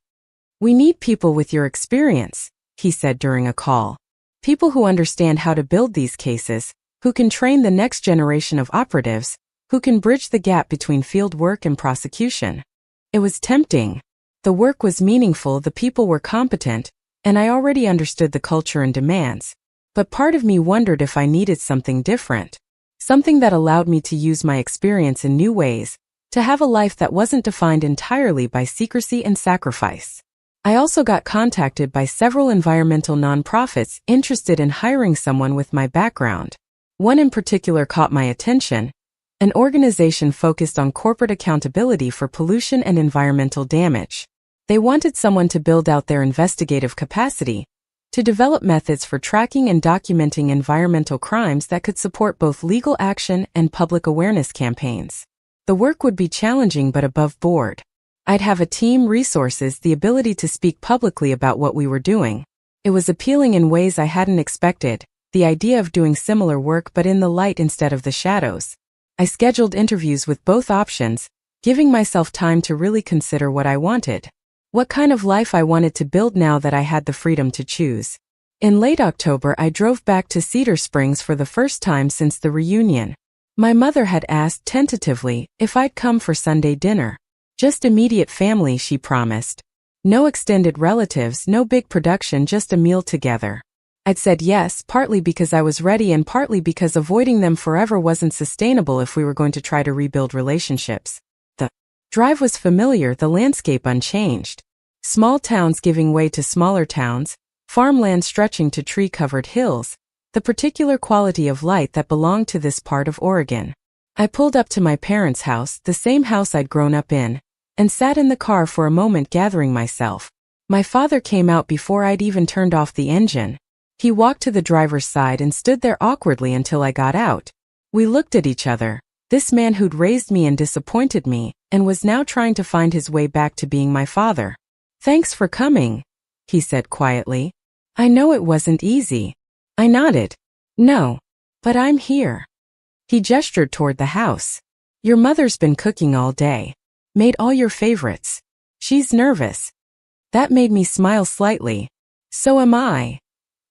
A: "We need people with your experience," he said during a call. "People who understand how to build these cases, who can train the next generation of operatives, who can bridge the gap between field work and prosecution." It was tempting. The work was meaningful, the people were competent, and I already understood the culture and demands. But part of me wondered if I needed something different. Something that allowed me to use my experience in new ways, to have a life that wasn't defined entirely by secrecy and sacrifice. I also got contacted by several environmental nonprofits interested in hiring someone with my background. One in particular caught my attention, an organization focused on corporate accountability for pollution and environmental damage. They wanted someone to build out their investigative capacity, to develop methods for tracking and documenting environmental crimes that could support both legal action and public awareness campaigns. The work would be challenging but above board. I'd have a team, resources, the ability to speak publicly about what we were doing. It was appealing in ways I hadn't expected, the idea of doing similar work but in the light instead of the shadows. I scheduled interviews with both options, giving myself time to really consider what I wanted. What kind of life I wanted to build now that I had the freedom to choose. In late October, I drove back to Cedar Springs for the first time since the reunion. My mother had asked tentatively if I'd come for Sunday dinner. Just immediate family, she promised. No extended relatives, no big production, just a meal together. I'd said yes, partly because I was ready and partly because avoiding them forever wasn't sustainable if we were going to try to rebuild relationships. The drive was familiar, the landscape unchanged. Small towns giving way to smaller towns, farmland stretching to tree-covered hills, the particular quality of light that belonged to this part of Oregon. I pulled up to my parents' house, the same house I'd grown up in, and sat in the car for a moment gathering myself. My father came out before I'd even turned off the engine. He walked to the driver's side and stood there awkwardly until I got out. We looked at each other, this man who'd raised me and disappointed me, and was now trying to find his way back to being my father. "Thanks for coming," he said quietly. "I know it wasn't easy." I nodded. "No, but I'm here." He gestured toward the house. "Your mother's been cooking all day. Made all your favorites. She's nervous." That made me smile slightly. "So am I."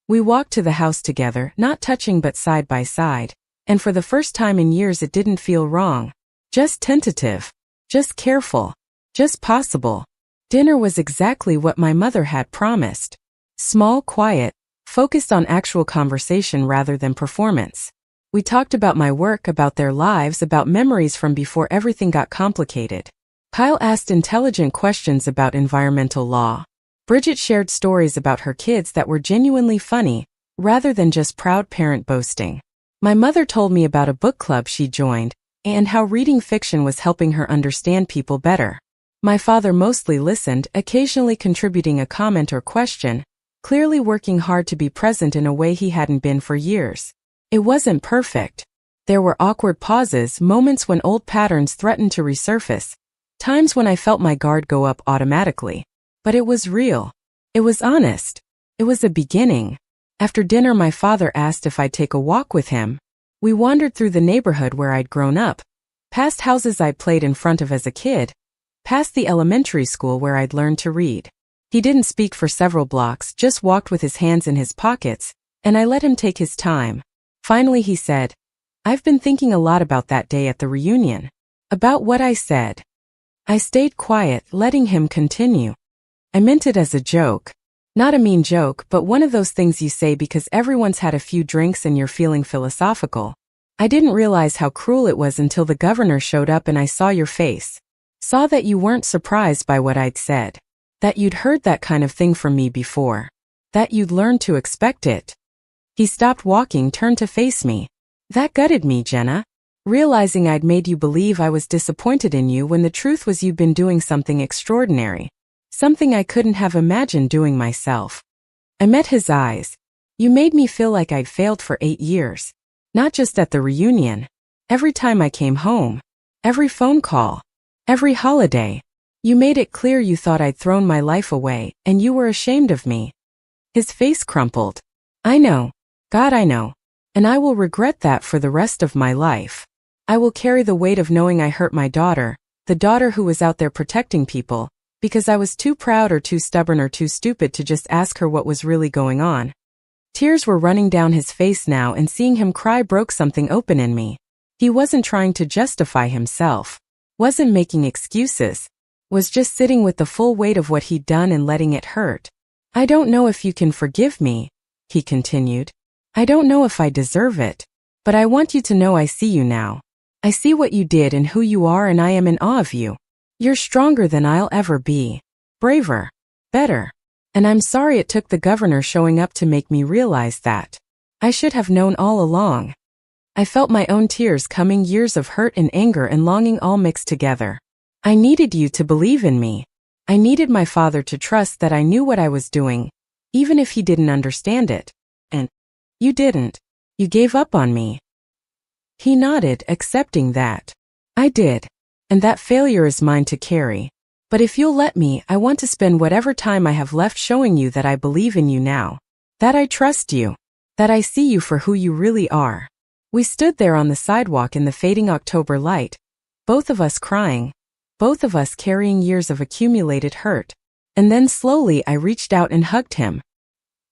A: We walked to the house together, not touching but side by side, and for the first time in years it didn't feel wrong. Just tentative. Just careful. Just possible. Dinner was exactly what my mother had promised. Small, quiet, focused on actual conversation rather than performance. We talked about my work, about their lives, about memories from before everything got complicated. Kyle asked intelligent questions about environmental law. Bridget shared stories about her kids that were genuinely funny, rather than just proud parent boasting. My mother told me about a book club she joined, and how reading fiction was helping her understand people better. My father mostly listened, occasionally contributing a comment or question, clearly working hard to be present in a way he hadn't been for years. It wasn't perfect. There were awkward pauses, moments when old patterns threatened to resurface, times when I felt my guard go up automatically. But it was real. It was honest. It was a beginning. After dinner, my father asked if I'd take a walk with him. We wandered through the neighborhood where I'd grown up, past houses I'd played in front of as a kid, past the elementary school where I'd learned to read. He didn't speak for several blocks, just walked with his hands in his pockets, and I let him take his time. Finally he said, "I've been thinking a lot about that day at the reunion. About what I said." I stayed quiet, letting him continue. "I meant it as a joke. Not a mean joke, but one of those things you say because everyone's had a few drinks and you're feeling philosophical. I didn't realize how cruel it was until the governor showed up and I saw your face. Saw that you weren't surprised by what I'd said. That you'd heard that kind of thing from me before. That you'd learned to expect it." He stopped walking, turned to face me. That gutted me, Jenna. Realizing I'd made you believe I was disappointed in you when the truth was you'd been doing something extraordinary. Something I couldn't have imagined doing myself. I met his eyes. You made me feel like I'd failed for 8 years. Not just at the reunion. Every time I came home. Every phone call. Every holiday. You made it clear you thought I'd thrown my life away, and you were ashamed of me. His face crumpled. I know. God, I know. And I will regret that for the rest of my life. I will carry the weight of knowing I hurt my daughter, the daughter who was out there protecting people, because I was too proud or too stubborn or too stupid to just ask her what was really going on. Tears were running down his face now, and seeing him cry broke something open in me. He wasn't trying to justify himself. Wasn't making excuses. Was just sitting with the full weight of what he'd done and letting it hurt. I don't know if you can forgive me, he continued. I don't know if I deserve it. But I want you to know I see you now. I see what you did and who you are, and I am in awe of you. You're stronger than I'll ever be. Braver. Better. And I'm sorry it took the governor showing up to make me realize that. I should have known all along. I felt my own tears coming, years of hurt and anger and longing all mixed together. I needed you to believe in me. I needed my father to trust that I knew what I was doing, even if he didn't understand it. And you didn't. You gave up on me. He nodded, accepting that. I did. And that failure is mine to carry. But if you'll let me, I want to spend whatever time I have left showing you that I believe in you now. That I trust you. That I see you for who you really are. We stood there on the sidewalk in the fading October light, both of us crying, both of us carrying years of accumulated hurt. And then slowly I reached out and hugged him.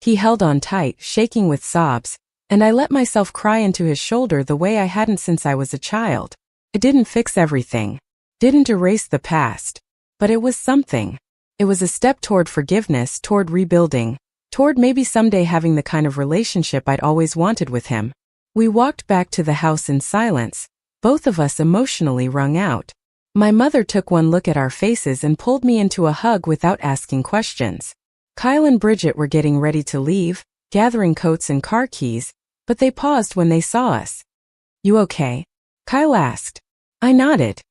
A: He held on tight, shaking with sobs, and I let myself cry into his shoulder the way I hadn't since I was a child. It didn't fix everything. Didn't erase the past. But it was something. It was a step toward forgiveness, toward rebuilding, toward maybe someday having the kind of relationship I'd always wanted with him. We walked back to the house in silence, both of us emotionally wrung out. My mother took one look at our faces and pulled me into a hug without asking questions. Kyle and Bridget were getting ready to leave, gathering coats and car keys, but they paused when they saw us. You okay? Kyle asked. I nodded.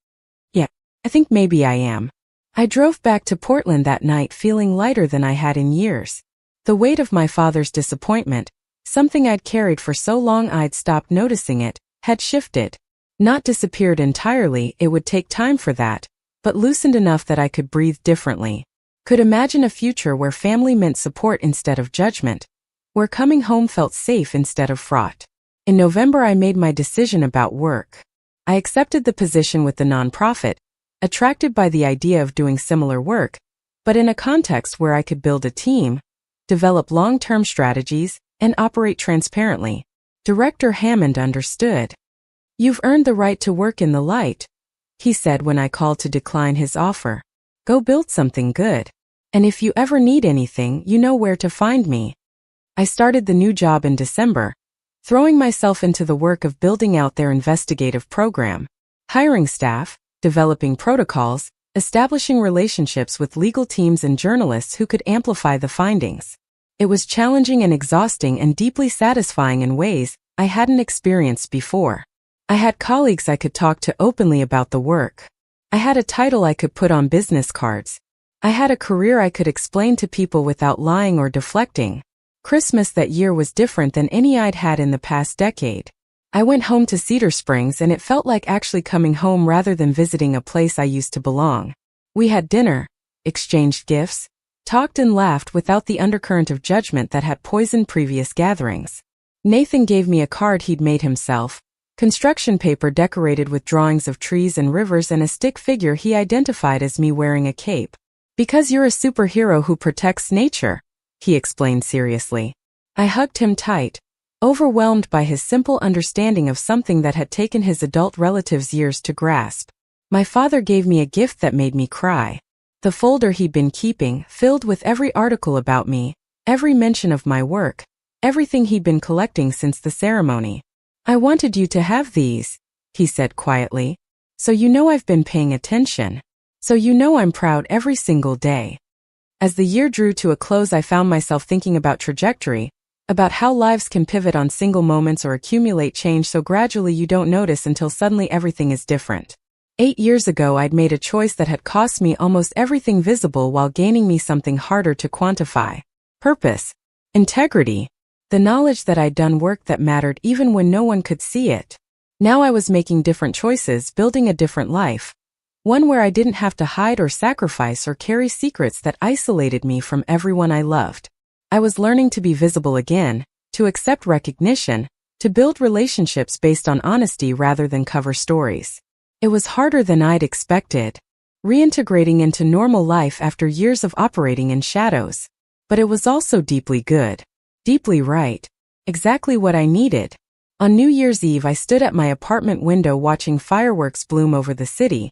A: Yeah, I think maybe I am. I drove back to Portland that night feeling lighter than I had in years. The weight of my father's disappointment, something I'd carried for so long I'd stopped noticing it, had shifted. Not disappeared entirely, it would take time for that, but loosened enough that I could breathe differently. Could imagine a future where family meant support instead of judgment, where coming home felt safe instead of fraught. In November I made my decision about work. I accepted the position with the nonprofit, attracted by the idea of doing similar work, but in a context where I could build a team, develop long-term strategies, and operate transparently. Director Hammond understood. You've earned the right to work in the light, he said when I called to decline his offer. Go build something good. And if you ever need anything, you know where to find me. I started the new job in December, throwing myself into the work of building out their investigative program, hiring staff, developing protocols, establishing relationships with legal teams and journalists who could amplify the findings. It was challenging and exhausting and deeply satisfying in ways I hadn't experienced before. I had colleagues I could talk to openly about the work. I had a title I could put on business cards. I had a career I could explain to people without lying or deflecting. Christmas that year was different than any I'd had in the past decade. I went home to Cedar Springs and it felt like actually coming home rather than visiting a place I used to belong. We had dinner, exchanged gifts, talked and laughed without the undercurrent of judgment that had poisoned previous gatherings. Nathan gave me a card he'd made himself, construction paper decorated with drawings of trees and rivers and a stick figure he identified as me wearing a cape. Because you're a superhero who protects nature, he explained seriously. I hugged him tight, overwhelmed by his simple understanding of something that had taken his adult relatives years to grasp. My father gave me a gift that made me cry. The folder he'd been keeping, filled with every article about me, every mention of my work, everything he'd been collecting since the ceremony. I wanted you to have these, he said quietly. So you know I've been paying attention. So you know I'm proud every single day. As the year drew to a close, I found myself thinking about trajectory, about how lives can pivot on single moments or accumulate change so gradually you don't notice until suddenly everything is different. 8 years ago I'd made a choice that had cost me almost everything visible while gaining me something harder to quantify. Purpose. Integrity. The knowledge that I'd done work that mattered even when no one could see it. Now I was making different choices, building a different life. One where I didn't have to hide or sacrifice or carry secrets that isolated me from everyone I loved. I was learning to be visible again, to accept recognition, to build relationships based on honesty rather than cover stories. It was harder than I'd expected, reintegrating into normal life after years of operating in shadows. But it was also deeply good. Deeply right. Exactly what I needed. On New Year's Eve I stood at my apartment window watching fireworks bloom over the city,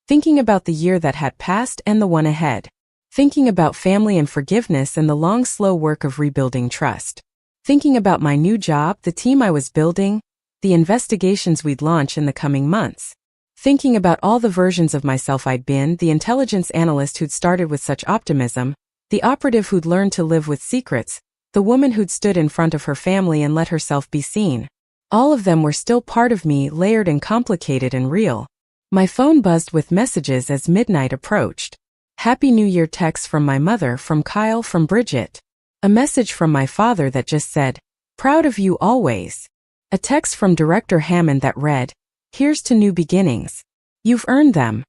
A: thinking about the year that had passed and the one ahead. Thinking about family and forgiveness and the long slow work of rebuilding trust. Thinking about my new job, the team I was building, the investigations we'd launch in the coming months. Thinking about all the versions of myself I'd been, the intelligence analyst who'd started with such optimism, the operative who'd learned to live with secrets, the woman who'd stood in front of her family and let herself be seen. All of them were still part of me, layered and complicated and real. My phone buzzed with messages as midnight approached. Happy New Year texts from my mother, from Kyle, from Bridget. A message from my father that just said, "Proud of you always." A text from Director Hammond that read, "Here's to new beginnings. You've earned them."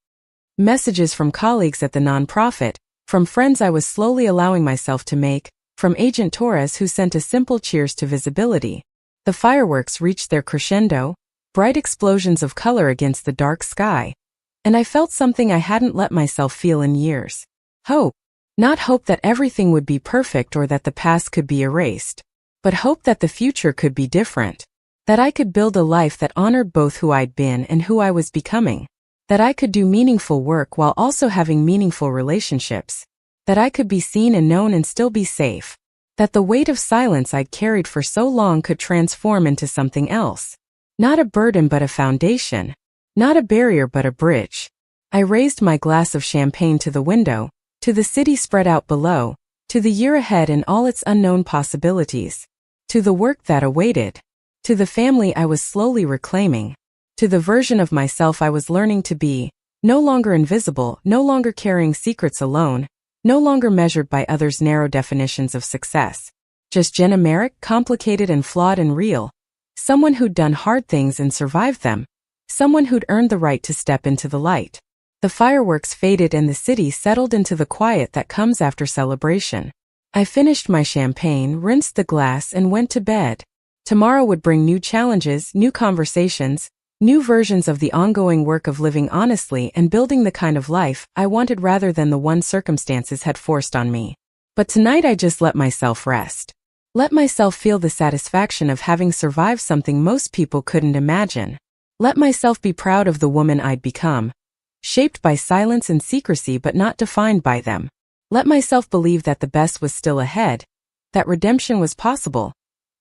A: Messages from colleagues at the nonprofit, from friends I was slowly allowing myself to make, from Agent Torres who sent a simple cheers to visibility. The fireworks reached their crescendo, bright explosions of color against the dark sky. And I felt something I hadn't let myself feel in years. Hope. Not hope that everything would be perfect or that the past could be erased, but hope that the future could be different. That I could build a life that honored both who I'd been and who I was becoming. That I could do meaningful work while also having meaningful relationships. That I could be seen and known and still be safe. That the weight of silence I'd carried for so long could transform into something else. Not a burden but a foundation. Not a barrier but a bridge. I raised my glass of champagne to the window, to the city spread out below, to the year ahead and all its unknown possibilities. To the work that awaited. To the family I was slowly reclaiming. To the version of myself I was learning to be, no longer invisible, no longer carrying secrets alone, no longer measured by others' narrow definitions of success. Just Jenna Merrick, complicated and flawed and real. Someone who'd done hard things and survived them. Someone who'd earned the right to step into the light. The fireworks faded and the city settled into the quiet that comes after celebration. I finished my champagne, rinsed the glass, and went to bed. Tomorrow would bring new challenges, new conversations, new versions of the ongoing work of living honestly and building the kind of life I wanted rather than the one circumstances had forced on me. But tonight I just let myself rest. Let myself feel the satisfaction of having survived something most people couldn't imagine. Let myself be proud of the woman I'd become, shaped by silence and secrecy but not defined by them. Let myself believe that the best was still ahead, that redemption was possible,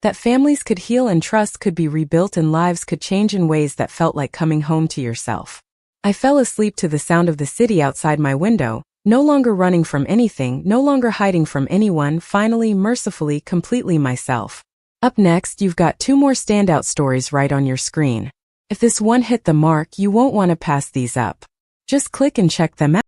A: that families could heal and trust could be rebuilt and lives could change in ways that felt like coming home to yourself. I fell asleep to the sound of the city outside my window, no longer running from anything, no longer hiding from anyone, finally, mercifully, completely myself. Up next, you've got 2 more standout stories right on your screen. If this one hit the mark, you won't want to pass these up. Just click and check them out.